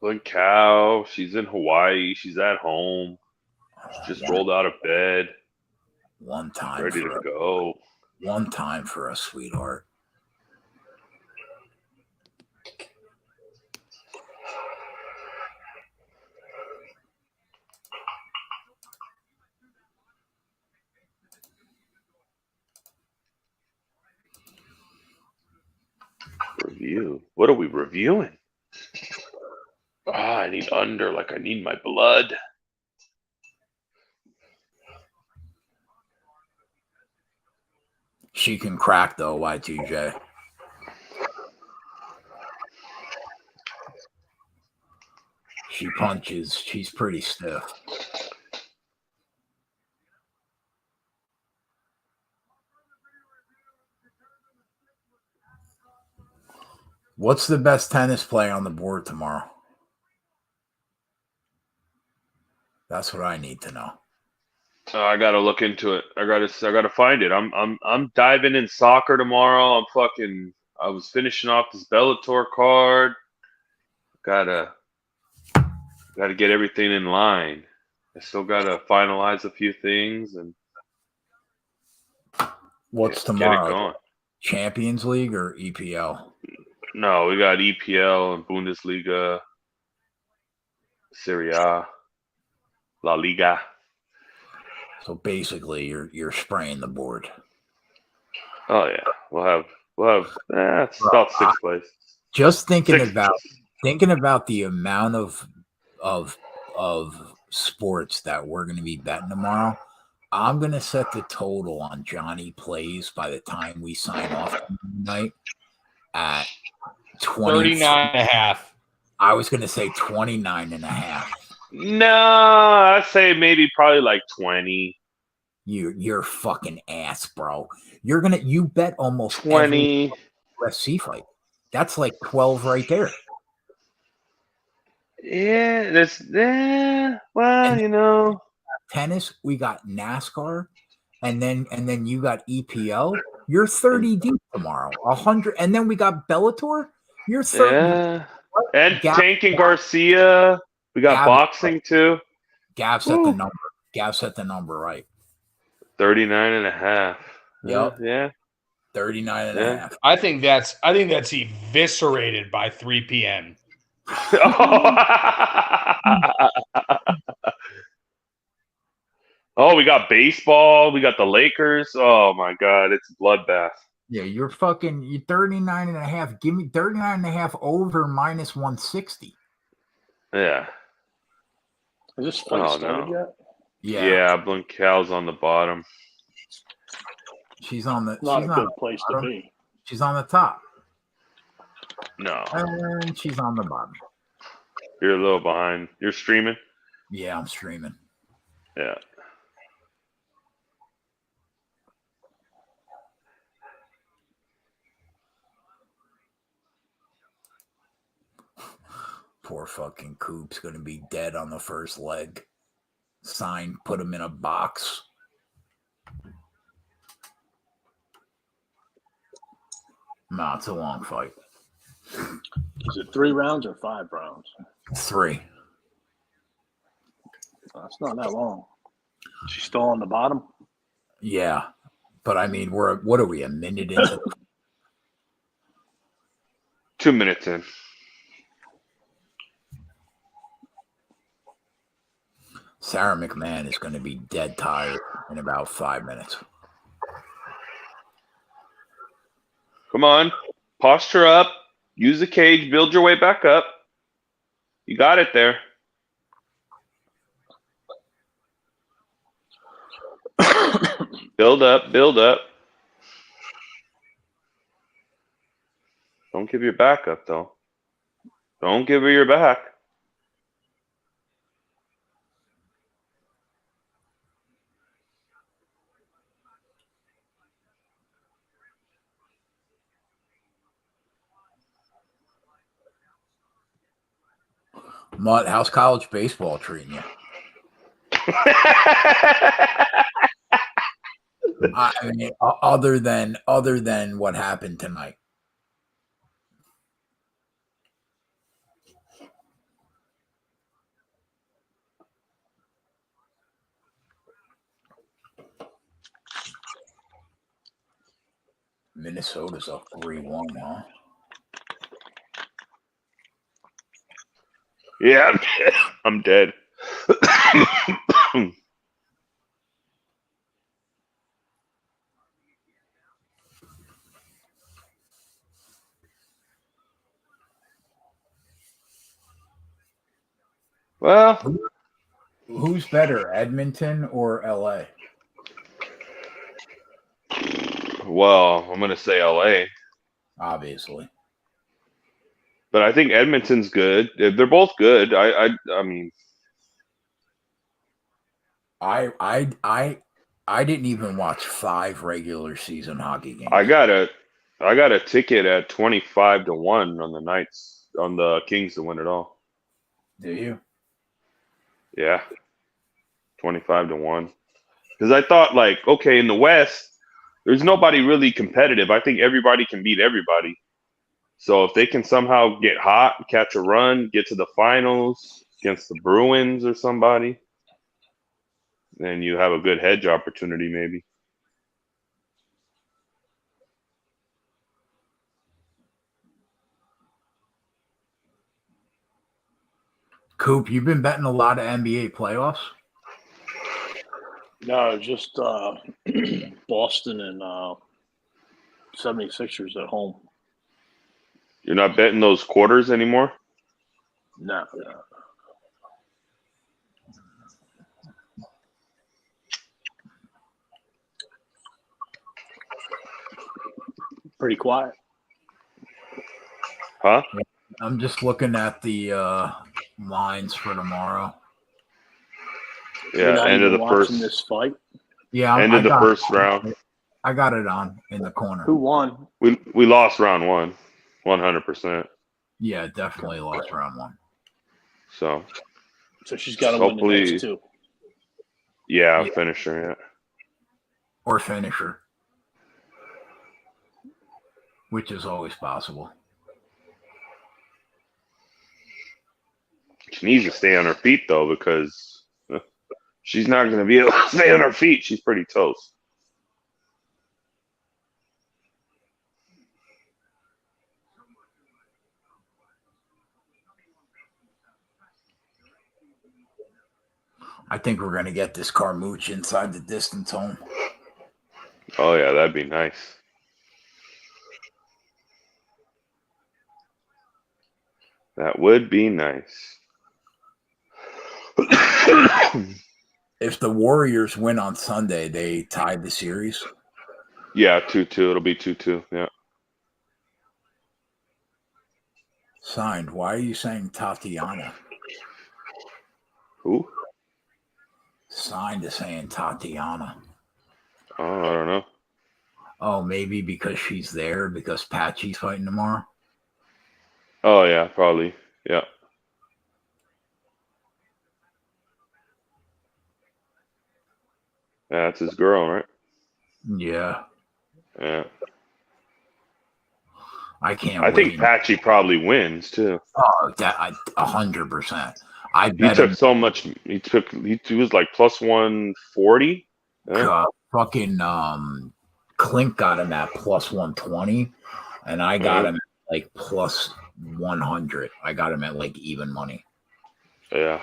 Like cow, she's in Hawaii. She's at home. She just rolled out of bed. One time, ready to go. One time for a sweetheart. Review. What are we reviewing? I need under like I need my blood. She can crack though, Y2J. She punches. She's pretty stiff. What's the best tennis play on the board tomorrow? That's what I need to know. I gotta look into it. I gotta find it. I'm diving in soccer tomorrow. I was finishing off this Bellator card. Gotta get everything in line. I still gotta finalize a few things and What's get it tomorrow? going. Champions League or EPL? No, we got EPL and Bundesliga, Serie A, La Liga. So basically, you're spraying the board. Oh yeah, we'll have it's about 6 plays. Just thinking about the amount of sports that we're going to be betting tomorrow. I'm going to set the total on Johnny Plays by the time we sign off tonight at 39.5. I was going to say 29.5. No, I'd say maybe probably like 20. You're fucking ass, bro. You bet almost 20. every UFC fight. That's like 12 right there. Yeah, well, tennis, we got NASCAR, and then you got EPL. You're 30 deep tomorrow. 100, and then we got Bellator. You're 30. Yeah. And Tank and Garcia. We got boxing too. Gav set the number. Gav set the number right. 39.5. Yep. Yeah. 39.5. I think that's eviscerated by 3 p.m. Oh, we got baseball. We got the Lakers. Oh my God, it's a bloodbath. Yeah, you're 39.5. Give me 39.5 over minus 160. Yeah. Is this fight started yet? Yeah, Bluncal's on the bottom. She's on the. Not a good place to be. She's on the top. No. And she's on the bottom. You're a little behind. You're streaming? Yeah, I'm streaming. Yeah. Poor fucking Coop's going to be dead on the first leg. Sign, put him in a box. No, it's a long fight. Is it 3 rounds or 5 rounds? 3. It's not that long. She's still on the bottom? Yeah. But I mean, what are we, a minute into? 2 minutes in. Sarah McMahon is going to be dead tired in about 5 minutes. Come on. Posture up. Use the cage. Build your way back up. You got it there. Build up. Build up. Don't give your back up, though. Don't give her your back. Mutt, how's college baseball treating you? I mean, other than what happened tonight. Minnesota's up 3-1, huh? Yeah, I'm dead. Well, who's better, Edmonton or LA? Well, I'm gonna say LA, Obviously. but I think Edmonton's good. They're both good. I mean, I didn't even watch 5 regular season hockey games. I got a ticket at 25-1 on the Knights on the Kings to win it all. Do you? Yeah, 25-1. Because I thought, like, okay, in the West, there's nobody really competitive. I think everybody can beat everybody. So if they can somehow get hot, catch a run, get to the finals against the Bruins or somebody, then you have a good hedge opportunity, maybe. Coop, you've been betting a lot of NBA playoffs? No, just Boston and 76ers at home. You're not betting those quarters anymore? No. Pretty quiet. Huh? I'm just looking at the lines for tomorrow. Yeah, end of the first. This fight. Yeah, end of the first round. I got it on in the corner. Who won? We lost round 1, 100%. Yeah, definitely lost round 1. So she's got to win the next 2. Yeah, finisher. Yeah. Or finisher, which is always possible. She needs to stay on her feet, though, because she's not going to be able to stay on her feet. She's pretty toast. I think we're going to get this Carmouche inside the distance home. Oh, yeah, that'd be nice. That would be nice. If the Warriors win on Sunday, they tied the series. Yeah, 2-2. It'll be 2-2. Yeah. Signed. Why are you saying Tatiana? Who? Signed is saying Tatiana. Oh, I don't know. Oh, maybe because she's there because Patchy's fighting tomorrow? Oh, yeah, probably. Yeah. Yeah, that's his girl, right? Yeah. Yeah. I can't I wait. think Patchy probably wins, too. Oh, 100%. I He bet took so much. He was like plus 140. Yeah. Fucking Clint got him at plus 120, and I got him at like plus 100. I got him at like even money. Yeah.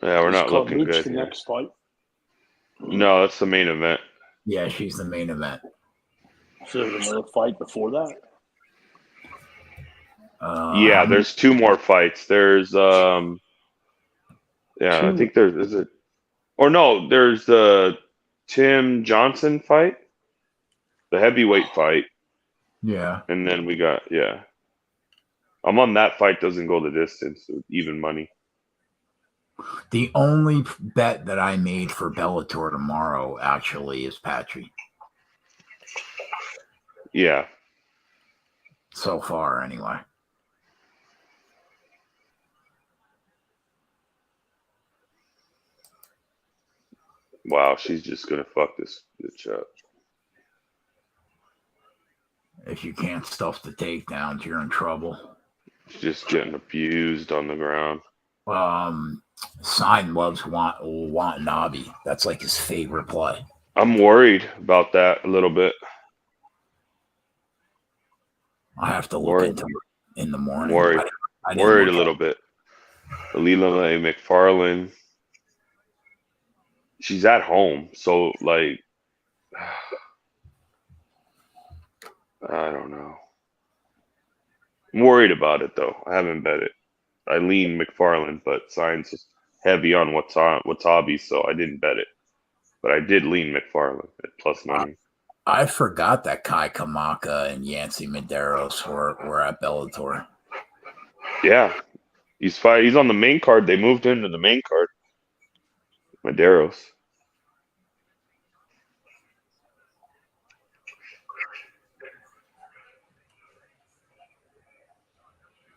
Yeah, we're not looking good. The next fight? No, that's the main event. Yeah, she's the main event. So there's another fight before that? Yeah, there's 2 more fights. There's I think there's there's the Tim Johnson fight, the heavyweight fight. Yeah. And then we got I'm on that fight, doesn't go the distance, even money. The only bet that I made for Bellator tomorrow actually is Patchy. Yeah. So far, anyway. Wow, she's just gonna fuck this bitch up. If you can't stuff the takedowns, you're in trouble. She's just getting abused on the ground. Sign loves Watanabe. That's like his favorite play. I'm worried about that a little bit. I have to look into it in the morning. Worried a little bit. Leland McFarland. She's at home, so like, I don't know. I'm worried about it though. I haven't bet it. I lean McFarland, but Signs is heavy on Watabe, so I didn't bet it. But I did lean McFarland at plus money. I forgot that Kai Kamaka and Yancy Medeiros were at Bellator. Yeah, he's on the main card. They moved him to the main card. Medeiros.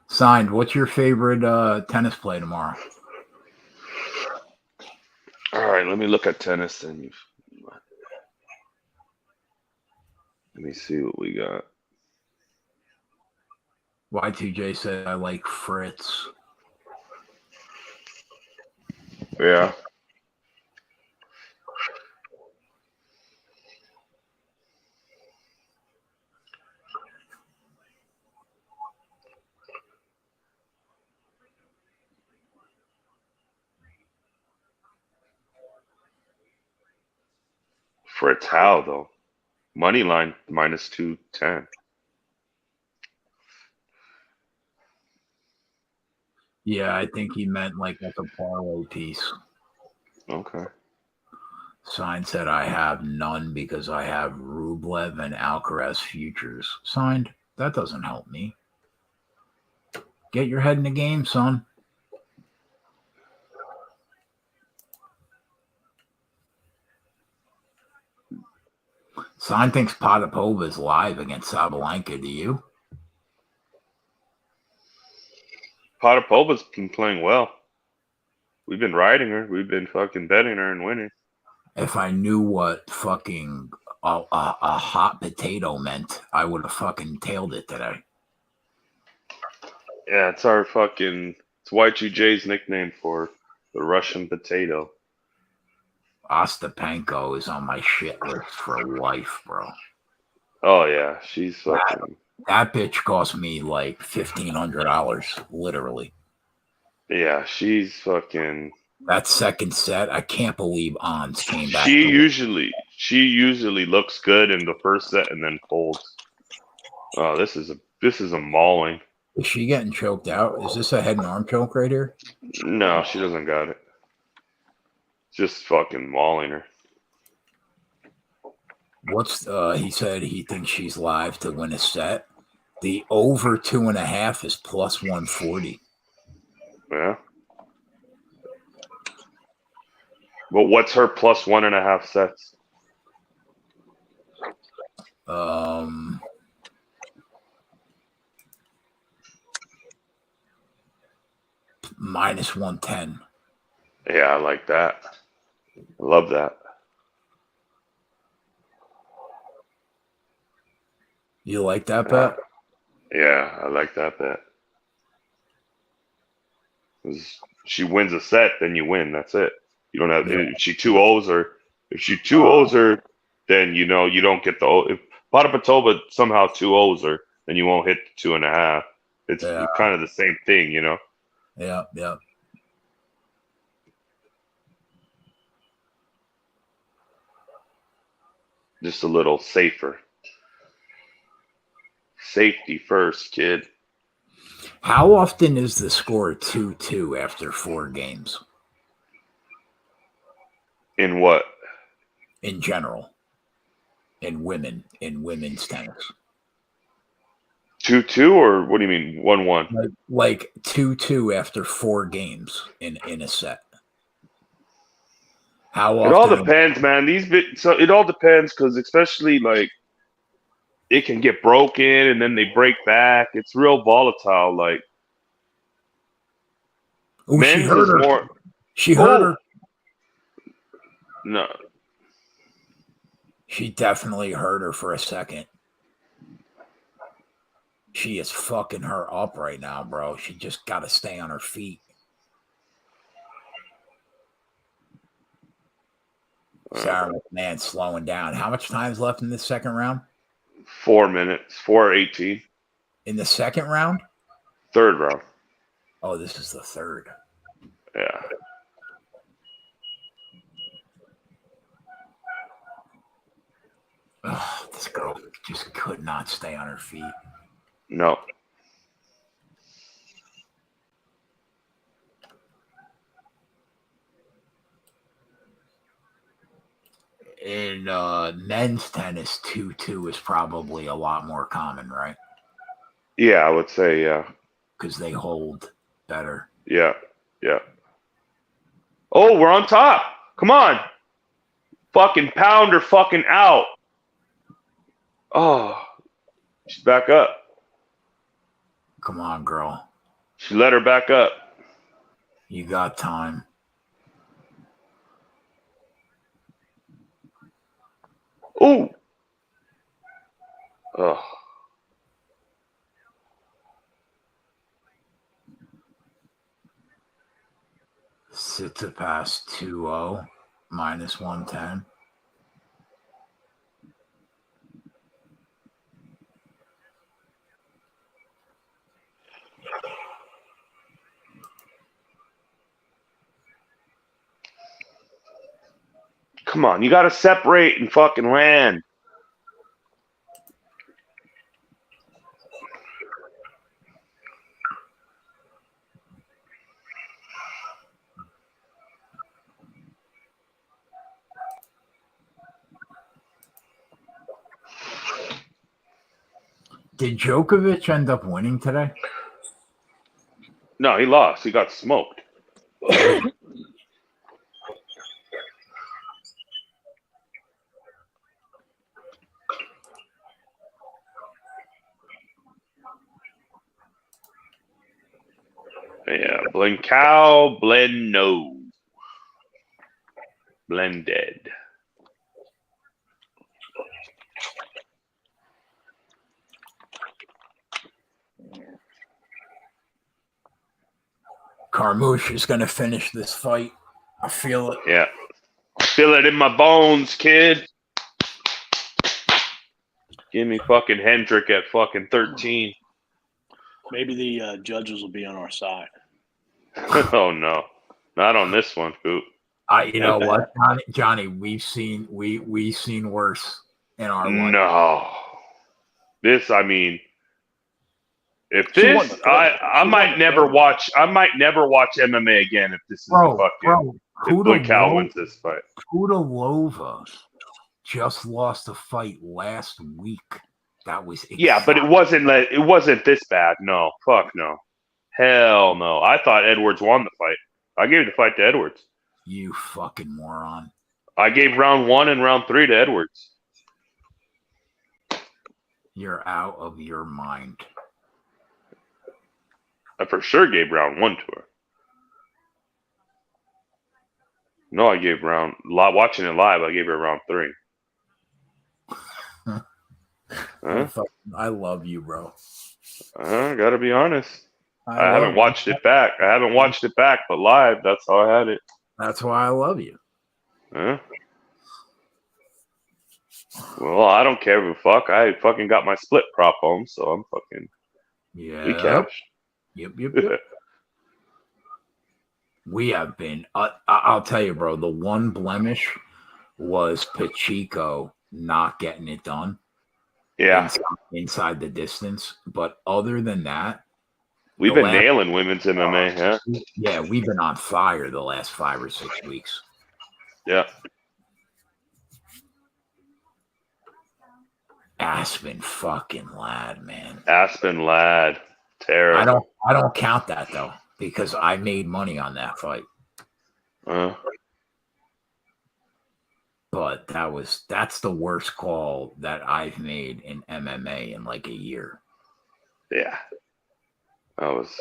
Signed. What's your favorite tennis play tomorrow? All right, let me look at tennis and let me see what we got. Y2J said I like Fritz. Yeah. Fritz how though? Money line minus 210. Yeah, I think he meant like that's a parlay piece. Okay. Sign said I have none because I have Rublev and Alcaraz futures. Signed. That doesn't help me. Get your head in the game, son. Sign thinks Potapova is live against Sabalenka. Do you? Potapova's been playing well. We've been riding her. We've been fucking betting her and winning. If I knew what fucking a hot potato meant, I would have fucking tailed it today. Yeah, it's Y2J's nickname for the Russian potato. Ostapenko is on my shit list for life, bro. Oh yeah, she's fucking. That bitch cost me like $1,500, literally. Yeah, she's fucking. That second set, I can't believe Ons came back. She usually looks good in the first set and then folds. Oh, this is a mauling. Is she getting choked out? Is this a head and arm choke right here? No, she doesn't got it. Just fucking mauling her. He said he thinks she's live to win a set. The over 2.5 is plus 140. Yeah. But what's her plus 1.5 sets? Minus 110. Yeah, I like that. I love that. You like that bet? Yeah, I like that bet. She wins a set, then you win. That's it. You don't have if she 2-0s her, then you don't get the if Potapova somehow 2-0s her, then you won't hit the 2.5. It's kind of the same thing, Yeah. Just a little safer. Safety first, kid. How often is the score 2-2 after 4 games? In what? In general. In women's tennis. 2-2 or what do you mean 1-1? Like 2-2 after 4 games in a set. How often? It all depends, man. So it all depends because especially like it can get broken and then they break back. It's real volatile. Like men's is more. She hurt her. No. She definitely hurt her for a second. She is fucking her up right now, bro. She just got to stay on her feet. Sarah McMahon slowing down. How much time is left in this second round? 4 minutes. 4:18. In the second round? Third round. Oh, this is the third. Yeah. Oh, this girl just could not stay on her feet. No. in men's tennis, 2-2 is probably a lot more common, right? Yeah, I would say, yeah. Because they hold better. Yeah, yeah. Oh, we're on top. Come on. Fucking pounder fucking out. Oh, she's back up. Come on, girl. She let her back up. You got time. Ooh. Oh. Tsitsipas 2-0, minus 110. Come on, you got to separate and fucking land. Did Djokovic end up winning today? No, he lost. He got smoked. Yeah, Blinkao, Blendo. Blended. Carmouche is going to finish this fight. I feel it. Yeah. I feel it in my bones, kid. Give me fucking Hendrick at fucking 13. Maybe the judges will be on our side. Oh, no. Not on this one, Coop. You know what, Johnny? We've seen worse in our life. No. This, I mean, if this, I might never watch. I might never watch MMA again if this is fucking. If Blinkao wins this fight. Kudalova just lost a fight last week. That was exciting. Yeah, but it wasn't this bad. No, fuck no, hell no. I thought Edwards won the fight. I gave the fight to Edwards. You fucking moron. I gave round 1 and round 3 to Edwards. You're out of your mind. I for sure gave round 1 to her. No, I gave watching it live, I gave her round 3. Huh? I love you, bro. Gotta be honest. I haven't watched it back. But live, that's how I had it. That's why I love you. Huh? Well, I don't care if fuck. I fucking got my split prop home, so I'm fucking. Yeah. We cashed. Yep. We have been. I'll tell you, bro. The one blemish was Pacheco not getting it done. Yeah. Inside the distance, but other than that, we've been nailing women's MMA. Yeah. Yeah, we've been on fire the last 5 or 6 weeks. Yeah. Aspen fucking lad, man. Aspen lad. Terrible. I don't count that though, because I made money on that fight. But that's the worst call that I've made in MMA in like a year. Yeah. That was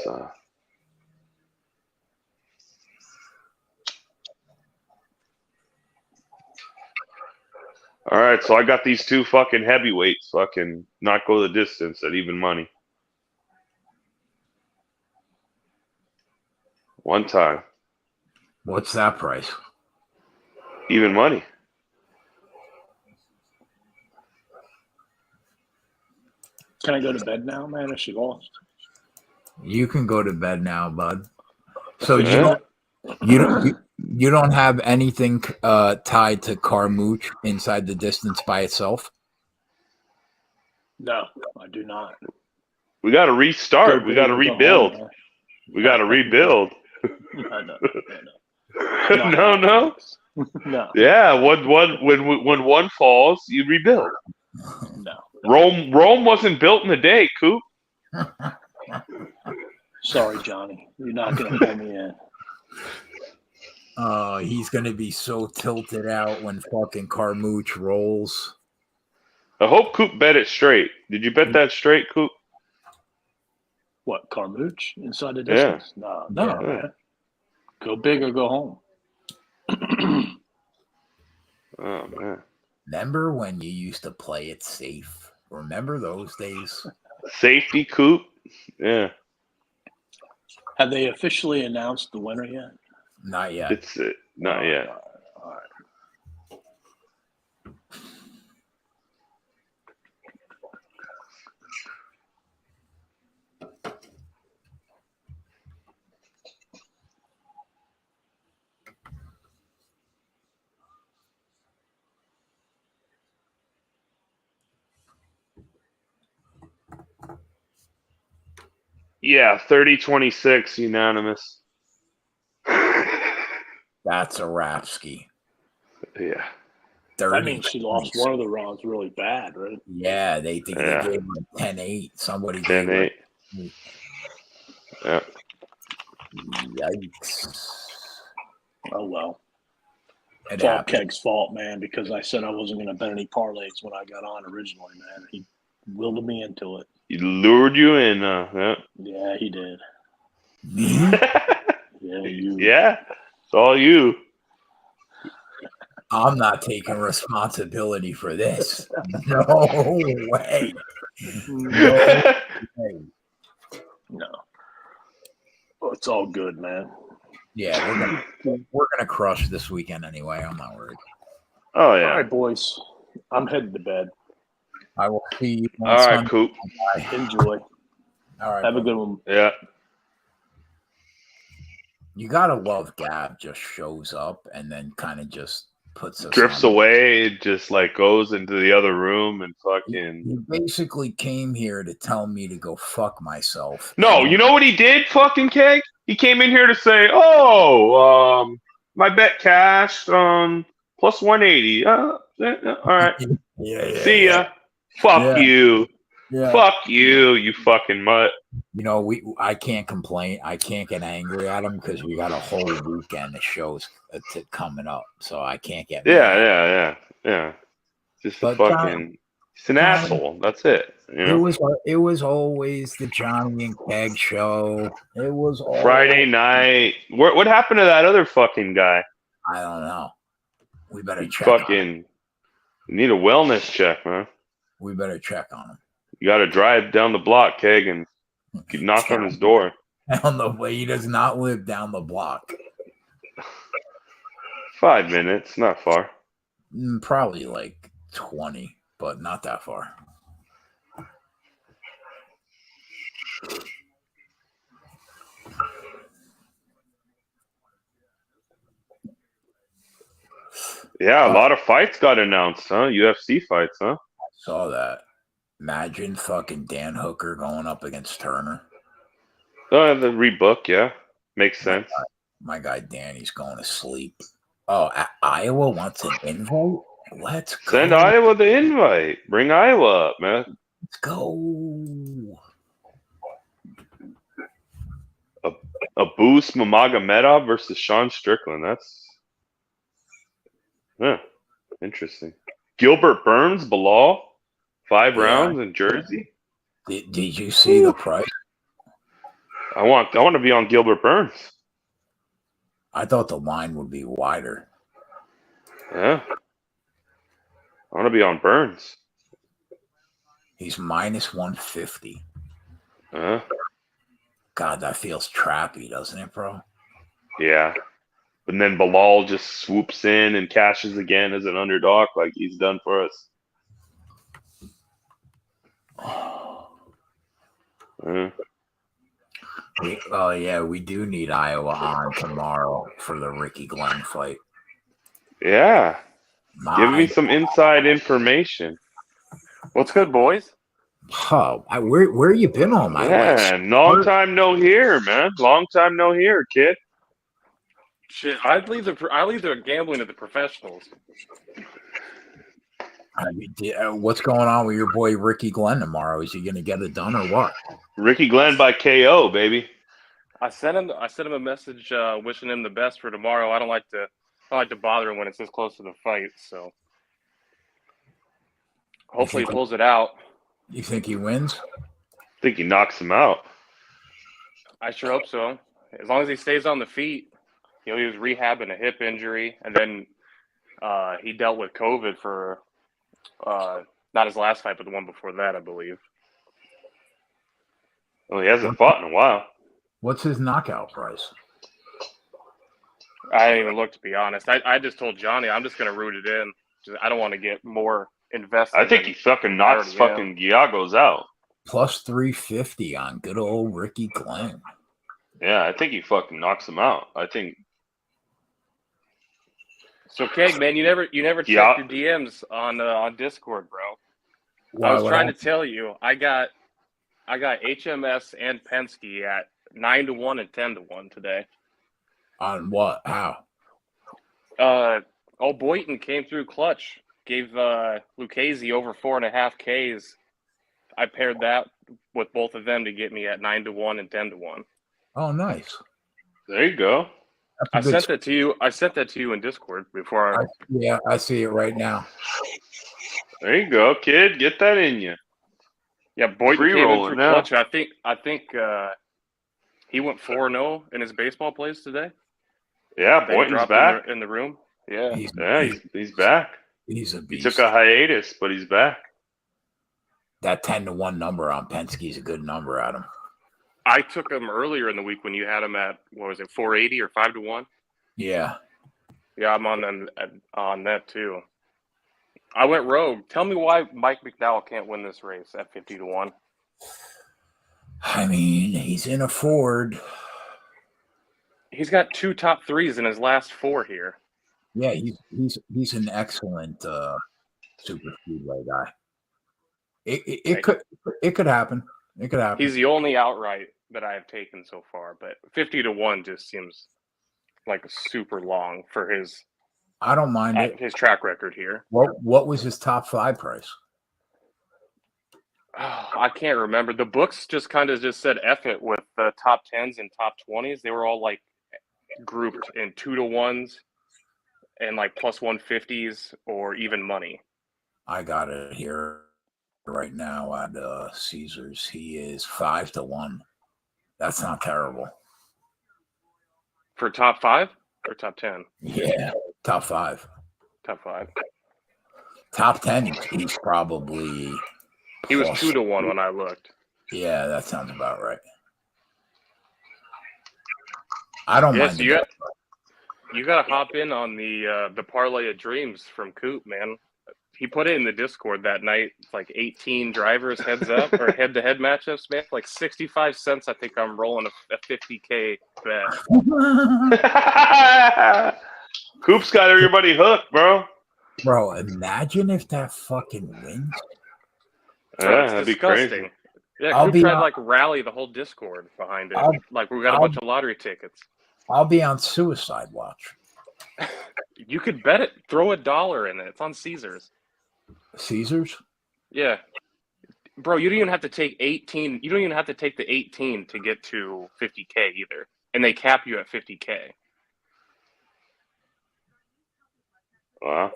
all right, so I got these 2 fucking heavyweights fucking not go the distance at even money. One time. What's that price? Even money. Can I go to bed now, man? If she lost. You can go to bed now, bud. So you don't have anything tied to Carmouche inside the distance by itself? No, I do not. We got to restart. We got to rebuild. We got to rebuild. No. No. No. Yeah, when one falls, you rebuild. No. Rome wasn't built in a day, Coop. Sorry, Johnny. You're not going to pull me in. He's going to be so tilted out when fucking Carmouche rolls. I hope Coop bet it straight. Did you bet that straight, Coop? What, Carmouche? Inside the distance? Yeah. No, man. Go big or go home. Oh, man. Remember when you used to play it safe? Remember those days? Safety, Coop? Yeah. Have they officially announced the winner yet? Not yet. It's not yet. All right. Yeah, 30-26 unanimous. That's a Rapsky. Yeah. That means she lost one of the rounds really bad, right? Yeah, they think they gave her 10-8. Somebody 10-8. Yeah. Yikes. Oh, well. It It's all happened. Keg's fault, man, because I said I wasn't going to bet any parlays when I got on originally, man. He willed me into it. He lured you in. Yeah. Yeah, he did. Me? Yeah, you. Yeah. It's all you. I'm not taking responsibility for this. No way. No way. No. Oh, it's all good, man. Yeah, we're gonna crush this weekend anyway. I'm not worried. Oh, yeah. All right, boys. I'm heading to bed. I will see you on All right, Sunday. Coop. Enjoy. All right. Have a good one. Yeah. You gotta love Gab just shows up and then kind of just puts us Drifts on. away. It just like goes into the other room and fucking. He basically came here to tell me to go fuck myself. No, you know what he did, fucking Keg? He came in here to say, my bet cashed plus 180. All right. Yeah. See ya. Fuck you. Yeah. Fuck you, you fucking mutt. You know, I can't complain. I can't get angry at him because we got a whole weekend of shows coming up, so I can't get mad. Yeah. Just But a fucking. He's an asshole. That's it. You know? It was always the Johnny and Keg show. It was Friday night. What happened to that other fucking guy? I don't know. We better check. Fucking need a wellness check, man. We better check on him. You got to drive down the block, Keg, and knock on his door. Down the way, he does not live down the block. 5 minutes, not far. Probably like 20, but not that far. Yeah, a lot of fights got announced, huh? UFC fights, huh? Saw that. Imagine fucking Dan Hooker going up against Turner. The rebook, yeah. Makes sense. My guy Danny's going to sleep. Oh, Iowa wants an invite? Let's go. Send Iowa the invite. Bring Iowa up, man. Let's go. Abus Mamagomedov versus Sean Strickland. That's interesting. Gilbert Burns, Bilal, 5 rounds in Jersey. Did you see the price? I want to be on Gilbert Burns. I thought the line would be wider. Yeah. I want to be on Burns. He's minus 150. Yeah. God, that feels trappy, doesn't it, bro? Yeah. And then Bilal just swoops in and cashes again as an underdog like he's done for us. Oh, yeah, we do need Iowa on tomorrow for the Ricky Glenn fight. Yeah. Give me some inside information. What's good, boys? Oh, where you been all my life? Long time no hear, man. Long time no hear, kid. Shit, I leave the gambling to the professionals. I mean, what's going on with your boy Ricky Glenn tomorrow? Is he going to get it done or what? Ricky Glenn by KO, baby. I sent him a message wishing him the best for tomorrow. I don't like to bother him when it's this close to the fight. So hopefully he pulls it out. You think he wins? I think he knocks him out. I sure hope so. As long as he stays on the feet. He was rehabbing a hip injury, and then he dealt with COVID for not his last fight, but the one before that, I believe. Well, he hasn't fought in a while. What's his knockout price? I didn't even look, to be honest. I just told Johnny I'm just going to root it in. I don't want to get more invested. I think he fucking knocks fucking Giagos out. Plus 350 on good old Ricky Glenn. Yeah, I think he fucking knocks him out. I think. So, Keg, man, you never checked your DMs on Discord, bro. Why, I was trying to tell you, I got HMS and Penske at 9-1 and 10-1 today. On what? How? Boynton came through clutch, gave Lucchese over 4.5 Ks. I paired that with both of them to get me at 9-1 and 10-1. Oh, nice. There you go. I sent that to you. I sent that to you in Discord before. I see it right now. There you go, kid. Get that in you. Yeah, Boynton came in through clutch. I think he went 4-0 in his baseball plays today. Yeah, Boynton's back in the room. Yeah, he's back. He's a beast. He took a hiatus, but he's back. That 10-1 number on Penske is a good number, Adam. I took him earlier in the week when you had him at, what was it, 480 or 5-1? Yeah. Yeah, I'm on that too. I went rogue. Tell me why Mike McDowell can't win this race at 50-1. I mean, he's in a Ford. He's got 2 top 3s in his last 4 here. Yeah, he's an excellent super speedway guy. It could happen. It could happen. He's the only outright that I have taken so far, but 50-1 just seems like super long for his. I don't mind it. His track record here. What was his top 5 price? Oh, I can't remember. The books just kind of just said F it with the top 10s and top 20s. They were all like grouped in 2-1s and like plus 150s or even money. I got it here right now at Caesars. He is 5-1. That's not terrible. For top 5 or top 10? Yeah, top 5. Top 5. Top 10, he's probably. He was 2-1 when I looked. Yeah, that sounds about right. I don't mind. You got to hop in on the parlay of dreams from Coop, man. He put it in the Discord that night. It's like 18 drivers heads up or head-to-head matchups, man. Like 65 cents. I think I'm rolling a 50K bet. Coop's got everybody hooked, bro. Bro, imagine if that fucking wins. Yeah, that'd be crazy. Yeah, Coop tried to like rally the whole Discord behind it. Like we got a bunch of lottery tickets. I'll be on suicide watch. You could bet it. Throw $1 in it. It's on Caesars. Caesars? Yeah. Bro, you don't even have to take 18. You don't even have to take the 18 to get to 50K either. And they cap you at 50K. Wow.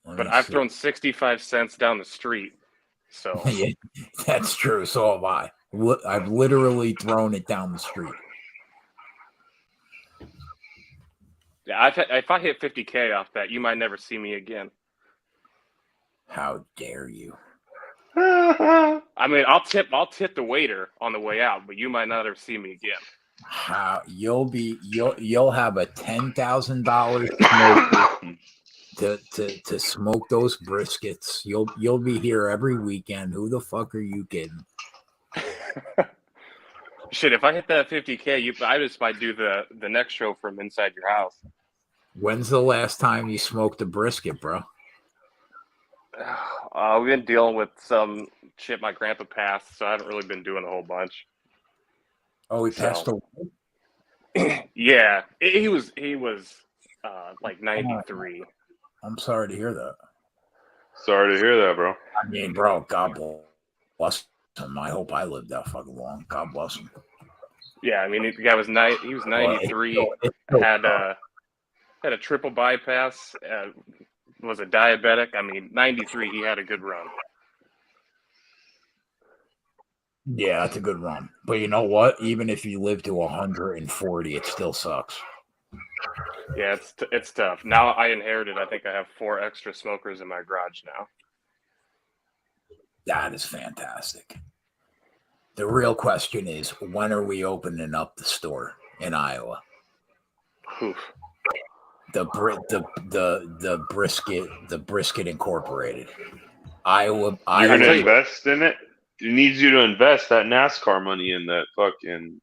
But I've thrown 65 cents down the street. So yeah, that's true. So have I. I've literally thrown it down the street. Yeah, if I hit 50K off that, you might never see me again. How dare you? I mean, I'll tip the waiter on the way out, but you might not ever see me again. How you'll have a $10,000 to smoke those briskets. You'll be here every weekend. Who the fuck are you kidding? Shit, if I hit that 50K, I just might do the next show from inside your house. When's the last time you smoked a brisket, bro? We've been dealing with some shit my grandpa passed, so I haven't really been doing a whole bunch. Oh, he passed away? Yeah, he was like 93. I'm sorry to hear that. Sorry to hear that, bro. I mean, bro, God bless him. I hope I lived that fucking long. God bless him. Yeah, I mean, the guy was he was 93. Had a triple bypass. Was a diabetic. I mean, 93. He had a good run. Yeah, it's a good run. But you know what? Even if you live to 140, it still sucks. Yeah, it's tough. Now I inherited. I think I have 4 extra smokers in my garage now. That is fantastic. The real question is, when are we opening up the store in Iowa? Oof. The brisket incorporated. Iowa. You're gonna invest in it. It needs you to invest that NASCAR money in that fucking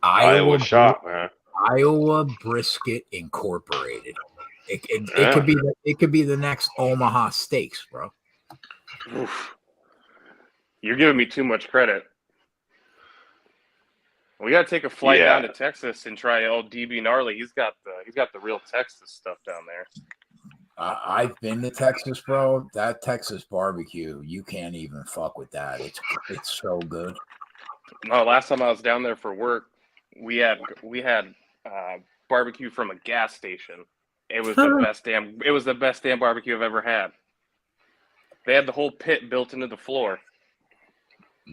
Iowa shop, man. Iowa Brisket Incorporated. It could be the next Omaha Steaks, bro. Oof. You're giving me too much credit. We got to take a flight down to Texas and try old DB Gnarly. He's got the real Texas stuff down there. I've been to Texas, bro. That Texas barbecue, you can't even fuck with that. It's so good. No, last time I was down there for work, we had barbecue from a gas station. It was the best damn barbecue I've ever had. They had the whole pit built into the floor.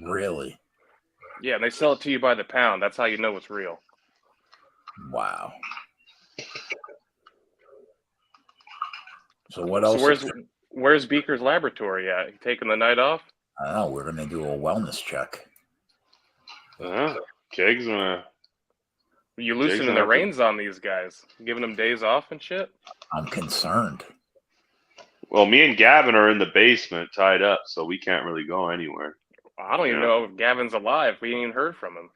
Really? Yeah, and they sell it to you by the pound. That's how you know it's real. Wow. So what else? So where's Beaker's laboratory at? You taking the night off? I don't know. We're gonna do a wellness check. Keg's gonna. You loosening the reins on these guys, giving them days off and shit? I'm concerned. Well, me and Gavin are in the basement tied up, so we can't really go anywhere. I don't even know if Gavin's alive. We ain't even heard from him.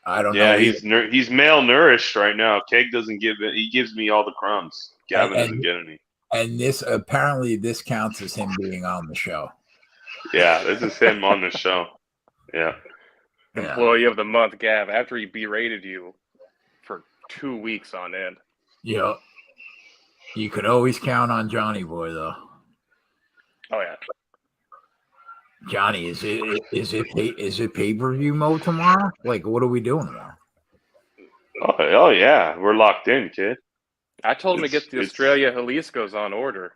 I don't know. Yeah, he's malnourished right now. Keg doesn't give it. He gives me all the crumbs. Gavin doesn't get any. And this counts as him being on the show. Yeah, this is him on the show. Yeah. Employee of the month, Gav, after he berated you for 2 weeks on end. Yeah. You could always count on Johnny Boy, though. Oh yeah. Johnny, is it pay-per-view mode tomorrow? Like, what are we doing tomorrow? Oh yeah, we're locked in, kid. I told him to get the Australia Jalisco's on order.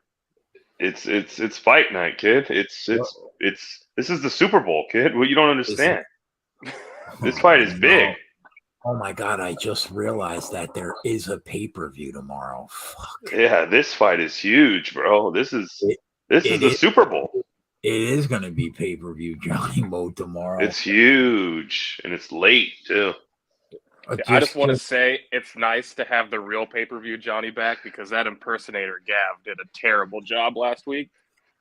It's fight night, kid. This is the Super Bowl, kid. What you don't understand? This fight is big. Oh my God! I just realized that there is a pay-per-view tomorrow. Fuck. Yeah, this fight is huge, bro. This is the Super Bowl. It is going to be pay-per-view Johnny mode tomorrow. It's huge, and it's late too. I just want to say it's nice to have the real pay-per-view Johnny back because that impersonator Gav did a terrible job last week.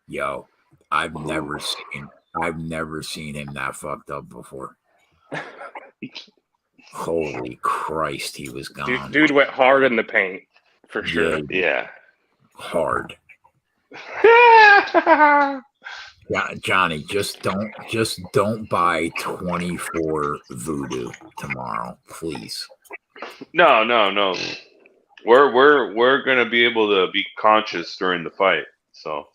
Yo, I've never seen him that fucked up before. Holy Christ, he was gone. Dude went hard in the paint for sure. Yeah. Hard. Johnny, just don't buy 24 voodoo tomorrow, please. No. We're gonna be able to be conscious during the fight. So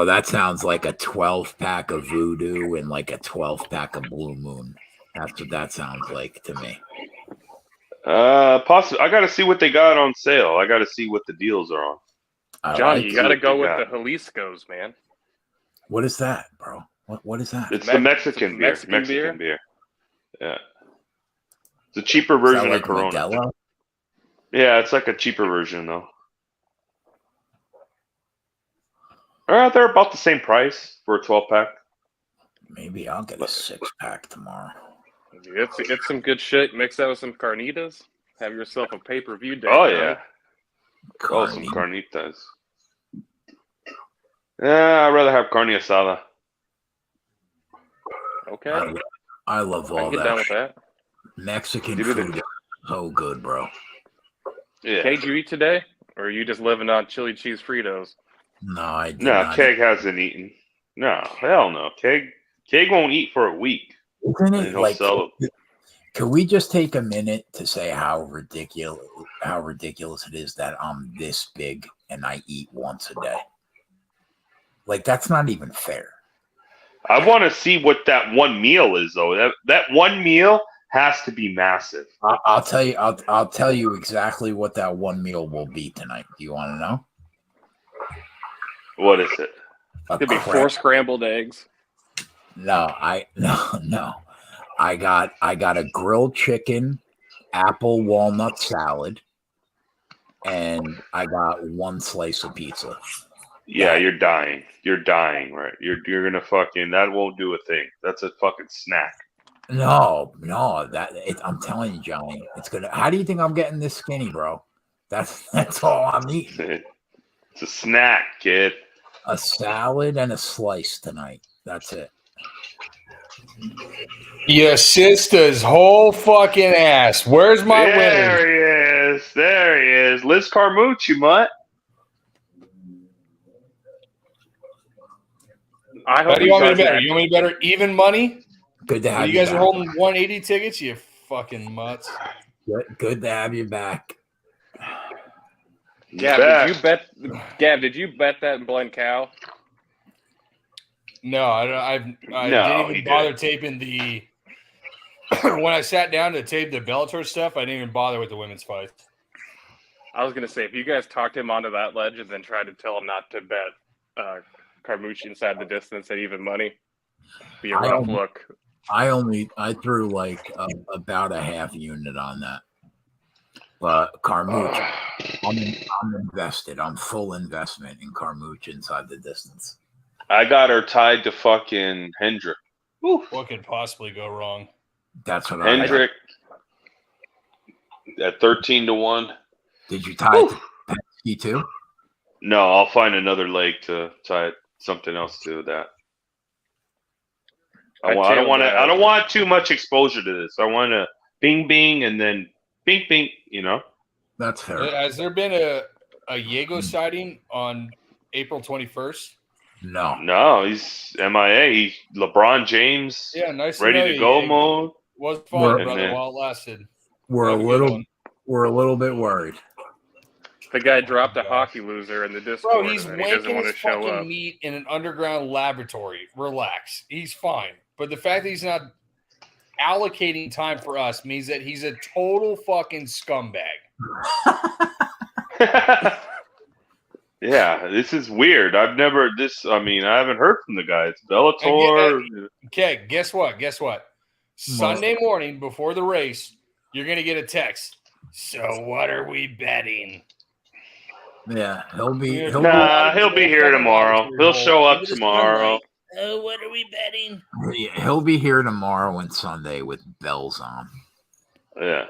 that sounds like a 12-pack of voodoo and like a 12-pack of Blue Moon. That's what that sounds like to me. Possibly. I got to see what they got on sale. I got to see what the deals are on. Johnny, you got to go with the Jalisco's, man. What is that, bro? What is that? It's the Mexican beer. Mexican beer. Yeah. It's a cheaper version of Corona. Modelo? Yeah, it's like a cheaper version, though. They're about the same price for a 12-pack. Maybe I'll get a 6-pack tomorrow. It's some good shit. Mix that with some carnitas. Have yourself a pay-per-view day. Oh, yeah. Some carnitas. Yeah, I'd rather have carne asada. Okay. I love all that. Down with that. Mexican food is so good, bro. Yeah. Keg, you eat today? Or are you just living on chili cheese Fritos? No, I did not. Keg hasn't eaten. No, hell no. Keg won't eat for a week. Isn't it like Can we just take a minute to say how ridiculous it is that I'm this big and I eat once a day? Like, that's not even fair. I want to see what that one meal is, though. That one meal has to be massive. I'll tell you. I'll tell you exactly what that one meal will be tonight. Do you want to know? What is it? Could be 4 scrambled eggs. No. I got a grilled chicken, apple walnut salad, and I got 1 slice of pizza. Yeah, you're dying. You're dying, right? You're gonna fucking. That won't do a thing. That's a fucking snack. No. I'm telling you, Johnny, it's gonna. How do you think I'm getting this skinny, bro? That's all I'm eating. It's a snack, kid. A salad and a slice tonight. That's it. Your sister's whole fucking ass. Where's my winner? There he is. Liz Carmucci, mutt. I hope you want me to better. You want me to better even money? Good to have you you guys back. are holding 180 tickets, you fucking mutts. Good to have you back. Gav, did you bet that in Blind Cow? No, I didn't even bother taping the when I sat down to tape the Bellator stuff, I didn't even bother with the women's fights. I was gonna say, if you guys talked him onto that ledge and then tried to tell him not to bet Carmucci inside the distance at even money, be a rough look. I threw like about a half unit on that. But Carmucci, I'm invested. I'm full investment in Carmucci inside the distance. I got her tied to fucking Hendrick. Woo. What could possibly go wrong? That's what Hendrick at 13-1. Did you tie it to Penske too? No, I'll find another leg to tie something else to that. I don't want too much exposure to this. I want to bing bing and then bing bing. You know. That's fair. Has there been a GEICO sighting on April 21st? No, he's MIA. He's LeBron James. Yeah, nice. Ready to go mode. Was fun, brother, while it lasted. We're a little bit worried. The guy dropped a hockey loser in the Discord. Bro, he's wanking his fucking meat in an underground laboratory. Relax. He's fine. But the fact that he's not allocating time for us means that he's a total fucking scumbag. Yeah, this is weird. I haven't heard from the guy. It's Bellator. Okay, guess what? Sunday morning before the race, you're going to get a text. So what are we betting? Yeah, he'll be here tomorrow. He'll show up tomorrow. What are we betting? He'll be here tomorrow and Sunday with bells on. Yeah.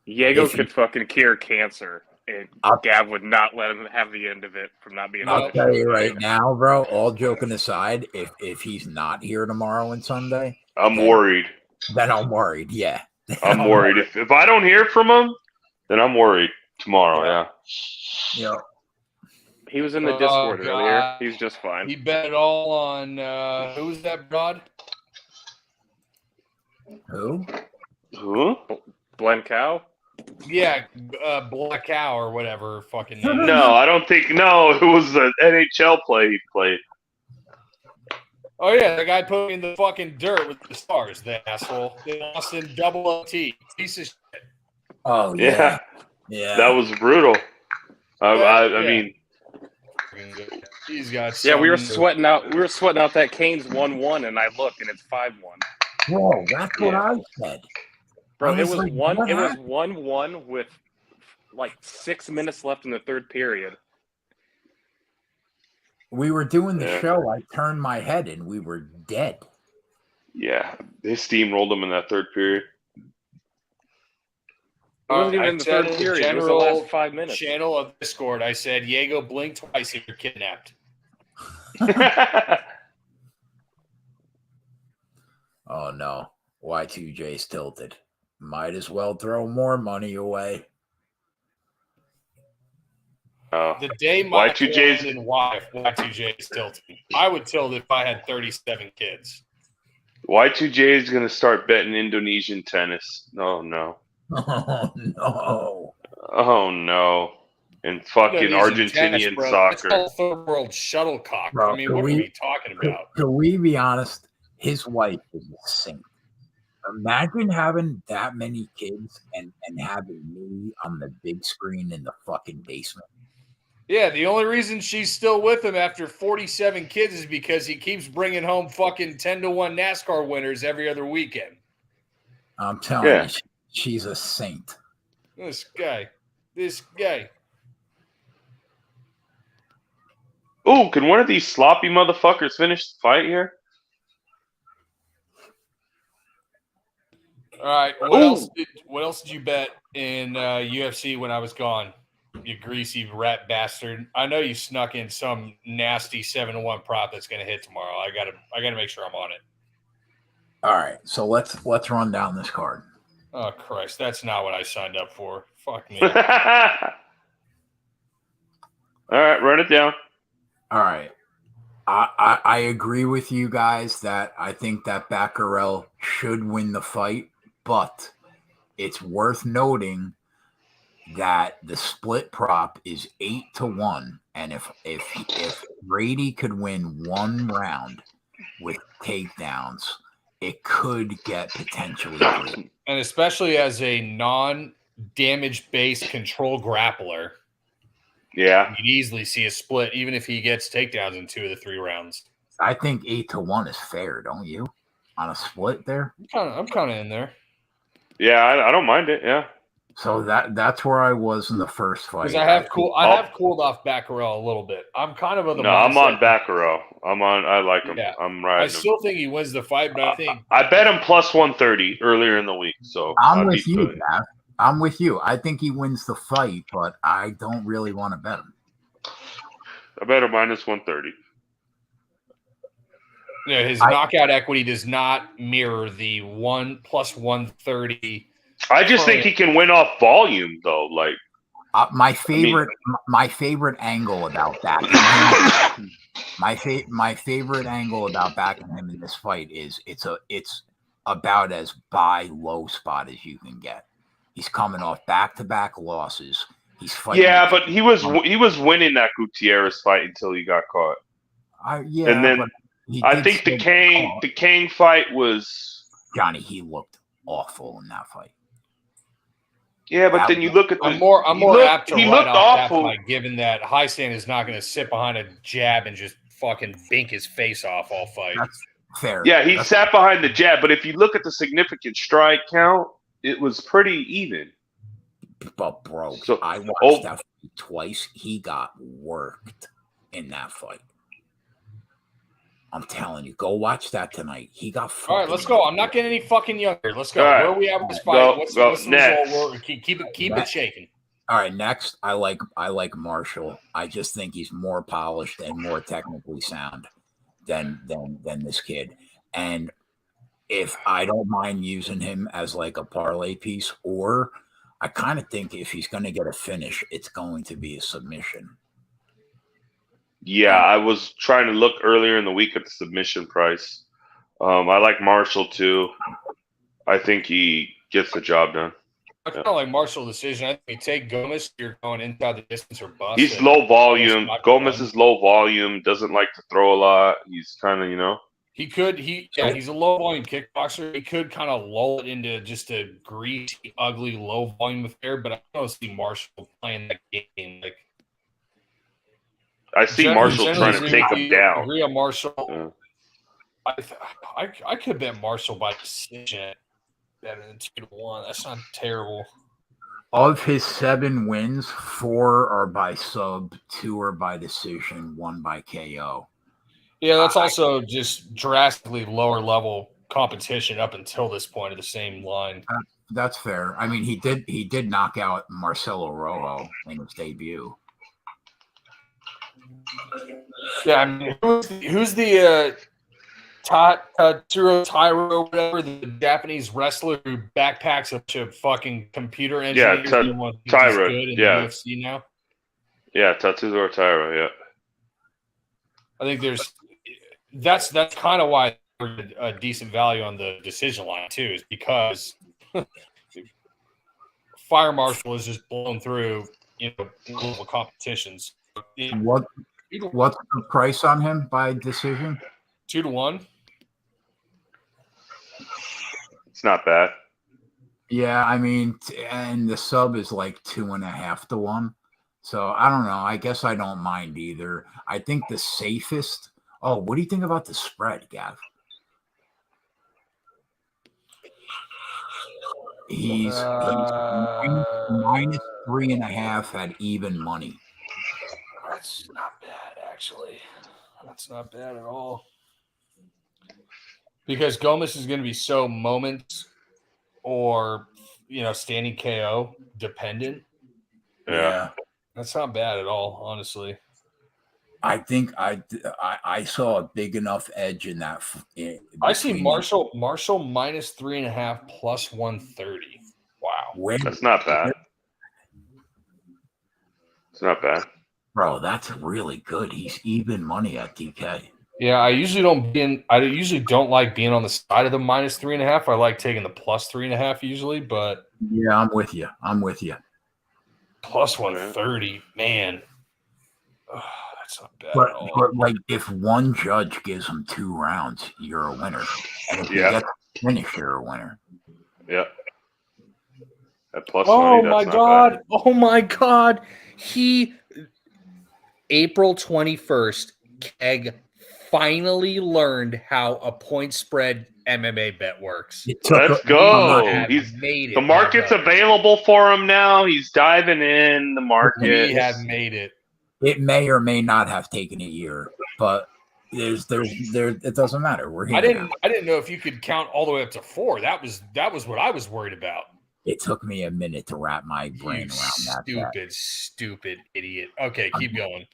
GEICO could fucking cure cancer, and Gav would not let him have the end of it from not being. I'll tell you right now, bro. All joking aside, if he's not here tomorrow and Sunday, I'm worried. Then I'm worried. Yeah, I'm worried. If I don't hear from him, then I'm worried tomorrow. Yeah. He was in the Discord earlier. He's just fine. He bet it all on who was that broad? Who? Glenn Cow? Yeah, Black Cow or whatever fucking name. No, I don't think. No, it was an NHL play he played. Oh yeah, the guy put in the fucking dirt with the stars. The asshole. They lost in double OT. Piece of shit. Oh yeah. That was brutal. I mean. He's got. Yeah, we were sweating out that Canes 1-1, and I look, and it's 5-1. Whoa, that's what I said. Bro, it was 1-1 with like 6 minutes left in the third period. We were doing the show. I turned my head, and we were dead. Yeah, they steamrolled them in that third period. It wasn't even in the third period. It was the last 5 minutes. Channel of Discord, I said, GEICO, blink twice if you're kidnapped. Oh, no. Y2J's tilted. Might as well throw more money away. Oh. The day my Y2J is tilted. I would tilt if I had 37 kids. Y2J is going to start betting Indonesian tennis. Oh, no. Oh, no. Oh, no. And fucking Argentinian soccer. It's called third world shuttlecock. Bro, I mean, what are we talking about? Can we be honest? His wife is a saint. Imagine having that many kids and having me on the big screen in the fucking basement. Yeah, the only reason she's still with him after 47 kids is because he keeps bringing home fucking 10-1 NASCAR winners every other weekend. I'm telling you, she's a saint. This guy. Ooh, can one of these sloppy motherfuckers finish the fight here? All right. What else did you bet in UFC when I was gone? You greasy rat bastard. I know you snuck in some nasty 7-1 prop that's going to hit tomorrow. I gotta make sure I'm on it. All right, so let's run down this card. Oh Christ, that's not what I signed up for. Fuck me. All right, run it down. All right. I agree with you guys that I think that Becquerel should win the fight, but it's worth noting that the split prop is 8-1, and if Brady could win one round with takedowns, it could get potentially great. And especially as a non-damage based control grappler. Yeah. You can easily see a split, even if he gets takedowns in 2 of the 3 rounds. I think 8-1 is fair, don't you? On a split there? I'm kind of in there. Yeah, I don't mind it, yeah. So that's where I was in the first fight. Because I have cooled off Becquerel a little bit. I'm kind of the mindset. I'm on Becquerel. I like him. Yeah. I'm riding I still think he wins the fight, but I think I bet him plus 130 earlier in the week. So I'm with you, Gav. I'm with you. I think he wins the fight, but I don't really want to bet him. I bet him minus 130. Yeah, his knockout equity does not mirror the 1 plus 130. I just think he can win off volume, though. Like my favorite angle about backing him, my favorite angle about backing him in this fight is it's about as buy low spot as you can get. He's coming off back-to-back losses. He's fighting. Yeah, but he was winning that Gutierrez fight until he got caught. Yeah, and then I think the Kang fight was Johnny. He looked awful in that fight. Yeah, but then you look at the. I'm more apt to write off that fight, given that Highstand is not going to sit behind a jab and just fucking bink his face off all fight. That's fair. Yeah, he sat behind the jab, but if you look at the significant strike count, it was pretty even. But bro, I watched that fight twice. He got worked in that fight. I'm telling you, go watch that tonight. He got all right, let's go. I'm not getting any fucking younger. Let's go. Where are we at with this fight? What's the result? Keep it shaking. All right, next, I like Marshall. I just think he's more polished and more technically sound than this kid. And if I don't mind using him as like a parlay piece, or I kind of think if he's going to get a finish, it's going to be a submission. Yeah, I was trying to look earlier in the week at the submission price. I like Marshall too. I think he gets the job done. I kind of like Marshall decision. I think you take Gomez, you're going inside the distance or bust. He's low volume. Gomez is low volume, doesn't like to throw a lot. He's kind of, he's a low volume kickboxer. He could kind of lull it into just a greasy, ugly, low volume affair, but I don't see Marshall playing that game. Like, I see Marshall trying to take him down. Agree on Marshall. Yeah. I could bet Marshall by decision. Better than 2-1. That's not terrible. Of his 7 wins, 4 are by sub, 2 are by decision, 1 by KO. Yeah, that's also just drastically lower level competition up until this point of the same line. That's fair. I mean, he did knock out Marcelo Rojo in his debut. Yeah, I mean, who's the Tatsuro Tairo, whatever, the Japanese wrestler who backpacks a bunch of fucking computer engineers? Yeah, Tairo. Yeah, the UFC now. Yeah, Tatsuro Tairo. Yeah, I think that's kind of why a decent value on the decision line too, is because Fire Marshal is just blown through, local competitions. What's the price on him by decision? 2-1. It's not bad. Yeah, I mean, and the sub is like 2.5 to 1. So I don't know. I guess I don't mind either. I think the safest. Oh, what do you think about the spread, Gav? He's minus 3.5 at even money. That's not bad, actually. That's not bad at all. Because Gomez is going to be so moments or, standing KO dependent. Yeah. That's not bad at all, honestly. I think I saw a big enough edge in that. I see Marshall minus 3.5 plus 130. Wow. That's not bad. It's not bad. Bro, that's really good. He's even money at DK. Yeah, I usually don't like being on the side of the minus 3.5. I like taking the plus 3.5 usually, but yeah, I'm with you. Plus 130, man. Oh, that's not bad But, at all. but like, if one judge gives him 2 rounds, you're a winner. And if you get to finish, you're a winner. Yeah. At plus oh 20, my that's god! Bad. Oh my god! April 21st, Keg finally learned how a point spread MMA bet works. Let's go. The market's available for him now. He's diving in the market. We have made it. It may or may not have taken a year, but it doesn't matter. We're here. I didn't know if you could count all the way up to 4. That was what I was worried about. It took me a minute to wrap my brain around that. Stupid idiot. Okay, keep going.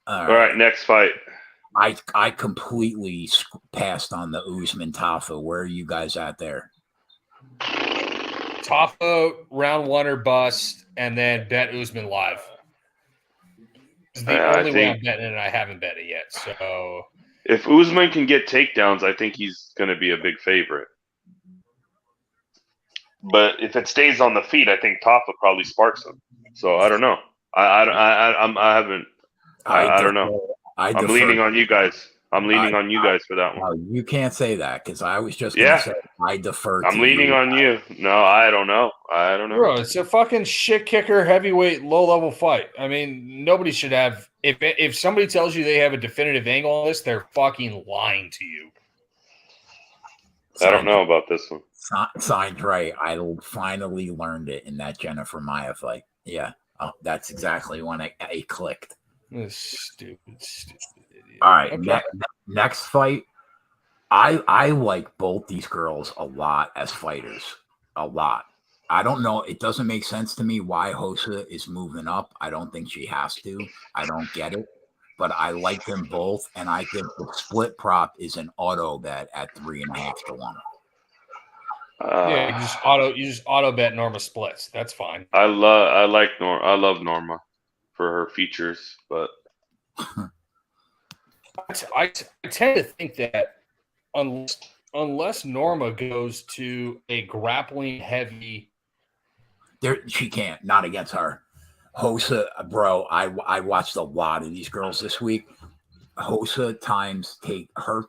All right, next fight. I completely passed on the Usman Tafa. Where are you guys at there? Tafa, round 1 or bust, and then bet Usman live. It's the only way I'm betting it, and I haven't bet it yet. So if Usman can get takedowns, I think he's going to be a big favorite. But if it stays on the feet, I think Tafa probably sparks him. So I don't know. I don't know. I'm leaning on you guys. I'm leaning on you guys for that one. You can't say that because I was just going to say I defer. I'm leaning on you. No, I don't know. Bro, it's a fucking shit kicker heavyweight low level fight. I mean, nobody should have. If somebody tells you they have a definitive angle on this, they're fucking lying to you. I don't know about this one. Signed right. I finally learned it in that Jennifer Maya fight. Yeah, that's exactly when I clicked. This stupid idiot. All right, okay. Next fight. I like both these girls a lot as fighters. A lot. I don't know. It doesn't make sense to me why Hosa is moving up. I don't think she has to. I don't get it. But I like them both, and I think the split prop is an auto bet at 3.5 to 1. Yeah, you just auto bet Norma splits. That's fine. I love Norma for her features, but I tend to think that unless Norma goes to a grappling heavy, she can't. Not against her. Hosa, bro. I watched a lot of these girls this week. Hosa times take her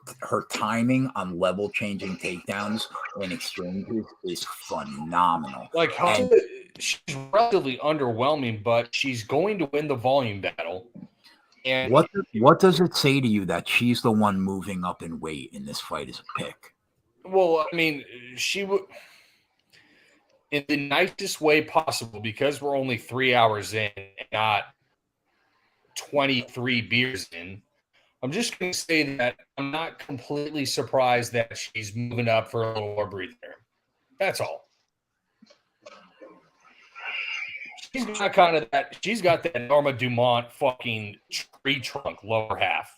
timing on level changing takedowns and exchanges is phenomenal. Like she's relatively underwhelming, but she's going to win the volume battle. And what does it say to you that she's the one moving up in weight in this fight as a pick? Well, I mean, she would in the nicest way possible because we're only 3 hours in, not 23 beers in. I'm just going to say that I'm not completely surprised that she's moving up for a little more breathing room. That's all. She's got that Norma Dumont fucking tree trunk lower half.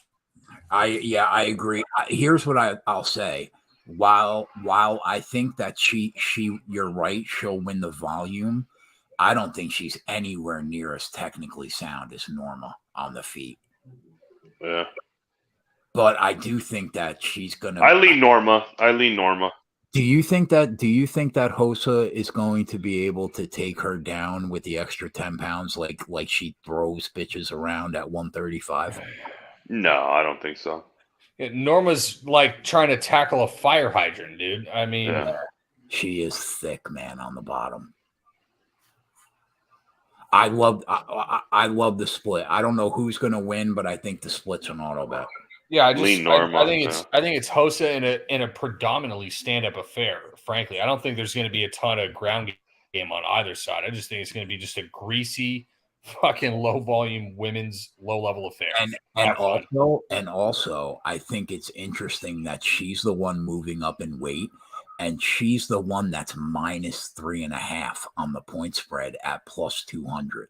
I agree. Here's what I'll say. While I think that she you're right, she'll win the volume. I don't think she's anywhere near as technically sound as Norma on the feet. Yeah. but I do think that she's gonna. I lean Norma. Do you think that Hosa is going to be able to take her down with the extra 10 pounds like she throws bitches around at 135? No, I don't think so. Norma's like trying to tackle a fire hydrant, dude. I mean, she is thick, man, on the bottom. I love the split. I don't know who's going to win, but I think the split's an auto bet. Yeah, I think it's Hosa in a predominantly stand-up affair. Frankly, I don't think there's going to be a ton of ground game on either side. I just think it's going to be just a greasy, fucking low-volume women's low-level affair. And also, I think it's interesting that she's the one moving up in weight, and she's the one that's minus 3.5 on the point spread at plus 200.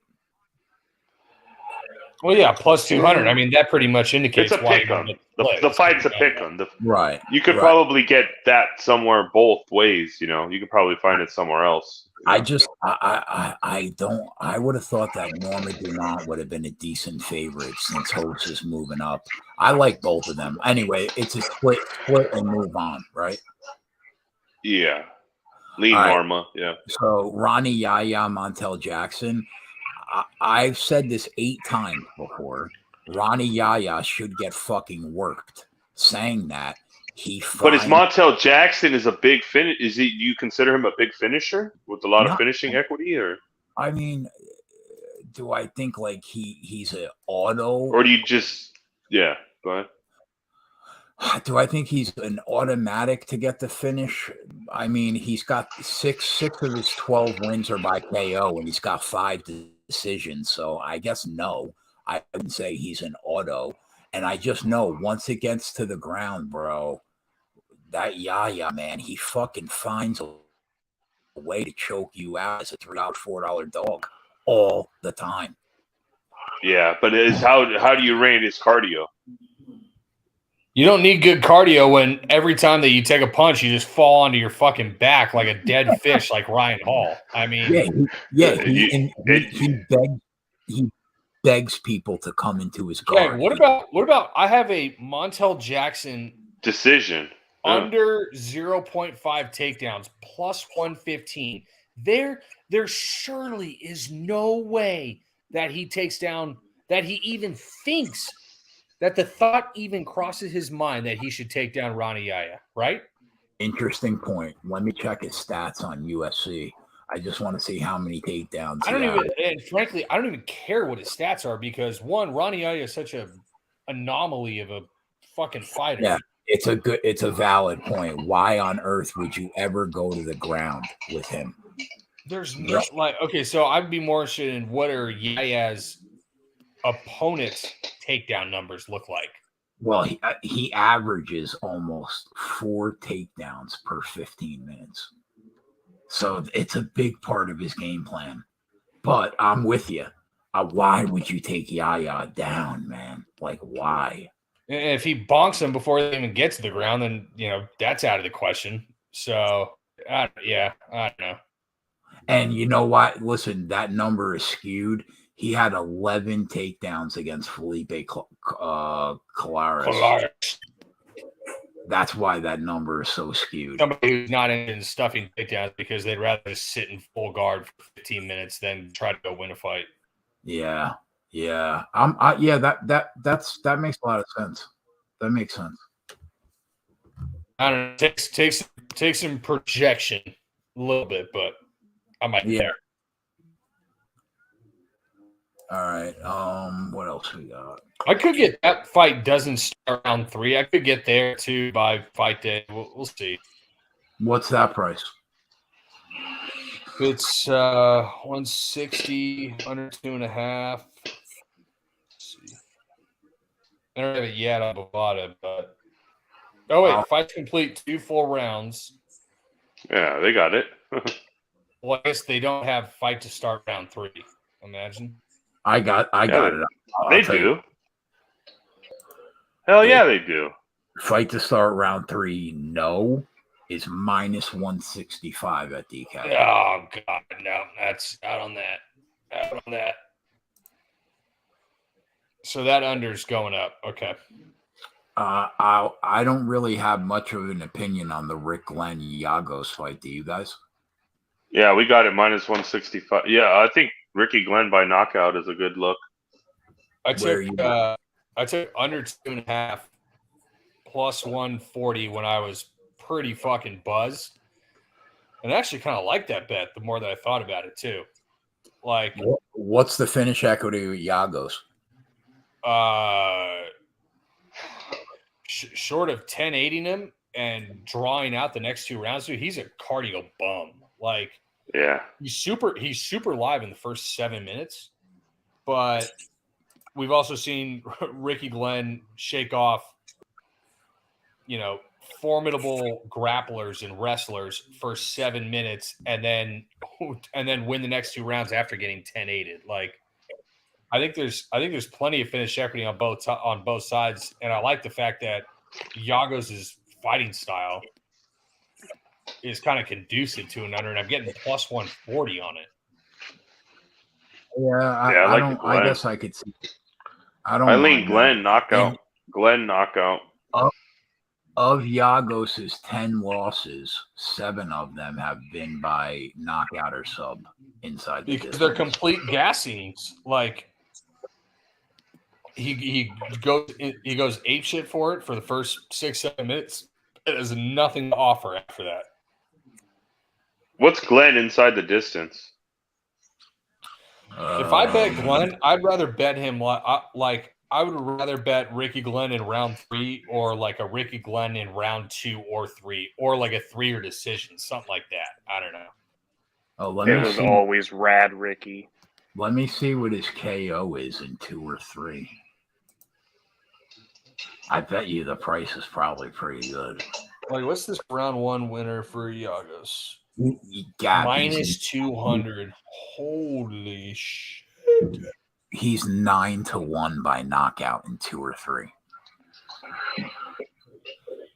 Well, yeah, plus 200. I mean, that pretty much indicates it's a pick 'em. The fight's a pick 'em. Right. You could probably get that somewhere both ways. You know, you could probably find it somewhere else. I would have thought that Norma Dumont would have been a decent favorite since Host is moving up. I like both of them. Anyway, it's a split and move on, right? Yeah. Lean Norma. Yeah. So Ronnie Yaya Montel Jackson. I've said this 8 times before. Ronnie Yaya should get fucking worked. Saying that, but is Montel Jackson a big finish? Is he? You consider him a big finisher with a lot of finishing equity, or? I mean, do I think like he's an auto, or do you just go ahead? Do I think he's an automatic to get the finish? I mean, he's got six of his 12 wins are by KO, and he's got 5 decisions. So I guess no, I wouldn't say he's an auto. And I just know once it gets to the ground, bro, that Yaya, man, he fucking finds a way to choke you out as a $3, $4 dog all the time. Yeah, but how do you rate his cardio? You don't need good cardio when every time that you take a punch, you just fall onto your fucking back like a dead fish, like Ryan Hall. I mean, he begs people to come into his guard. Okay, what about? I have a Montel Jackson decision under 0.5 takedowns plus 115. There surely is no way that he takes down, that he even thinks, that the thought even crosses his mind that he should take down Ronnie Yaya, right? Interesting point. Let me check his stats on UFC. I just want to see how many takedowns. Frankly, I don't even care what his stats are because one, Ronnie Yaya is such an anomaly of a fucking fighter. Yeah, it's a valid point. Why on earth would you ever go to the ground with him? There's no so I'd be more interested in what are Yaya's opponent's takedown numbers look like. Well, he averages almost 4 takedowns per 15 minutes. So it's a big part of his game plan. But I'm with you. Why would you take Yaya down, man? Like, why? And if he bonks him before they even get to the ground, then, that's out of the question. So, I don't know. And you know what? Listen, that number is skewed. He had 11 takedowns against Felipe Colares. That's why that number is so skewed. Somebody who's not in stuffing takedowns because they'd rather just sit in full guard for 15 minutes than try to go win a fight. Yeah. That makes a lot of sense. That makes sense. I don't know. Take some projection a little bit, but I might be there. All right. What else we got? I could get that fight doesn't start round 3. I could get there too by fight day. We'll see. What's that price? It's 160 under 2.5. Let's see. I don't have it yet on Bovada, but fight's complete 2 full rounds. Yeah, they got it. Well, I guess they don't have fight to start round 3. Imagine. I got it. They do. Hell yeah, they do. Fight to start round 3. No, is minus 165 at DK. Oh God, no, that's out on that. So that under's going up. Okay. I don't really have much of an opinion on the Rick Glenn Yagos fight. Do you guys? Yeah, we got it minus 165. Yeah, I think Ricky Glenn by knockout is a good look. I took under 2.5 plus 140 when I was pretty fucking buzzed. And I actually kind of liked that bet the more that I thought about it too. Like, what's the finish equity with Yagos? Short of 1080 him and drawing out the next 2 rounds, dude, he's a cardio bum. Like, yeah, he's super live in the first 7 minutes, but we've also seen Ricky Glenn shake off, formidable grapplers and wrestlers for 7 minutes and then win the next 2 rounds after getting 10-8'd. Like, I think there's plenty of finish equity on both sides, and I like the fact that Yagos' fighting style is kind of conducive to an under, and I'm getting plus 140 on it. Yeah, I guess I could see. I lean Glenn knockout. Glenn knockout. Of Yagos' 10 losses, 7 of them have been by knockout or sub inside the distance. They're complete gassings. Like, he goes apeshit for it for the first 6-7 minutes. It has nothing to offer after that. What's Glenn inside the distance? If I bet Glenn, I'd rather bet him like I would rather bet Ricky Glenn in round 3 or like a Ricky Glenn in round 2 or 3 or like a 3-er decision, something like that. I don't know. It was always Rad Ricky. Let me see what his KO is in 2 or 3. I bet you the price is probably pretty good. Like, what's this round 1 winner for Yagos? Minus 200. Holy shit. He's 9-1 by knockout in 2 or 3.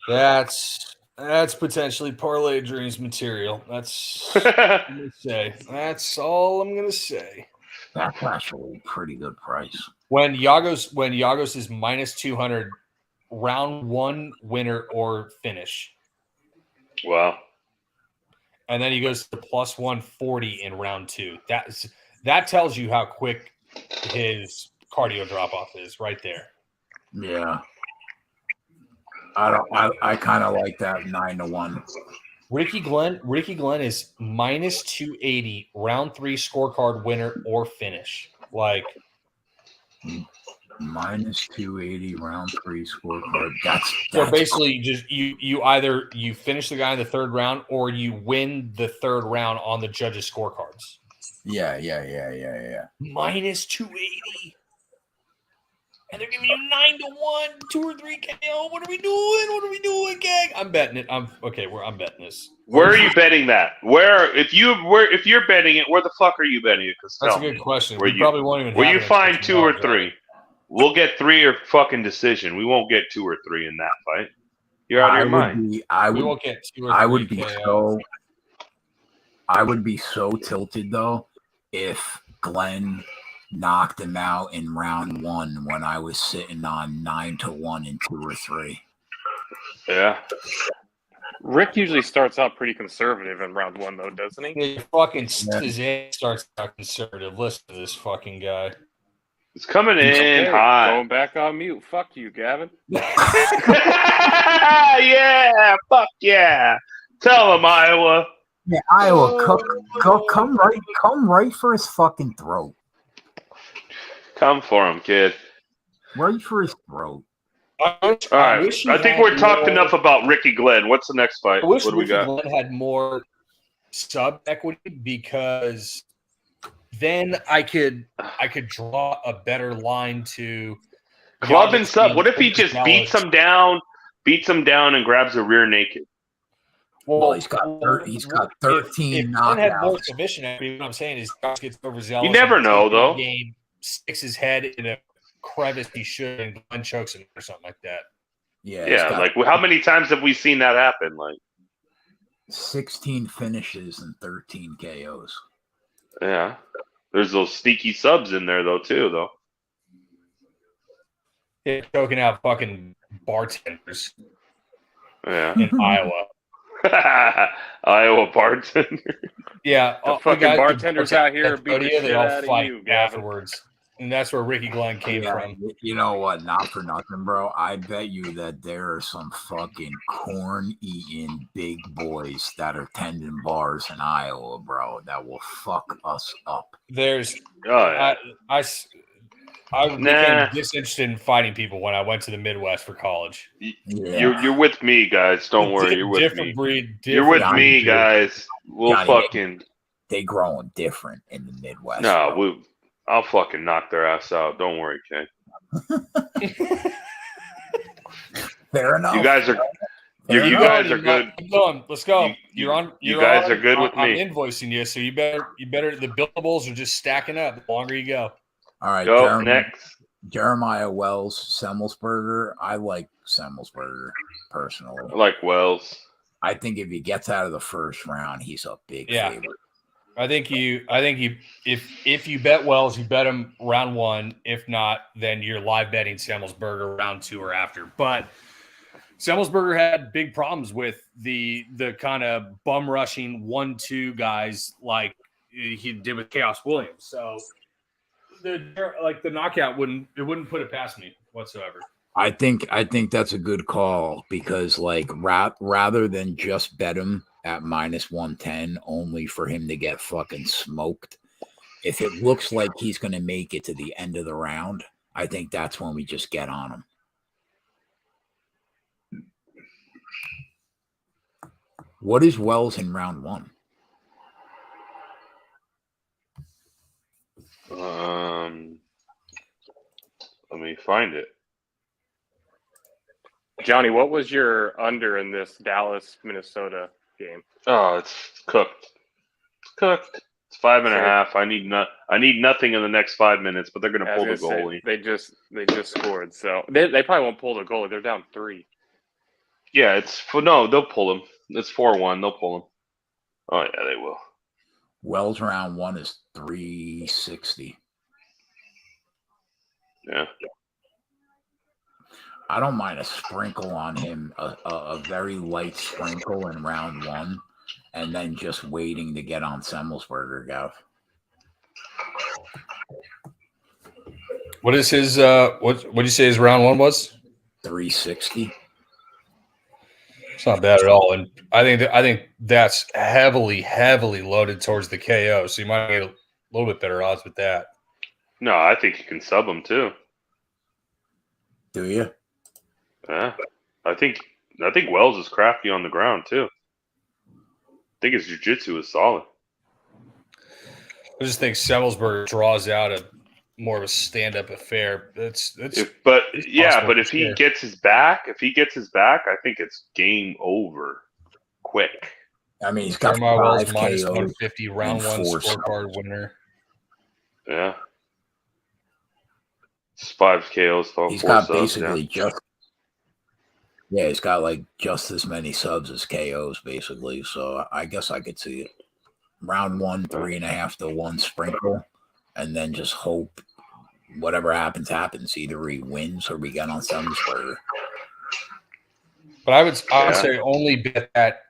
That's potentially parlay dreams material. That's what I'm gonna say. That's all I'm gonna say. That's actually a pretty good price. When Yagos is minus 200, round 1 winner or finish. Wow. And then he goes to plus 140 in round 2. That tells you how quick his cardio drop off is right there. Yeah. I kind of like that 9-1. Ricky Glenn is minus 280 round 3 scorecard winner or finish. Like, minus 280 round 3 scorecard. That's so basically just you finish the guy in the 3rd round or you win the 3rd round on the judges' scorecards. Yeah. Minus 280. And they're giving you 9-1, 2 or 3 KO. What are we doing, Keg? I'm betting it. I'm betting this. Where are you betting that? If you're betting it, where the fuck are you betting it? That's a good question. We probably won't even. Where you find 2 or 3? We'll get 3 or fucking decision. We won't get 2 or 3 in that fight. You're out of your mind. We won't get 2 or 3. I would be so tilted though if Glenn knocked him out in round 1 when I was sitting on 9-1 in 2 or 3. Yeah. Rick usually starts out pretty conservative in round 1, though, doesn't he? He fucking starts out conservative. Listen to this fucking guy. It's coming in hot. Going back on mute. Fuck you, Gavin. Yeah, fuck yeah. Tell him, Iowa. Yeah, Iowa, come right for his fucking throat. Come for him, kid. Right for his throat. All right. I think we're talked enough about Ricky Glenn. What's the next fight? I wish what do we got? Ricky Glenn had more sub equity because then I could draw a better line to club and sub. What if he just beats him down and grabs a rear naked? Well, he's got 13 if knockouts. Had more submission equity, what I'm saying is Josh gets overzealous. You never know, though. Game sticks his head in a crevice he should, and Glenn chokes him or something like that. Yeah. Like how many times have we seen that happen? Like 16 finishes and 13 KOs. Yeah, there's those sneaky subs in there though. choking out fucking bartenders Yeah. in Iowa. Iowa bartender. Yeah, The fucking bartenders out here beat the shit they all out of fight you, Gavin. afterwards, and that's where Ricky Glenn came from. You know what? Not for nothing, bro. I bet you that there are some fucking corn-eating big boys that are tending bars in Iowa, bro, that will fuck us up. There's, Oh, yeah. I became disinterested in fighting people when I went to the Midwest for college. You're with me, guys. Don't worry. You're with different me. Breed, You're with different me, breed. guys. We'll Johnny, fucking. They growing different in the Midwest. No, I'll fucking knock their ass out. Don't worry, Ken. Fair enough. You guys are. You guys are good. Keep going. Let's go. You guys are good with me. I'm invoicing you, so you better. The billables are just stacking up the longer you go. All right, Go next. Jeremiah Wells, Semmelsberger. I like Semmelsberger personally. I like Wells. I think if he gets out of the first round, he's a big favorite. I think if you bet Wells, you bet him round 1. If not, then you're live betting Semmelsberger round 2 or after. But Semmelsberger had big problems with the kind of bum rushing 1-2 guys like he did with Chaos Williams. So the knockout wouldn't put it past me whatsoever. I think that's a good call because like rather than just bet him at -110 only for him to get fucking smoked, if it looks like he's going to make it to the end of the round, I think that's when we just get on him. What is Wells in round 1? Let me find it. Johnny, what was your under in this Dallas-Minnesota game? Oh, it's cooked. It's cooked. It's 5.5. I need nothing in the next 5 minutes, but they're going to pull the goalie. They just scored, so they probably won't pull the goalie. They're down 3. Yeah, they'll pull him. It's 4-1. They'll pull him. Oh yeah, they will. Wells round 1 is 360. Yeah. I don't mind a sprinkle on him, a very light sprinkle in round 1, and then just waiting to get on Semmelsberger, Gav. What is his? What'd you say his round 1 was? 360. It's not bad at all, and I think that's heavily loaded towards the KO. So you might get a little bit better odds with that. No, I think you can sub him too. Do you? Yeah, I think Wells is crafty on the ground too. I think his jiu-jitsu is solid. I just think Semmelsberger draws out more of a stand-up affair. But if he gets his back, I think it's game over quick. I mean, he's got Wells -5 minus KOs 150 round 1 scorecard winner. Yeah. It's 5 KOs. He's got basically he's got like just as many subs as KOs basically. So I guess I could see it. Round 1, 3.5 to 1 sprinkle, and then just hope whatever happens. Either he wins or we get on Semmelsberger. But I would say only bet that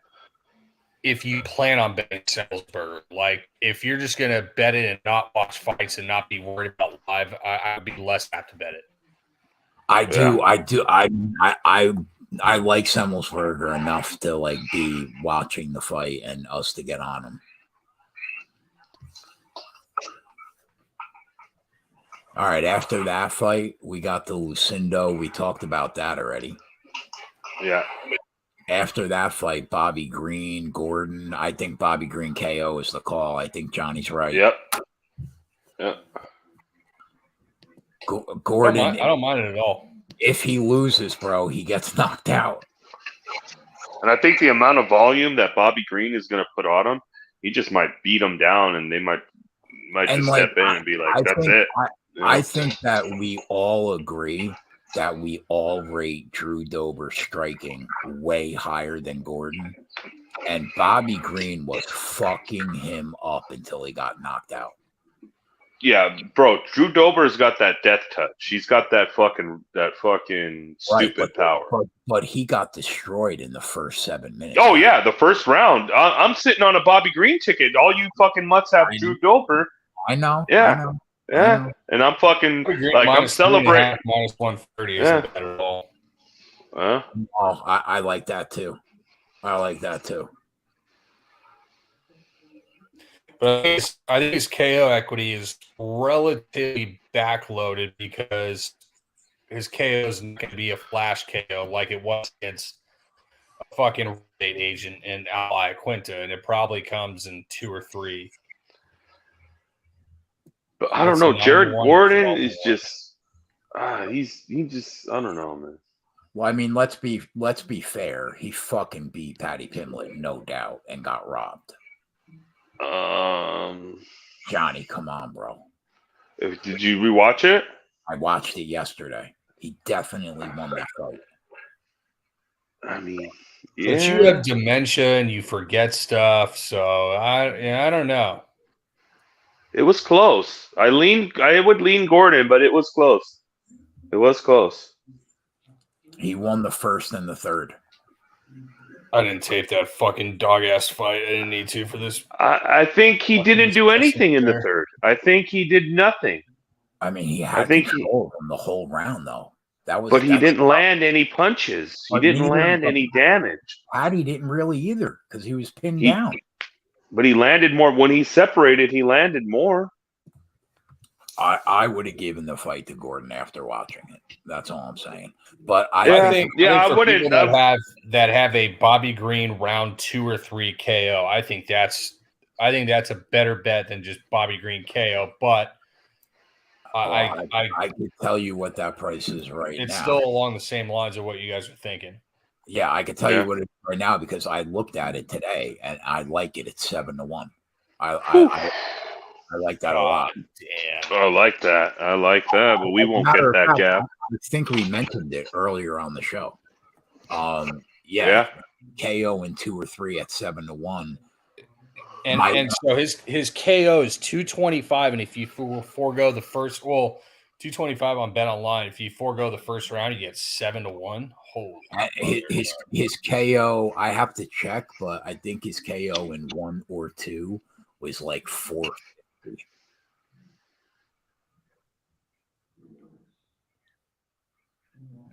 if you plan on betting Semmelsberger. Like if you're just gonna bet it and not watch fights and not be worried about live, I would be less apt to bet it. I do. I like Semmelsberger enough to like be watching the fight and us to get on him. All right. After that fight, we got the Lucindo. We talked about that already. Yeah. After that fight, Bobby Green, Gordon. I think Bobby Green KO is the call. I think Johnny's right. Yep. Gordon. I don't mind it at all. If he loses, bro, he gets knocked out. And I think the amount of volume that Bobby Green is going to put on him, he just might beat him down, and they might just step in and be like, "That's it." I think that we all agree that we all rate Drew Dober striking way higher than Gordon. And Bobby Green was fucking him up until he got knocked out. Yeah, bro. Drew Dober's got that death touch. He's got that fucking stupid power. But he got destroyed in the first 7 minutes. Oh yeah, the first round. I'm sitting on a Bobby Green ticket. All you fucking mutts have Drew Dober. I know. Yeah. Yeah, and I'm fucking like I'm celebrating. Minus 130 isn't bad at all. I like that too. I like that too. But I think his KO equity is relatively backloaded because his KO is not going to be a flash KO like it was against a fucking state agent in Ally Quinta, and it probably comes in 2 or 3. But I don't know. Jared Gordon is just he just I don't know, man. Well, I mean, let's be fair. He fucking beat Patty Pimlet, no doubt, and got robbed. Johnny, come on, bro. Did you rewatch it? I watched it yesterday. He definitely won that fight. I mean, but you have dementia and you forget stuff, so I don't know. It was close. I would lean Gordon, but it was close. It was close. He won the first and the third. I didn't tape that fucking dog-ass fight. I didn't need to for this. I think he didn't do anything in the third. I think he did nothing. I mean, he had control of him the whole round, though. But he didn't land any punches. He didn't land any damage. Patty didn't really either because he was pinned down. But he landed more. When he separated, he landed more. I would have given the fight to Gordon after watching it. That's all I'm saying. But I wouldn't that have a Bobby Green round 2 or 3 KO. I think that's a better bet than just Bobby Green KO. But I can tell you what that price is right now. It's still along the same lines of what you guys are thinking. Yeah, I can tell you what it is right now because I looked at it today and I like it at 7-1. I like that a lot. Damn. I like that. But we won't get that gap. I think we mentioned it earlier on the show. KO in 2 or 3 at 7-1. And so his KO is 225, and if you forego the first, 225 on Bet Online. If you forego the first round, you get 7-1. Holy! His KO, I have to check, but I think his KO in 1 or 2 was like 4.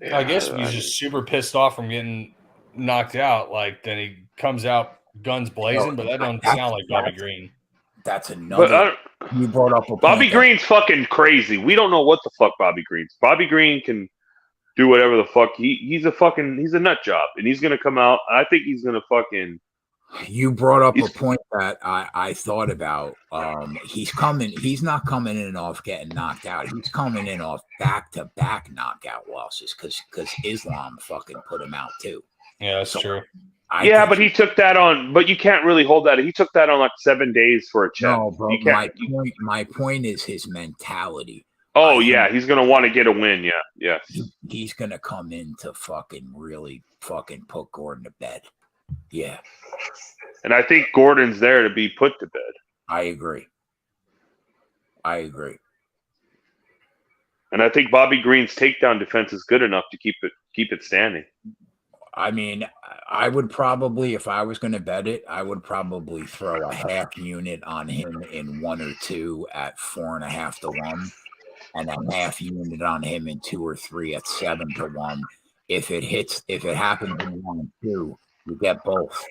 Yeah, I guess he's just super pissed off from getting knocked out. Like then he comes out guns blazing, but that don't sound like Bobby Green. That's another. You brought up Bobby Green's fucking crazy. We don't know what the fuck Bobby Green's. Bobby Green can do whatever the fuck. He's a nut job, and he's gonna come out. I think he's gonna fucking. You brought up a point that I thought about. He's not coming in off getting knocked out. He's coming in off back-to-back knockout losses because Islam fucking put him out too. Yeah, that's true. But he took that on. But you can't really hold that. He took that on like 7 days for a check. No, bro. My point is his mentality. Oh yeah, he's gonna want to get a win. Yeah, yes. He's gonna come in to fucking really fucking put Gordon to bed. Yeah. And I think Gordon's there to be put to bed. I agree. And I think Bobby Green's takedown defense is good enough to keep it standing. I mean, I would probably, if I was going to bet it, I would probably throw a half unit on him in 1 or 2 at 4.5 to 1, and a half unit on him in 2 or 3 at 7 to 1. If it happens in 1 and 2, you get both.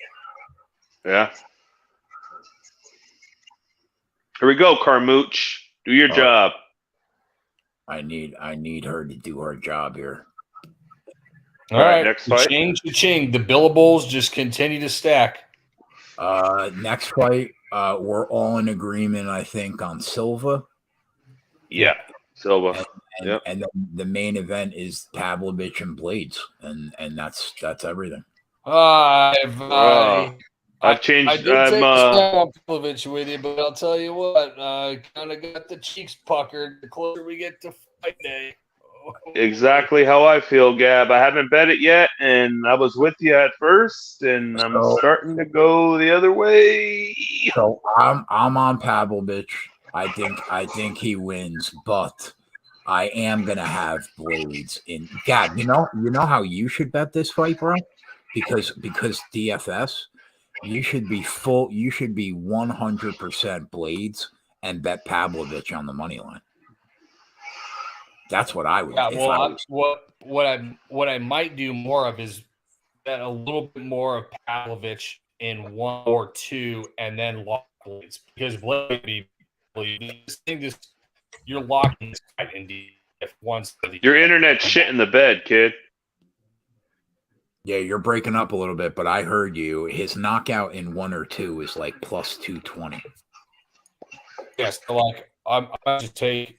Yeah. Here we go, Carmouche. Do your job. I need her to do her job here. All right, next fight. Ching. The billables just continue to stack. Next fight, we're all in agreement, I think, on Silva. Yeah, Silva. And then the main event is Pavlovich and Blades, and that's everything. I've changed. I did take Pavlovich with you, but I'll tell you what, kind of got the cheeks puckered the closer we get to fight day. Exactly how I feel, Gab. I haven't bet it yet, and I was with you at first, and I'm starting to go the other way. So I'm on Pavlovich. I think he wins, but I am gonna have Blades in. Gab, you know how you should bet this fight, bro? Because DFS, you should be 100% Blades and bet Pavlovich on the money line. That's what I would. Yeah, well, what I might do more of is bet a little bit more of Pavlovich in 1 or 2, and then lock Blades, because Blades you're locking this fight in if once your internet's shit in the bed, kid. Yeah, you're breaking up a little bit, but I heard you. His knockout in 1 or 2 is like plus 220. Yes, so like I'm just take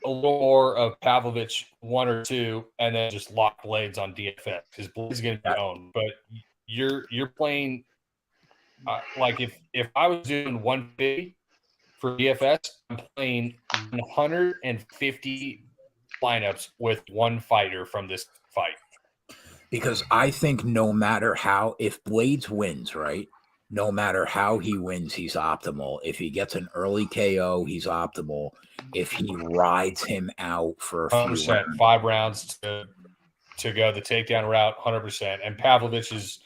a little more of Pavlovich 1 or 2, and then just lock Blades on DFS, because Blades is going to be owned. But you're playing like if I was doing 150 for DFS, I'm playing 150 lineups with one fighter from this fight. Because I think no matter how, if Blades wins, right? No matter how he wins, he's optimal. If he gets an early KO, he's optimal. If he rides him out for a few 100%, 5 rounds to go the takedown route, 100%. And Pavlovich's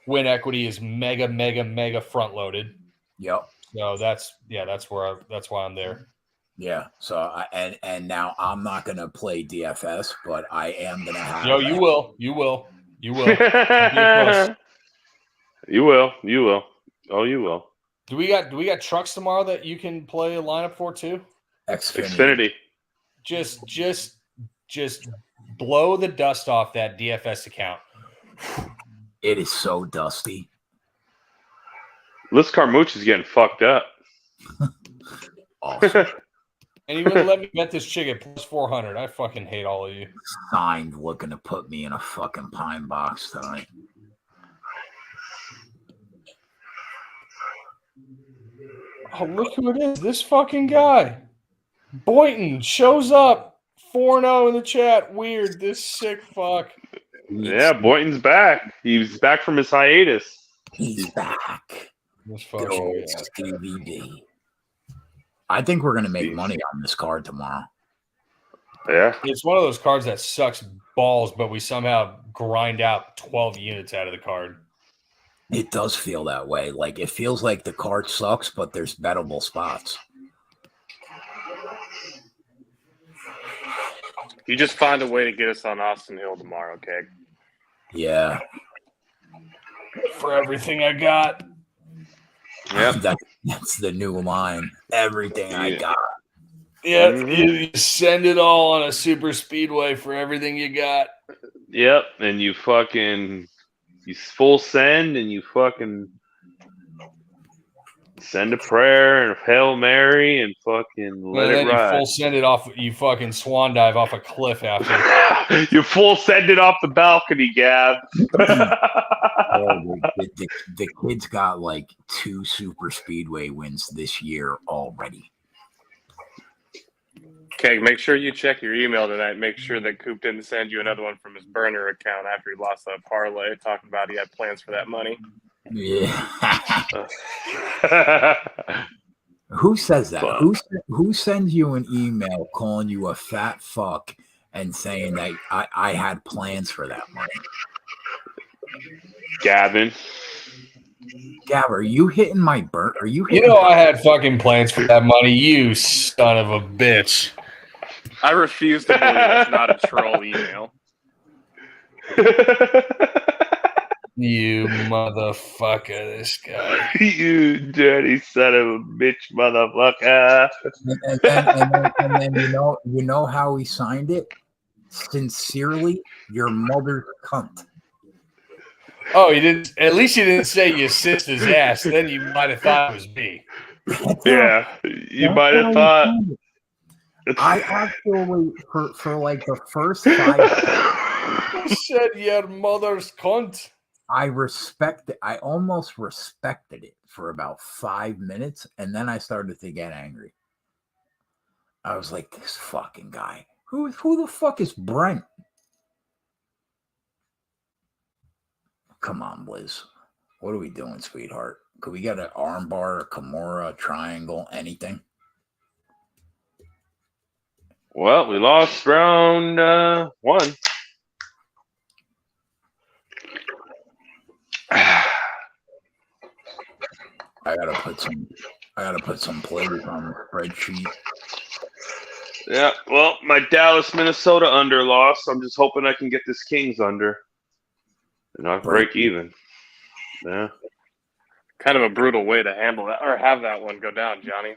win equity is mega front loaded. Yep. So that's why I'm there. Yeah. So and now I'm not gonna play DFS, but I am gonna have. No, you will. You will. You will. Oh, you will. Do we got trucks tomorrow that you can play a lineup for too? Xfinity. Just blow the dust off that DFS account. It is so dusty. Liz Carmouche is getting fucked up. Awesome. And you wouldn't let me bet this chick at plus 400. I fucking hate all of you. Signed looking to put me in a fucking pine box tonight. Oh, look who it is. This fucking guy. Boynton shows up. 4-0 in the chat. Weird. This sick fuck. Yeah, Boynton's back. He's back from his hiatus. He's back. This fucking DVD. I think we're going to make money on this card tomorrow. Yeah. It's one of those cards that sucks balls, but we somehow grind out 12 units out of the card. It does feel that way. Like, it feels like the card sucks, but there's bettable spots. You just find a way to get us on Austin Hill tomorrow, Keg. Yeah. For everything I got. Yeah. That's the new line. Everything I got. Yeah, you send it all on a Superspeedway for everything you got. Yep, and you full send, and you fucking send a prayer and a Hail Mary and fucking let it ride. You full send it off. You fucking swan dive off a cliff after. You full send it off the balcony, Gab. The kid's got like 2 Superspeedway wins this year already. Keg, make sure you check your email tonight. Make sure that Coop didn't send you another one from his burner account after he lost that parlay, talking about he had plans for that money. Yeah. Who says that? Who sends you an email calling you a fat fuck and saying that I had plans for that money? Gavin. Gab, are you hitting my burn? Are you? You know I had fucking plans for that money. You son of a bitch. I refuse to believe it's not a troll email. You motherfucker, this guy. You dirty son of a bitch, motherfucker. And then you know how he signed it? Sincerely, your mother's cunt. Oh, you didn't. At least you didn't say your sister's ass. Then you might have thought it was me. Yeah, you might have thought. I actually, for like the first 5 You said your mother's cunt. I almost respected it for about 5 minutes, and then I started to get angry. I was like, this fucking guy. Who the fuck is Brent? Come on, Liz. What are we doing, sweetheart? Could we get an armbar, a Kimura, a triangle, anything? Well, we lost round 1. I gotta put some plays on the spreadsheet. Yeah, well, my Dallas, Minnesota under loss. I'm just hoping I can get this Kings under. And I'll break even. Yeah. Kind of a brutal way to handle that or have that one go down, Johnny.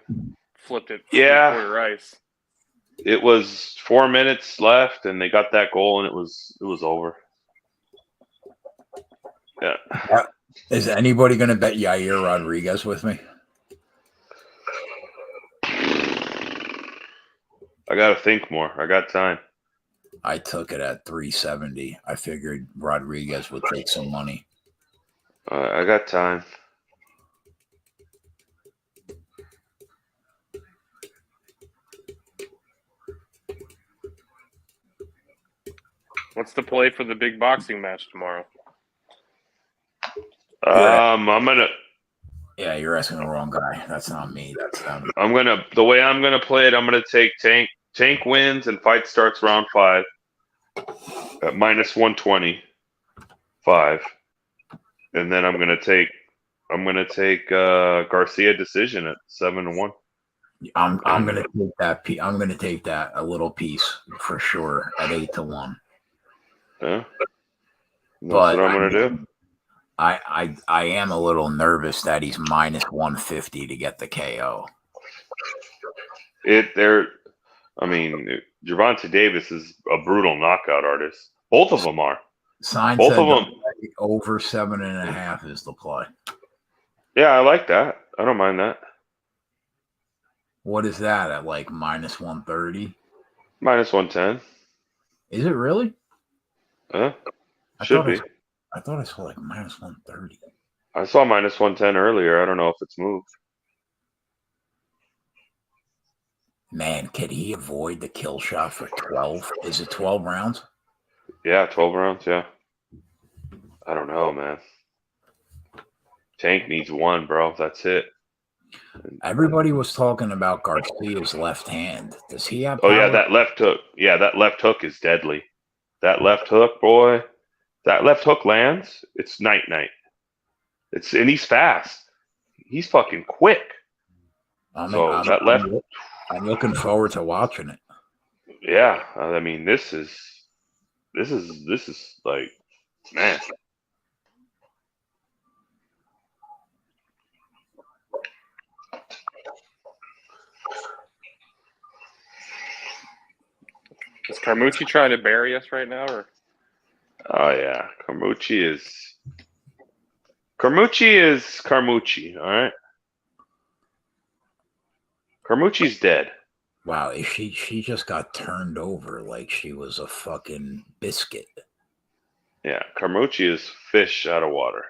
Flipped it Yeah. quarter ice. It was 4 minutes left, and they got that goal, and it was over. Yeah. Is anybody going to bet Yair Rodriguez with me? I got to think more. I got time. I took it at 370. I figured Rodriguez would take some money. I got time. What's the play for the big boxing match tomorrow? I'm gonna. Yeah, you're asking the wrong guy. That's not me. That's them. The way I'm gonna play it. I'm gonna take Tank. Tank wins and fight starts round 5 at -125, and then I'm gonna take Garcia decision at 7-1. I'm gonna take that. I'm gonna take that a little piece for sure at 8-1. Yeah, that's But what I'm gonna do. I am a little nervous that he's -150 to get the KO. I mean, Gervonta Davis is a brutal knockout artist. Both of them are. Sign Both said of them. over 7.5 is the play. Yeah, I like that. I don't mind that. What is that at like -130? -110. Is it really? Should be. I thought I saw like -130. I saw -110 earlier. I don't know if it's moved. Man, could he avoid the kill shot for 12? Is it 12 rounds? Yeah, 12 rounds. Yeah. I don't know, man. Tank needs 1, bro. That's it. Everybody was talking about Garcia's left hand. Does he have Oh, power? yeah, that left hook. Yeah, that left hook is deadly. That left hook, boy. That left hook lands. It's night-night. And he's fast. He's fucking quick. I'm looking forward to watching it. Yeah, I mean, this is like, man. Is Carmucci trying to bury us right now, or? Oh yeah, Carmucci is Carmucci. All right, Carmucci's dead. Wow, she just got turned over like she was a fucking biscuit. Yeah, Carmucci is fish out of water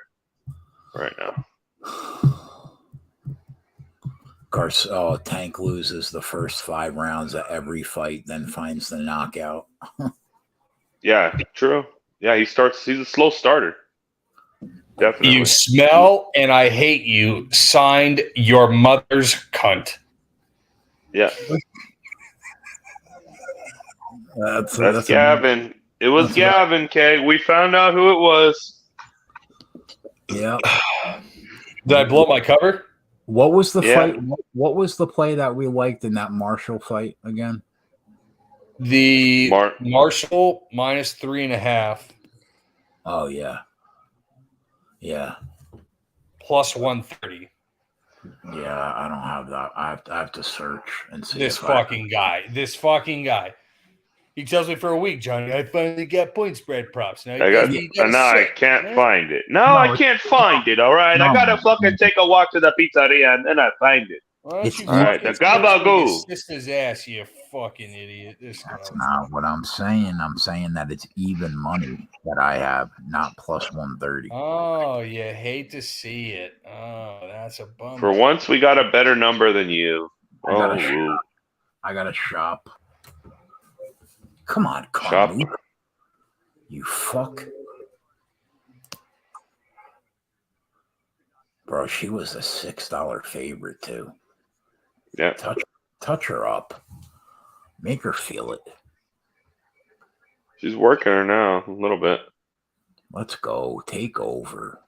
right now. Tank loses the first 5 rounds of every fight, then finds the knockout. Yeah, true. Yeah, he's a slow starter. Definitely. You smell and I hate you. Signed, your mother's cunt. Yeah. That's Gavin. It was Gavin, Keg. We found out who it was. Yeah. Did I blow my cover? What was the fight? What was the play that we liked in that Marshall fight again? The Marshall -3.5. Oh yeah. Yeah. Plus 130. Yeah, I don't have that. I have to search and see. This fucking guy. He tells me for a week, Johnny, I finally got point spread props. Now I can't find it. I can't find it, all right? I got to fucking take a walk to the pizzeria and then I find it. All right, the gabagoo. Kiss his ass, you fucking idiot. That's not what I'm saying. I'm saying that it's even money that I have, not plus 130. Oh, you hate to see it. Oh, that's a bummer. For once, we got a better number than you. I got to shop. Come on, Carmen. You fuck. Bro, she was a $6 favorite, too. Yeah. Touch her up. Make her feel it. She's working her now a little bit. Let's go. Take over.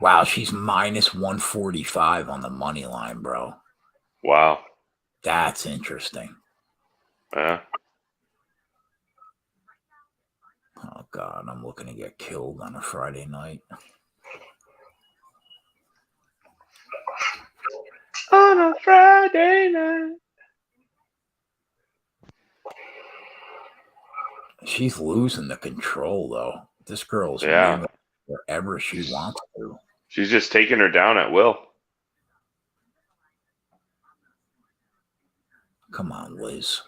Wow, she's minus 145 on the money line, bro. Wow. That's interesting. Yeah. Oh, God, I'm looking to get killed on a Friday night. On a Friday night. She's losing the control, though. This girl's Yeah. moving wherever she wants to. She's just taking her down at will. Come on, Liz.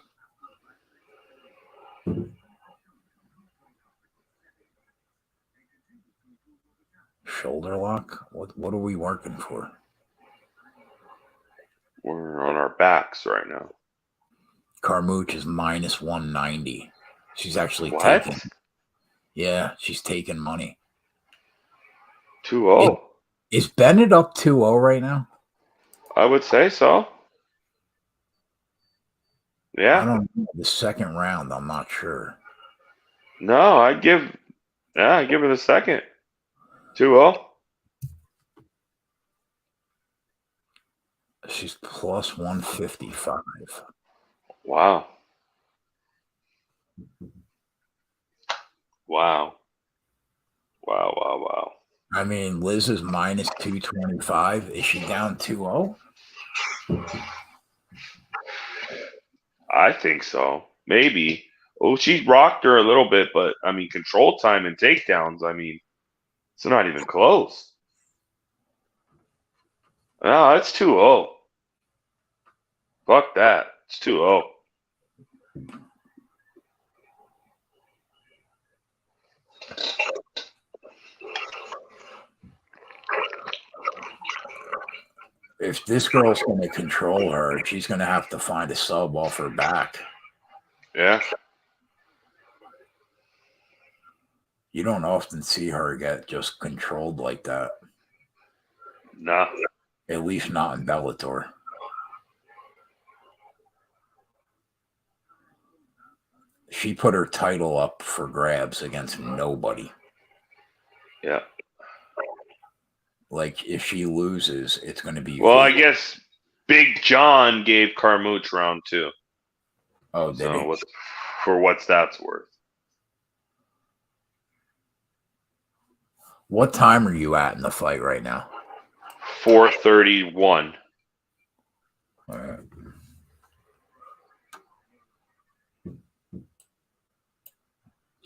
Shoulder lock? What are we working for? We're on our backs right now. Carmouche is minus 190. She's actually What? taking. Yeah, she's taking money. 2-0. Is Bennett up 2-0 right now? I would say so. I Yeah. don't know. The second round, I'm not sure. No, I'd give her the second. 2-0. She's plus 155. Wow. Wow. Wow, wow, wow. I mean, Liz is minus 225. Is she down 2-0? I think so. Maybe. Oh, she rocked her a little bit, but I mean, control time and takedowns, I mean, it's not even close. No, it's 2-0. Fuck that. It's 2-0. If this girl's going to control her, she's going to have to find a sub off her back. Yeah. You don't often see her get just controlled like that. Nah. At least not in Bellator. She put her title up for grabs against nobody. Yeah. Like, if she loses, it's going to be... Well, I guess Big John gave Carmouche round 2. Oh, did he? For what's that's worth. What time are you at in the fight right now? 4:31. All right.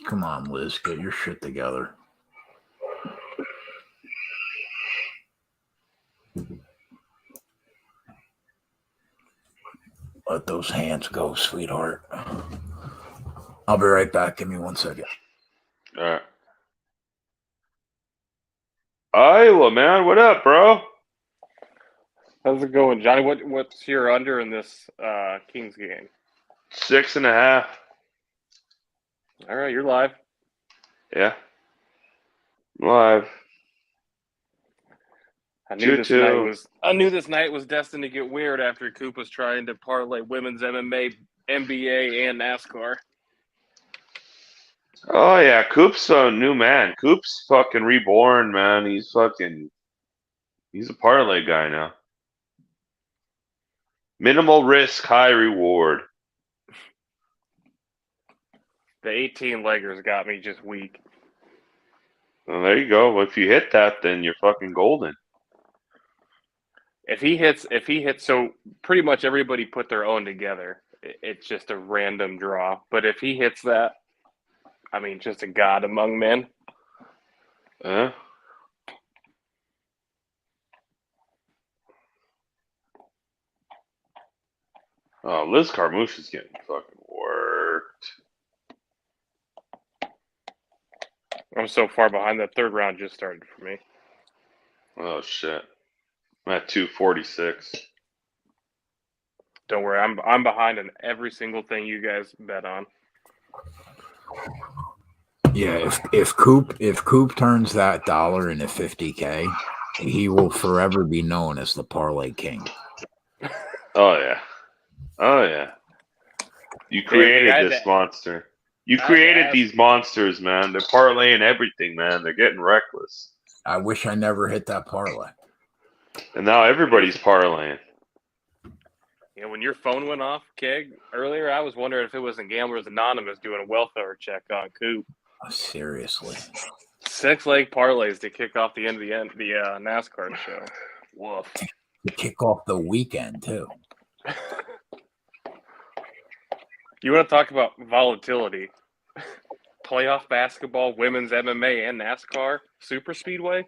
Come on, Liz, get your shit together. Let those hands go, sweetheart. I'll be right back. Give me 1 second. All right. Iowa, man. What up, bro? How's it going, Johnny? What's your under in this Kings game? 6.5. All right, you're live. Yeah. Live. I knew 2-2. this night was destined to get weird after Coop was trying to parlay women's MMA, NBA, and NASCAR. Oh yeah, Coop's a new man. Coop's fucking reborn, man. He's a parlay guy now. Minimal risk, high reward. The 18-leggers got me just weak. Well, there you go. If you hit that, then you're fucking golden. If he hits, so pretty much everybody put their own together. It's just a random draw. But if he hits that, I mean, just a god among men. Oh, Liz Carmouche is getting fucking worked. I'm so far behind. That third round just started for me. Oh shit. I'm at 246. Don't worry, I'm behind on every single thing you guys bet on. Yeah, if Coop turns that dollar into 50K, he will forever be known as the Parlay King. Oh yeah. You created had this to- monster. You I had to created ask- these monsters, man. They're parlaying everything, man. They're getting reckless. I wish I never hit that parlay. And now everybody's parlaying. When your phone went off, Keg, earlier, I was wondering if it wasn't Gamblers Anonymous doing a welfare check on Coop. Oh, seriously. 6-leg parlays to kick off the end of the NASCAR show. Woof. To kick off the weekend, too. You want to talk about volatility? Playoff basketball, women's MMA, and NASCAR Superspeedway.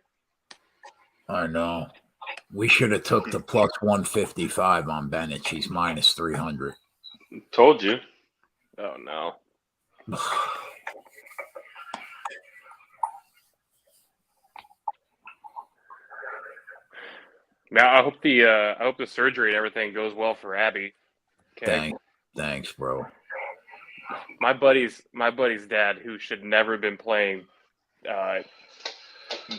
I know. We should have took the plus 155 on Bennett. She's minus 300. Told you. Oh no. Now I hope the surgery and everything goes well for Abby. Okay. Thanks, bro. My buddy's dad, who should never have been playing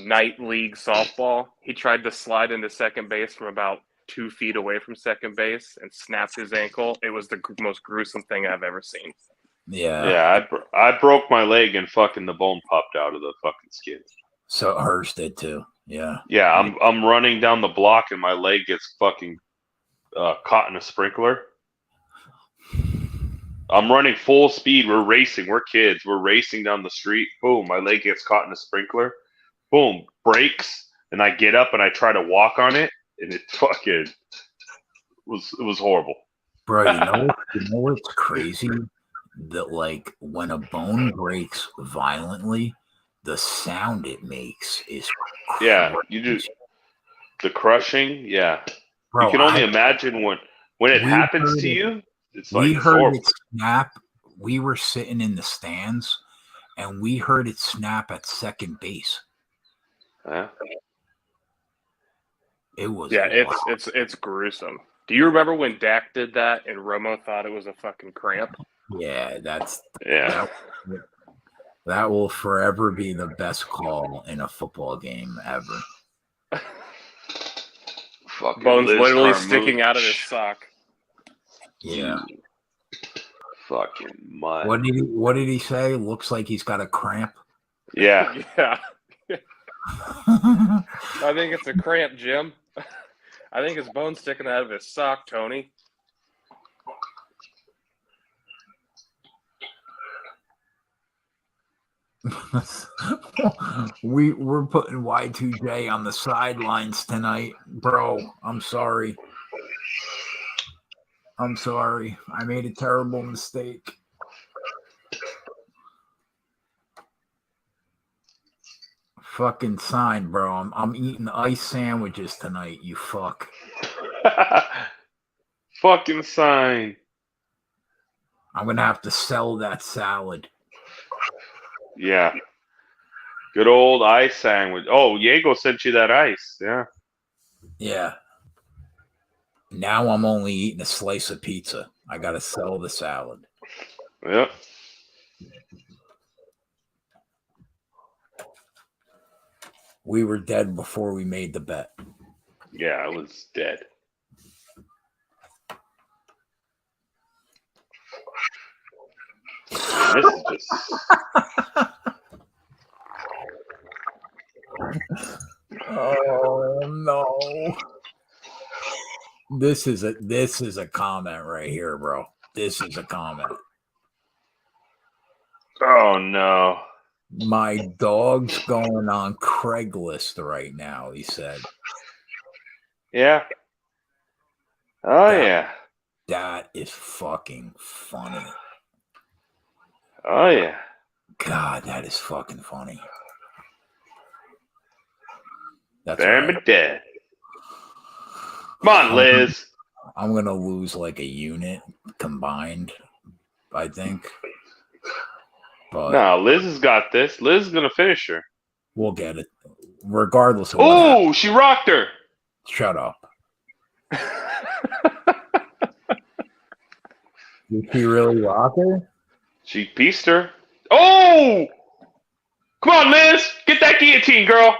night league softball, he tried to slide into second base from about 2 feet away from second base and snapped his ankle. It was the most gruesome thing I've ever seen. Yeah. I broke my leg and fucking the bone popped out of the fucking skin. So hers did too. Yeah. Yeah, I'm running down the block and my leg gets fucking caught in a sprinkler. I'm running full speed. We're racing. We're kids. We're racing down the street. Boom, my leg gets caught in a sprinkler. Boom, breaks, and I get up and I try to walk on it, and it fucking was horrible. Bro, you know what's crazy? That like when a bone breaks violently, the sound it makes is crazy. Yeah, you do the crushing. Yeah, Bro, you can only imagine when it happens to you. It's like we heard horrible. it snap. We were sitting in the stands, and we heard it snap at second base. Yeah. It was it's gruesome. Do you remember when Dak did that and Romo thought it was a fucking cramp? Yeah, Yeah. that will forever be the best call in a football game ever. Fucking Bones Liz literally Carmouche. sticking out of his sock. Yeah. Fucking mud. What did he say? Looks like he's got a cramp. Yeah. Yeah. I think it's a cramp, Jim. I think his bone's sticking out of his sock, Tony. We're putting Y2J on the sidelines tonight, bro. I'm sorry. I made a terrible mistake. Fucking sign, bro. I'm eating ice sandwiches tonight, you fuck. Fucking sign. I'm gonna have to sell that salad. Yeah. Good old ice sandwich. Oh, Diego sent you that ice. Yeah. Yeah. Now I'm only eating a slice of pizza. I gotta sell the salad. Yep. We were dead before we made the bet. Yeah, I was dead. This is just Oh no. This is a comment right here, bro. This is a comment. oh no. My dog's going on Craigslist right now, he said. Yeah. Oh yeah. That is fucking funny. Oh yeah. God, that is fucking funny. That's Damn right. it dead. Come on, Liz. I'm gonna lose like a unit combined, I think. But No, Liz has got this. Liz is gonna finish her. we'll get it. Regardless of what Oh, happens. she rocked her. Shut up. Did she really rock her? She pieced her. Oh! Come on, Liz. Get that guillotine, girl.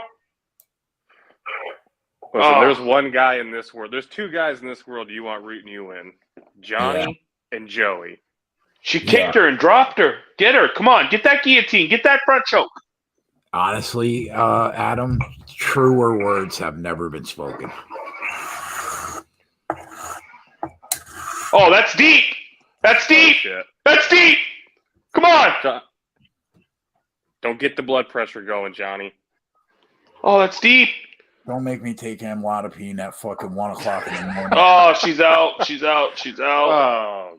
Listen, Oh. there's one guy in this world. There's two guys in this world you want rooting you in. Johnny and Joey. She kicked her and dropped her. Get her. Come on. Get that guillotine. Get that front choke. Honestly, Adam, truer words have never been spoken. Oh, that's deep. That's deep. Oh, that's deep. Come on. Don't get the blood pressure going, Johnny. Oh, that's deep. Don't make me take amlodipine at fucking 1 o'clock in the morning. Oh, she's out. She's out. She's out. Oh,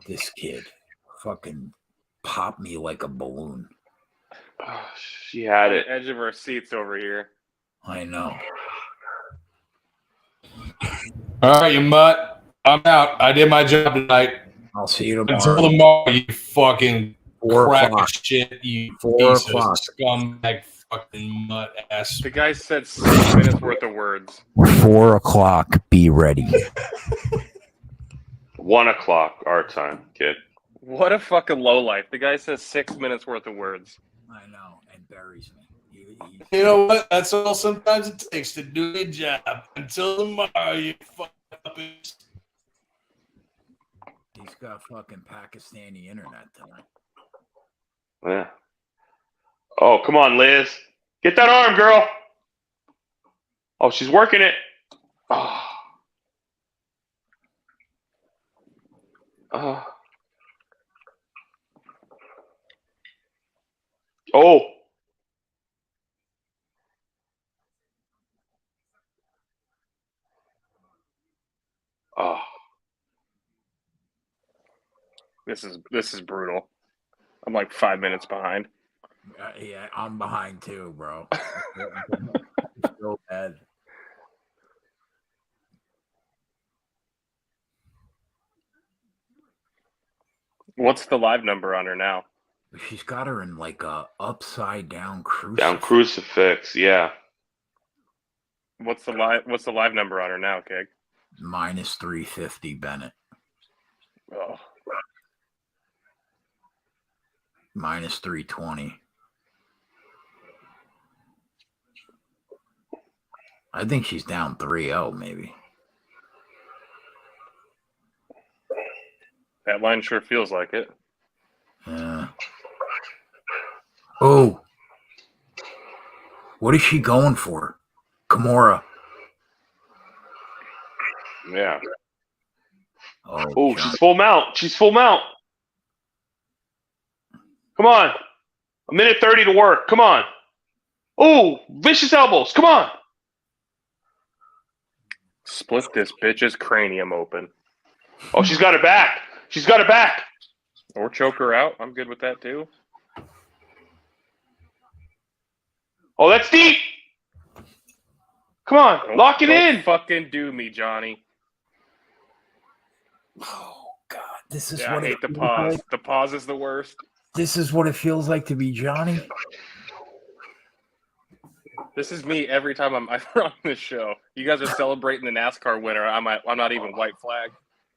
This kid fucking popped me like a balloon. Oh, she had it. edge of our seats over here. I know. All right, you mutt. I'm out. I did my job tonight. I'll see you tomorrow. Until tomorrow, you fucking 4 crack o'clock. of shit, you 4 piece o'clock. of scumbag fucking mutt ass. The guy said 6 minutes worth of words. 4 o'clock. Be ready. 1 o'clock our time, kid. What a fucking lowlife. The guy says 6 minutes worth of words. I know, and buries me. You know what? That's all sometimes it takes to do a job. Until tomorrow, you fuck up. He's got fucking Pakistani internet tonight. Yeah. Oh, come on, Liz. Get that arm, girl. Oh, she's working it. Oh. Oh. Oh. Oh. This is brutal. I'm like 5 minutes behind. Yeah, I'm behind too, bro. So bad. What's the live number on her now? She's got her in like a upside down crucifix. Down crucifix, yeah. What's the live number on her now, Keg? Minus 350, Bennett. Oh. Minus 320. I think she's down 3-0, maybe. That line sure feels like it. Yeah. Oh. What is she going for? Kimura. Yeah. Oh, she's full mount. She's full mount. Come on. 1:30 to work. Come on. Oh, vicious elbows. Come on. Split this bitch's cranium open. Oh, she's got her back. She's got her back. Or choke her out. I'm good with that too. Oh, that's deep. Come on. Lock it Don't in. fucking do me, Johnny. Oh God, this is Yeah, what I hate it the feels pause. like. The pause is the worst. This is what it feels like to be Johnny. This is me every time I'm on this show. You guys are celebrating the NASCAR winner. I'm not even white flag.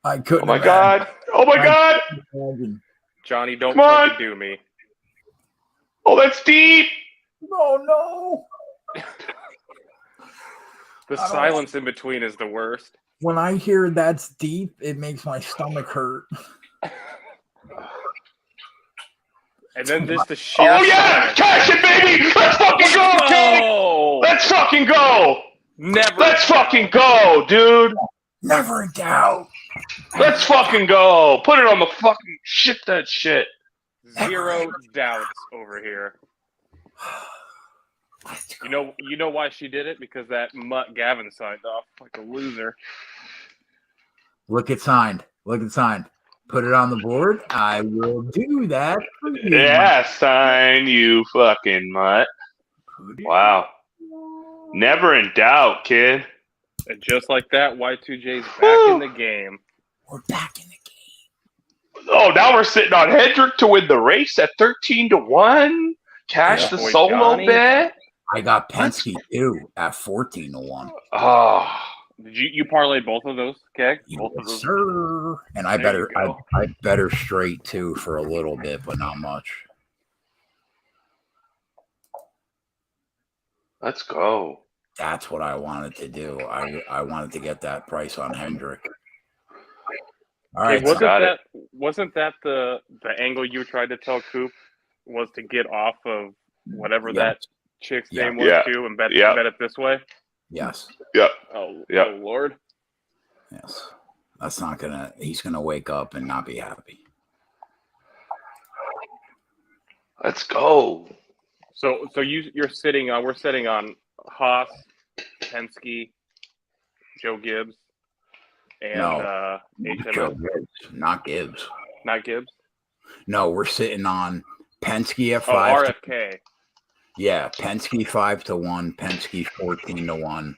I couldn't. Oh my God. Oh my God. Imagine. Johnny, don't Come on. fucking do me. Oh, that's deep. Oh no. The silence in between is the worst. When I hear that's deep, it makes my stomach hurt. And then there's the sheer Oh yeah, silence. cash it, baby. Let's fucking go, Keg. No! Let's fucking go. Never. Let's fucking go, dude. Never in doubt. Let's fucking go. Put it on the fucking shit. That shit. 0 doubts over here. You know why she did it? Because that mutt Gavin signed off like a loser. Look it signed. Look it signed. Put it on the board. I will do that for you. Yeah, sign you fucking mutt. Wow. Never in doubt, kid. And just like that, Y2J's back in the game. We're back in the game. Oh, now we're sitting on Hendrick to win the race at 13-1. Cash the boy, solo Johnny. bet. I got Penske too at 14-1. Oh, Did you parlayed both of those, Keg? Both of Yes, those. sir. And I There you go. better straight too for a little bit, but not much. let's go. That's what I wanted to do. I wanted to get that price on Hendrick. All right. Wasn't that the angle you tried to tell Coop was to get off of whatever that chick's name was too and bet it this way? Yes. Yeah. Oh Lord. Yes. That's not gonna. He's gonna wake up and not be happy. Let's go. So you're sitting on. We're sitting on Haas, Penske, Joe Gibbs, and HMS. Joe Gibbs, not Gibbs. Not Gibbs. No, we're sitting on Penske at 5. Oh, RFK. Yeah, Penske 5-1, Penske 14-1,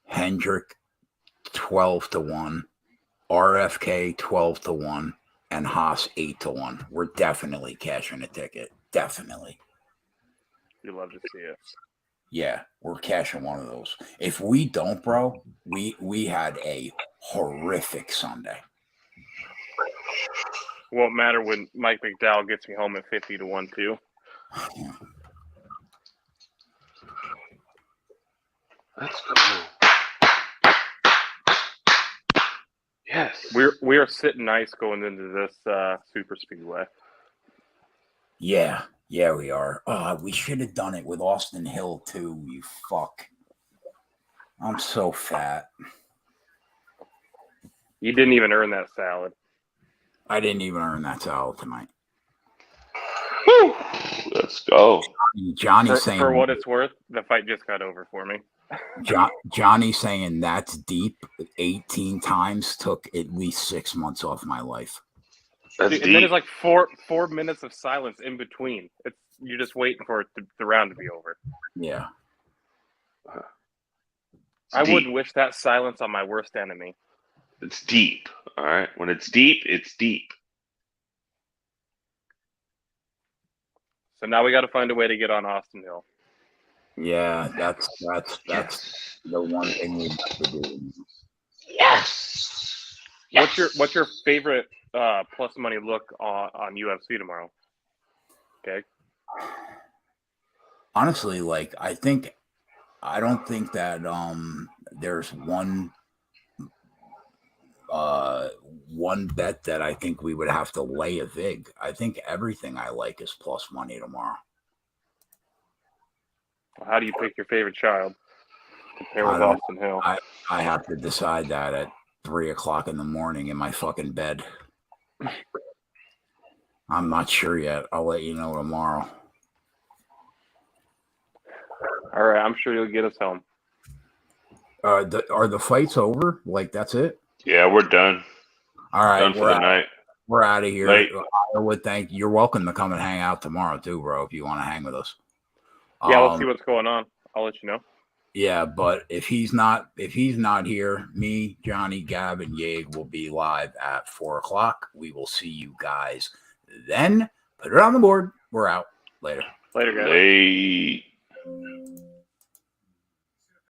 Hendrick 12-1, RFK 12-1, and Haas 8-1. We're definitely cashing a ticket. Definitely. You love to see it. Yeah, we're cashing one of those. If we don't, bro, we had a horrific Sunday. Won't matter when Mike McDowell gets me home at 50-1 too. Let's go. Yes. We are sitting nice going into this Superspeedway. Yeah, we are. We should have done it with Austin Hill too, you fuck. I'm so fat. You didn't even earn that salad. I didn't even earn that salad tonight. Woo! Let's go. Johnny saying, for what it's worth, the fight just got over for me. Johnny saying that's deep 18 times took at least 6 months off my life. That's and then it's like four minutes of silence in between. You're just waiting for the round to be over. Yeah. I wouldn't wish that silence on my worst enemy. It's deep. All right. When it's deep, it's deep. So now we got to find a way to get on Austin Hill. Yeah, that's the one thing we have to do. Yes. What's your favorite plus money look on UFC tomorrow? Okay. Honestly, like I don't think that there's one bet that I think we would have to lay a vig. I think everything I like is plus money tomorrow. How do you pick your favorite child? Compare with Austin Hill. I have to decide that at 3:00 in the morning in my fucking bed. I'm not sure yet. I'll let you know tomorrow. All right, I'm sure you'll get us home. Are the fights over? Like that's it? Yeah, we're done. All right, done for the night. We're out of here. Late. I would thank you're welcome to come and hang out tomorrow too, bro. If you want to hang with us. Yeah, let's see what's going on. I'll let you know. Yeah, but if he's not here, me, Johnny, Gab, and Yeg will be live at 4:00. We will see you guys then. Put it on the board. We're out. Later. Later, guys. Late.